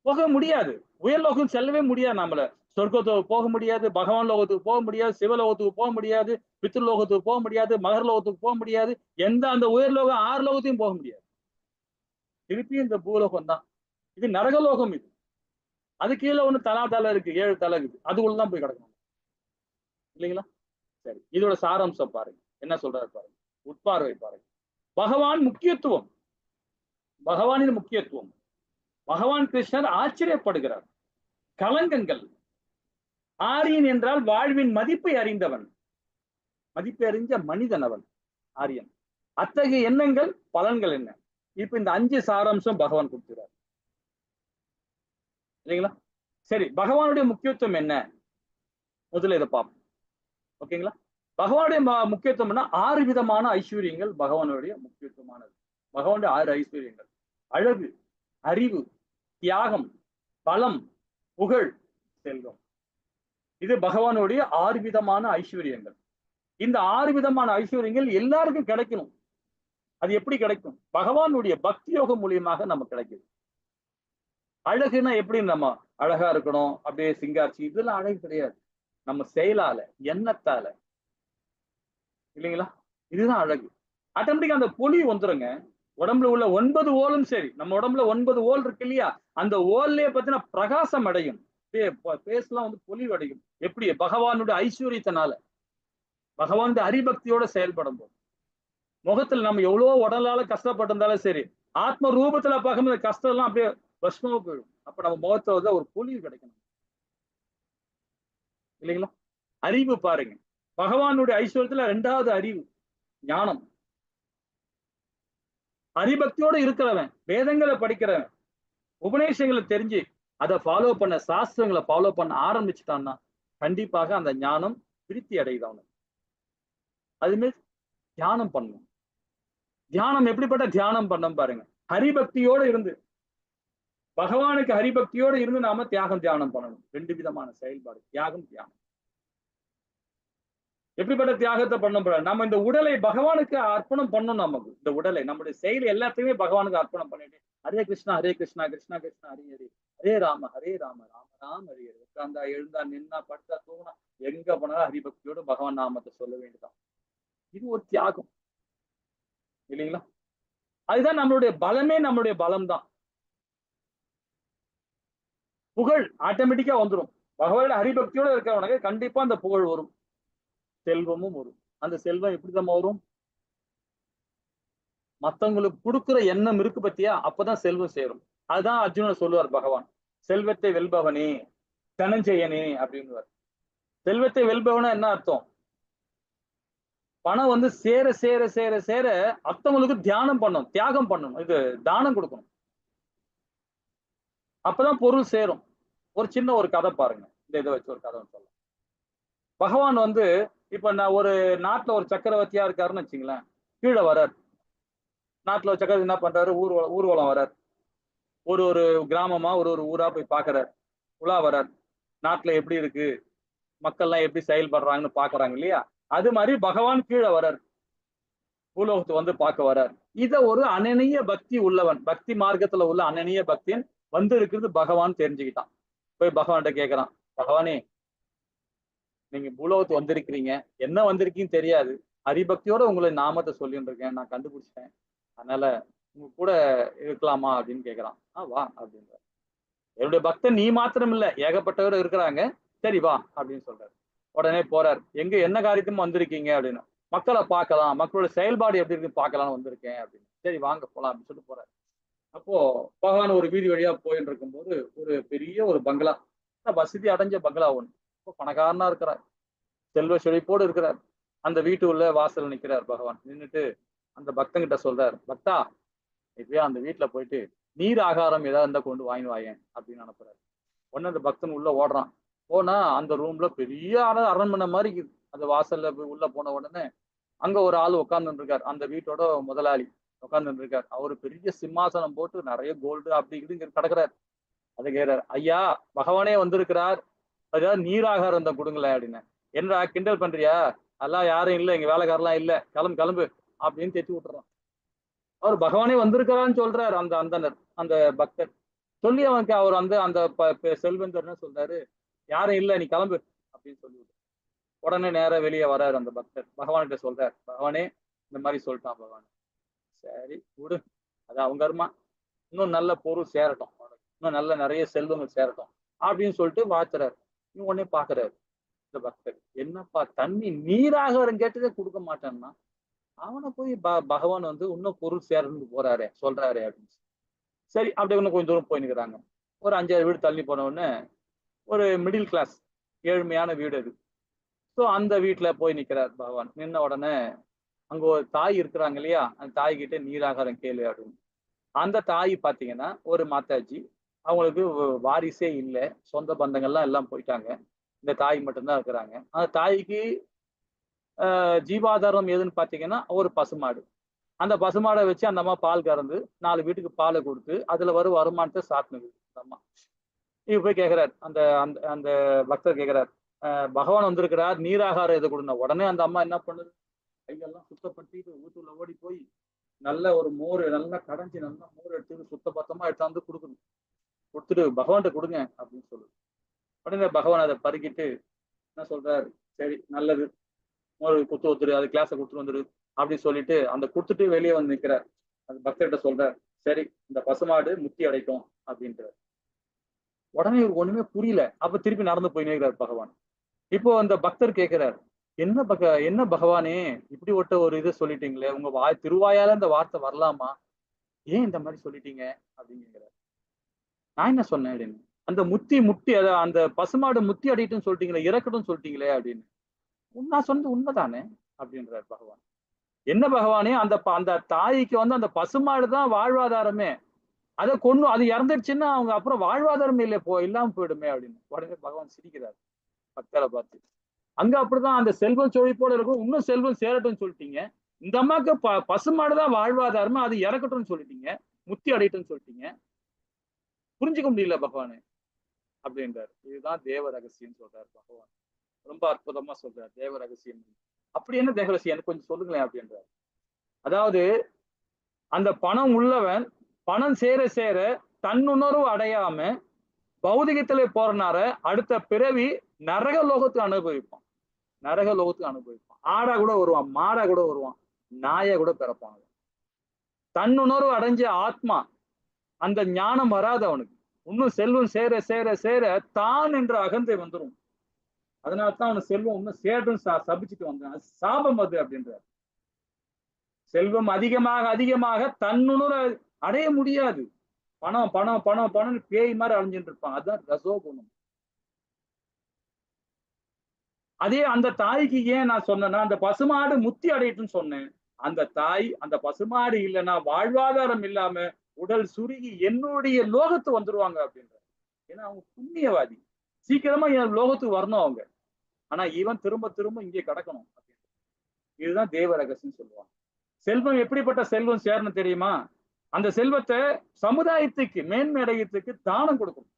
போக முடியாது. உயர் லோகம் செல்லவே முடியாது. நம்மள சொர்க்கத்துக்கு போக முடியாது, பகவான் லோகத்துக்கு போக முடியாது, சிவலோகத்துக்கு போக முடியாது, பித்ருலோகத்துக்கு போக முடியாது, மகர் லோகத்துக்கு போக முடியாது, எந்த அந்த உயர் லோகம் 6 லோகத்தையும் போக முடியாது. திருப்பி இந்த பூலோகம் தான். இது நரகலோகம். இது அது கீழே ஒண்ணு தலை இருக்கு, 7 தலை இருக்கு, அதுக்குள்ளதான் போய் கிடக்கணும் இல்லைங்களா? சரி, இதோட சாராம்சம் பாருங்க, என்ன சொல்றாரு பாருங்க, உட்பார்வை பாருங்க. பகவான் முக்கியத்துவம், பகவானின் முக்கியத்துவம். பகவான் கிருஷ்ணர் ஆச்சரியப்படுகிறார். களங்கங்கள். ஆரியன் என்றால் வாழ்வின் மதிப்பை அறிந்தவன், மதிப்பை அறிஞ்ச மனிதன் அவன் ஆரியன். அத்தகைய எண்ணங்கள் பலன்கள் என்ன? இப்ப இந்த 5 சாராம்சம் பகவான் கொடுக்கிறார் இல்லைங்களா? சரி, பகவானுடைய முக்கியத்துவம் என்ன? முதல்ல இதை பார்ப்போம். ஓகேங்களா? பகவானுடைய முக்கியத்துவம்னா 6 விதமான ஐஸ்வர்யங்கள் பகவானுடைய முக்கியத்துவமானது. பகவானுடைய 6 ஐஸ்வர்யங்கள்: அழகு, அறிவு, தியாகம், பலம், புகழ், செல்வம். இது பகவானுடைய 6 விதமான ஐஸ்வர்யங்கள். இந்த 6 விதமான ஐஸ்வர்யங்கள் எல்லாருக்கும் கிடைக்கணும். அது எப்படி கிடைக்கும்? பகவானுடைய பக்தி யோகம் மூலியமாக நமக்கு கிடைக்குது. அழகுன்னா எப்படி? நம்ம அழகா இருக்கணும், அப்படியே சிங்காரிச்சு, இதெல்லாம் அழகு கிடையாது. நம்ம செயலால, எண்ணத்தால, இல்லைங்களா? இதுதான் அழகு. ஆட்டோமேட்டிக்கா அந்த பொலி வந்துருங்க. உடம்புல உள்ள 9 ஓலும் சரி, நம்ம உடம்புல 9 ஓல் இருக்கு இல்லையா, அந்த ஓல்லயே பார்த்தீங்கன்னா பிரகாசம் அடையும், பேஸ்லாம் வந்து பொலிவு அடையும். எப்படி? பகவானுடைய ஐஸ்வர்யத்தினால, பகவானுடைய ஹரிபக்தியோட செயல்படும் போது. முகத்துல நம்ம எவ்வளவு உடலால கஷ்டப்பட்டிருந்தாலும் சரி, ஆத்ம ரூபத்துல பார்க்கும்போது கஷ்டம் எல்லாம் அப்படியே பஸ்மமா போயிடும். அப்ப நம்ம முகத்துல ஒரு பொலிவு கிடைக்கணும் இல்லைங்களா? அறிவு பாருங்க, பகவானுடைய ஐஸ்வர்யத்துல 2வது அறிவு, ஞானம். ஹரிபக்தியோட இருக்கிறவன், வேதங்களை படிக்கிறவன், உபநேசங்களை தெரிஞ்சு அதை ஃபாலோ பண்ண, சாஸ்திரங்களை ஃபாலோ பண்ண ஆரம்பிச்சுட்டான்னா கண்டிப்பாக அந்த ஞானம் திருப்தி அடையுது அவனுக்கு. அதுமாரி தியானம் பண்ணும். தியானம் எப்படிப்பட்ட தியானம் பண்ணும் பாருங்க, ஹரிபக்தியோட இருந்து, பகவானுக்கு ஹரிபக்தியோட இருந்து நாம தியானம் பண்ணணும். 2 விதமான செயல்பாடு, தியாகம், தியானம். எப்படிப்பட்ட தியாகத்தை பண்ண போற? நம்ம இந்த உடலை பகவானுக்கு அர்ப்பணம் பண்ணணும். நமக்கு இந்த உடலை, நம்முடைய செயல் எல்லாத்தையுமே பகவானுக்கு அர்ப்பணம் பண்ணிட்டு, ஹரே கிருஷ்ணா கிருஷ்ணா கிருஷ்ணா ஹரி ஹரி, ஹரே ராம ராம ராம ஹரி ஹரி. உட்கார்ந்தா, எழுந்தா, நின்னா, படுத்தா, தூங்கினா, எங்க போனாலும் ஹரிபக்தியோட பகவான் நாமத்தை சொல்ல வேண்டியதான். இது ஒரு தியாகம் இல்லைங்களா? அதுதான் நம்மளுடைய பலமே, நம்மளுடைய பலம் தான். புகழ் ஆட்டோமேட்டிக்கா வந்துடும். பகவான் ஹரிபக்தியோட இருக்கிறவனுக்கு கண்டிப்பா அந்த புகழ் வரும், செல்வமும் வரும். அந்த செல்வம் எப்படிதான் வரும்? மத்தவங்களுக்கு கொடுக்குற எண்ணம் இருக்கு பத்தியா, அப்பதான் செல்வம் சேரும். அதுதான் அர்ஜுனன் சொல்லுவார் பகவான், செல்வத்தை வெல்பவனே தனஞ்சயனே அப்படின்னு. செல்வத்தை வெல்பவனா என்ன அர்த்தம்? பணம் வந்து சேர சேர சேர சேர அத்தவங்களுக்கு தியானம் பண்ணணும், தியாகம் பண்ணணும், இது தானம் கொடுக்கணும். அப்பதான் பொருள் சேரும். ஒரு சின்ன ஒரு கதை பாருங்க, இந்த இதை வச்சு ஒரு கதை சொல்லலாம். பகவான் வந்து இப்ப நான் ஒரு நாட்டுல ஒரு சக்கரவர்த்தியா இருக்காருன்னு வச்சுங்களேன். கீழே வர்றார், நாட்டுல ஒரு சக்கரவர்த்தி என்ன பண்றாரு, ஊர்வலம் வர்றார். ஒரு ஒரு கிராமமா, ஒரு ஒரு ஊரா போய் பாக்குறாரு, உலா வர்றார். நாட்டுல எப்படி இருக்கு, மக்கள்லாம் எப்படி செயல்படுறாங்கன்னு பாக்குறாங்க இல்லையா? அது மாதிரி பகவான் கீழே வர்றார், பூலோகத்தை வந்து பார்க்க வர்றார். இத ஒரு அனனிய பக்தி உள்ளவன், பக்தி மார்க்கத்துல உள்ள அனனிய பக்தியன் வந்து இருக்கிறது பகவான் தெரிஞ்சுக்கிட்டான். போய் பகவான்கிட்ட கேட்கிறான், பகவானே நீங்க பூலோகத்து வந்திருக்கிறீங்க, என்ன வந்திருக்கீங்கன்னு தெரியாது, ஹரிபக்தியோட உங்களை நாமத்தை சொல்லிட்டு இருக்கேன், நான் கண்டுபிடிச்சிட்டேன், அதனால உங்க கூட இருக்கலாமா அப்படின்னு கேட்கிறான். வா அப்படின்ற. என்னுடைய பக்தன் நீ மாத்திரம் இல்ல, ஏகப்பட்டவர் இருக்கிறாங்க, சரி வா அப்படின்னு சொல்றாரு. உடனே போறார். எங்க என்ன காரியத்தும் வந்திருக்கீங்க அப்படின்னு. மக்களை பார்க்கலாம், மக்களோட செயல்பாடு எப்படி இருக்குன்னு பார்க்கலாம்னு வந்திருக்கேன் அப்படின்னு. சரி வாங்க போலாம் அப்படின்னு சொல்லிட்டு போறாரு. அப்போ பகவான் ஒரு வீதி வழியா போயிட்டு இருக்கும்போது ஒரு பெரிய ஒரு பங்களா, வசதி அடைஞ்ச பங்களா ஒண்ணு, இப்போ பணக்காரனா இருக்கிறார், செல்வ செழிப்போடு இருக்கிறார். அந்த வீட்டு உள்ள வாசல் நிற்கிறார் பகவான். நின்றுட்டு அந்த பக்தங்கிட்ட சொல்றார், பக்தா இப்படியா அந்த வீட்டுல போயிட்டு நீர் ஆகாரம் ஏதாவது இருந்தா கொண்டு வாங்கி வாயேன் அப்படின்னு அனுப்புறாரு. உடனே அந்த பக்தன் உள்ள ஓடுறான். போனா அந்த ரூம்ல பெரிய அரண்மனை மாதிரி இருக்குது. அந்த வாசல்ல போய் உள்ள போன உடனே அங்க ஒரு ஆள் உட்கார்ந்துட்டு இருக்காரு, அந்த வீட்டோட முதலாளி உட்கார்ந்துட்டு இருக்காரு. அவரு பெரிய சிம்மாசனம் போட்டு நிறைய கோல்டு அப்படி இப்படி கிடக்குறாரு. அதை கேட்கிறார், ஐயா பகவானே வந்திருக்கிறார், அதாவது நீராகாரம் இருந்தா கொடுங்களேன் அப்படின்னு. என்ன கிண்டல் பண்றியா, அதெல்லாம் யாரும் இல்லை, எங்க வேலைக்காரெல்லாம் இல்லை, கிளம்பு கிளம்பு அப்படின்னு தேத்தி விட்டுறான். அவர் பகவானே வந்திருக்கிறான்னு சொல்றாரு அந்த அந்தனர், அந்த பக்தர். சொல்லி அவனுக்கு அவர் வந்து அந்த செல்வந்தர் என்ன சொல்றாரு, யாரும் இல்லை, நீ கிளம்பு அப்படின்னு சொல்லி உடனே நேரம் வெளியே வராரு அந்த பக்தர். பகவான்கிட்ட சொல்றார், பகவானே இந்த மாதிரி சொல்லிட்டான் பகவான். சரி விடு, அது அவங்க கர்மா, இன்னும் நல்ல பொருள் சேரட்டும், இன்னும் நல்ல நிறைய செல்வங்கள் சேரட்டும் அப்படின்னு சொல்லிட்டு வாழ்த்துறாரு. உடனே பாக்குறாரு இந்த பக்தர், என்னப்பா தண்ணி நீராகாரம் கேட்டதே கொடுக்க மாட்டேன்னா அவனை போய் பகவான் வந்து இன்னும் பொருள் சேரணும்னு போறாரு சொல்றாரு அப்படின்னு. சரி அப்படியே இன்னும் கொஞ்சம் தூரம் போய் நிற்கிறாங்க. ஒரு 5-6 வீடு தள்ளி போன உடனே ஒரு மிடில் கிளாஸ் ஏழ்மையான வீடு அது. ஸோ அந்த வீட்டுல போய் நிற்கிறார் பகவான். நின்ன உடனே அங்க ஒரு தாய் இருக்கிறாங்க இல்லையா, அந்த தாய்கிட்ட நீராகாரம் கேளு அப்படின்னு. அந்த தாய் பாத்தீங்கன்னா ஒரு மாதாஜி, அவங்களுக்கு வாரிசே இல்லை, சொந்த பந்தங்கள்லாம் எல்லாம் போயிட்டாங்க, இந்த தாய் மட்டும்தான் இருக்கிறாங்க. அந்த தாய்க்கு ஜீவாதாரம் எதுன்னு பாத்தீங்கன்னா ஒரு பசுமாடு. அந்த பசுமாடை வச்சு அந்த அம்மா பால் கறந்து 4 வீட்டுக்கு பாலை கொடுத்து அதுல வரும் வருமானத்தை சாப்பிடுது அந்த அம்மா. இவ போய் கேட்கிறார், அந்த அந்த அந்த பக்தர் கேட்கிறார், பகவான் வந்திருக்கிறார், நீராகாரம் எது கொடுங்க. உடனே அந்த அம்மா என்ன பண்ணுது, கையெல்லாம் சுத்தப்படுத்திட்டு ஊத்துல ஓடி போய் நல்ல ஒரு மோர் நல்லா கடைஞ்சி நல்லா மோர் எடுத்து சுத்தபத்தமா எடுத்தாந்து கொடுக்கணும். கொடுத்துட்டு பகவான்கிட்ட கொடுங்க அப்படின்னு சொல்லுது. உடனே பகவான் அதை பருக்கிட்டு என்ன சொல்றாரு, சரி நல்லது, மோர் குத்து வந்துரு, அது கிளாஸை கொடுத்துட்டு வந்துரு அப்படின்னு சொல்லிட்டு அந்த கொடுத்துட்டு வெளியே வந்து நிற்கிறார். அந்த பக்தர்கிட்ட சொல்றார், சரி இந்த பசுமாடு முக்தி அடைக்கும் அப்படின்றார். உடனே இவருக்கு ஒண்ணுமே புரியல. அப்ப திருப்பி நடந்து போய் நிற்கிறார் பகவான். இப்போ அந்த பக்தர் கேட்கிறார், என்ன பகவானே இப்படி ஒரு இது சொல்லிட்டீங்களே, உங்க திருவாயால இந்த வார்த்தை வரலாமா, ஏன் இந்த மாதிரி சொல்லிட்டீங்க அப்படின்னு கேட்கிறார். நான் என்ன சொன்னேன் அப்படின்னு, அந்த முத்தி அந்த பசுமாடு முத்தி அடையட்டும் சொல்லிட்டீங்களே, இறக்கட்டும் சொல்லிட்டீங்களே அப்படின்னு. நான் சொன்னது உண்மைதானே அப்படின்றார் பகவான். என்ன பகவானே, அந்த தாய்க்கு வந்து அந்த பசுமாடு தான் வாழ்வாதாரமே, அதை கொண்டு அது இறந்துடுச்சுன்னா அவங்க அப்புறம் வாழ்வாதாரமே இல்லை, இல்லாம போயிடுமே அப்படின்னு. உடனே பகவான் சிரிக்கிறார் பக்தரை பார்த்து. அங்க அப்படிதான் அந்த செல்வம் செழிப்போட இருக்கும், இன்னும் செல்வம் சேரட்டும் சொல்லிட்டீங்க, இந்த அம்மாக்கு பசுமாடுதான் வாழ்வாதாரமா, அது இறக்கட்டும்னு சொல்லிட்டீங்க, முத்தி அடையட்டும் சொல்லிட்டீங்க, புரிஞ்சுக்க முடியல பகவானு அப்படின்றார். இதுதான் தேவ ரகசியம் சொல்றாரு பகவான். ரொம்ப அற்புதமா சொல்றாரு தேவ ரகசியம். அப்படி என்ன தேவ ரகசியம் எனக்கு கொஞ்சம் சொல்லுங்களேன் அப்படின்றார். அதாவது அந்த பணம் உள்ளவன் பணம் சேர சேர தன்னுணர்வு அடையாம பௌதிகத்திலே போறனார அடுத்த பிறவி நரக லோகத்துக்கு அனுபவிப்பான். நரக லோகத்துக்கு அனுபவிப்பான். ஆடா கூட வருவான், மாடா கூட வருவான், நாயா கூட பிறப்பான். தன்னுணர்வு அடைஞ்ச ஆத்மா, அந்த ஞானம் வராது அவனுக்கு. இன்னும் செல்வம் சேர சேர சேர தான் என்ற அகந்தை வந்துடும். அதனால்தான் அவனுக்கு செல்வம் இன்னும் சேரும் சபிச்சுட்டு வந்தான். சாபம் அது அப்படின்றார். செல்வம் அதிகமாக அதிகமாக தன்னுணர்வு அடைய முடியாது. பணம் பணம் பணம் பணம் பேய் மாதிரி அழிஞ்சுட்டு இருப்பான். அதுதான் ரசோகுணம். அதே அந்த தாய்க்கு ஏன் நான் சொன்னேன்னா, அந்த பசுமாடு முத்தி அடையட்டும்னு சொன்னேன். அந்த தாய் அந்த பசுமாடு இல்லைன்னா வாழ்வாதாரம் இல்லாம உடல் சுருகி என்னுடைய லோகத்து வந்துருவாங்க அப்படின்ற. ஏன்னா அவங்க புண்ணியவாதி, சீக்கிரமா என் லோகத்துக்கு வரணும் அவங்க. ஆனா இவன் திரும்ப திரும்ப இங்கே கிடக்கணும் அப்படின்னு. இதுதான் தேவ ரகசியம் சொல்லுவாங்க. செல்வம் எப்படிப்பட்ட செல்வம் சேரணும் தெரியுமா? அந்த செல்வத்தை சமுதாயத்துக்கு மேன்மை அடையத்துக்கு தானம் கொடுக்கணும்.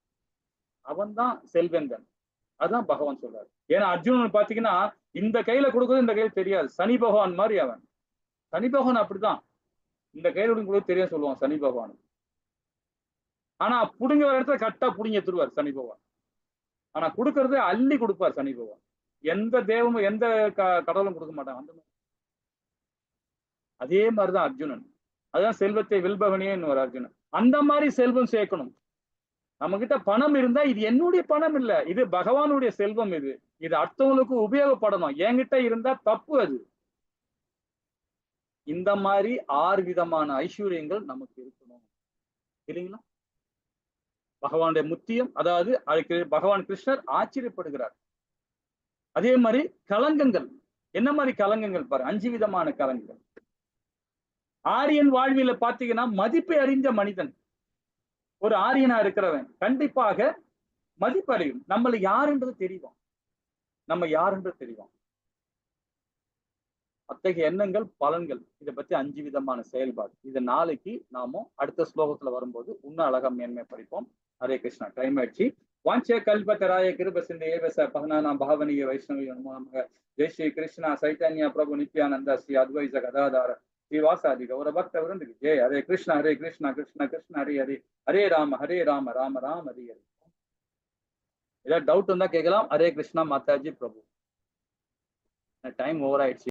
அவன் தான் செல்வந்தன். அதான் பகவான் சொல்றாரு. ஏன்னா அர்ஜுனன் பாத்தீங்கன்னா இந்த கையில கொடுக்குறது இந்த கையில தெரியாது. சனி பகவான் மாதிரி அவன். சனி பகவான் அப்படிதான், இந்த கையில கொடுக்குறது தெரியாது சொல்லுவான் சனி பகவான். ஆனா புடுங்க வர இடத்துல கரெக்டா புடுங்கி எடுத்துருவார் சனி பகவான். ஆனா கொடுக்கறத அள்ளி கொடுப்பார் சனி பகவான். எந்த தேவமும் எந்த கடவுளும் கொடுக்க மாட்டாங்க. அந்த மாதிரி அதே மாதிரிதான் அர்ஜுனன். அதுதான் செல்வத்தை வெல்பவனே ஒரு அர்ஜுனன். அந்த மாதிரி செல்வம் சேர்க்கணும். நம்ம கிட்ட பணம் இருந்தா இது என்னுடைய பணம் இல்ல, இது பகவானுடைய செல்வம். இது அடுத்தவங்களுக்கு உபயோகப்படணும். என்கிட்ட இருந்தா தப்பு அது. இந்த மாதிரி 6 விதமான ஐஸ்வர்யங்கள் நமக்கு இருக்கணும் இல்லைங்களா? பகவானுடைய முத்தியம், அதாவது பகவான் கிருஷ்ணர் ஆச்சரியப்படுகிறார். அதே மாதிரி கலங்கங்கள், என்ன மாதிரி கலங்கங்கள் பாரு, 5 விதமான கலங்கங்கள். ஆரியன் வாழ்வில பாத்தீங்கன்னா மதிப்பை அறிந்த மனிதன், ஒரு ஆரியனா இருக்கிறவன் கண்டிப்பாக மதிப்பு அறியும். நம்மள யாருன்றது தெரியும், நம்ம யாருன்றது தெரியும். அத்தகைய எண்ணங்கள் பலன்கள், இதை பத்தி 5 விதமான செயல்பாடு. இதை நாளைக்கு நாம அடுத்த ஸ்லோகத்துல வரும்போது இன்னும் அழகா மேன்மை படிப்போம். ஹரே கிருஷ்ணா. டைம் ஆயிடுச்சு. வாஞ்சே கல்பத்தராய கிருப சிந்த ஏவச பகனானா பாவனிய வைஷ்ணவிய நமக. ஜெய் ஸ்ரீ கிருஷ்ணா சைத்தன்யா பிரபு நித்யானந்த ஸ்ரீ அத்வைத கதாதார ஸ்ரீவாசாதி கௌர பக்த விருந்துக்கு ஜெய். ஹரே கிருஷ்ணா ஹரே கிருஷ்ணா கிருஷ்ணா கிருஷ்ணா ஹரே ஹரே, ஹரே ராம ராம ராம ஹரே ஹரே. ஏதாவது டவுட் இருந்தா கேட்கலாம். ஹரே கிருஷ்ணா மாதாஜி பிரபு. டைம் ஓவர் ஆயிடுச்சு.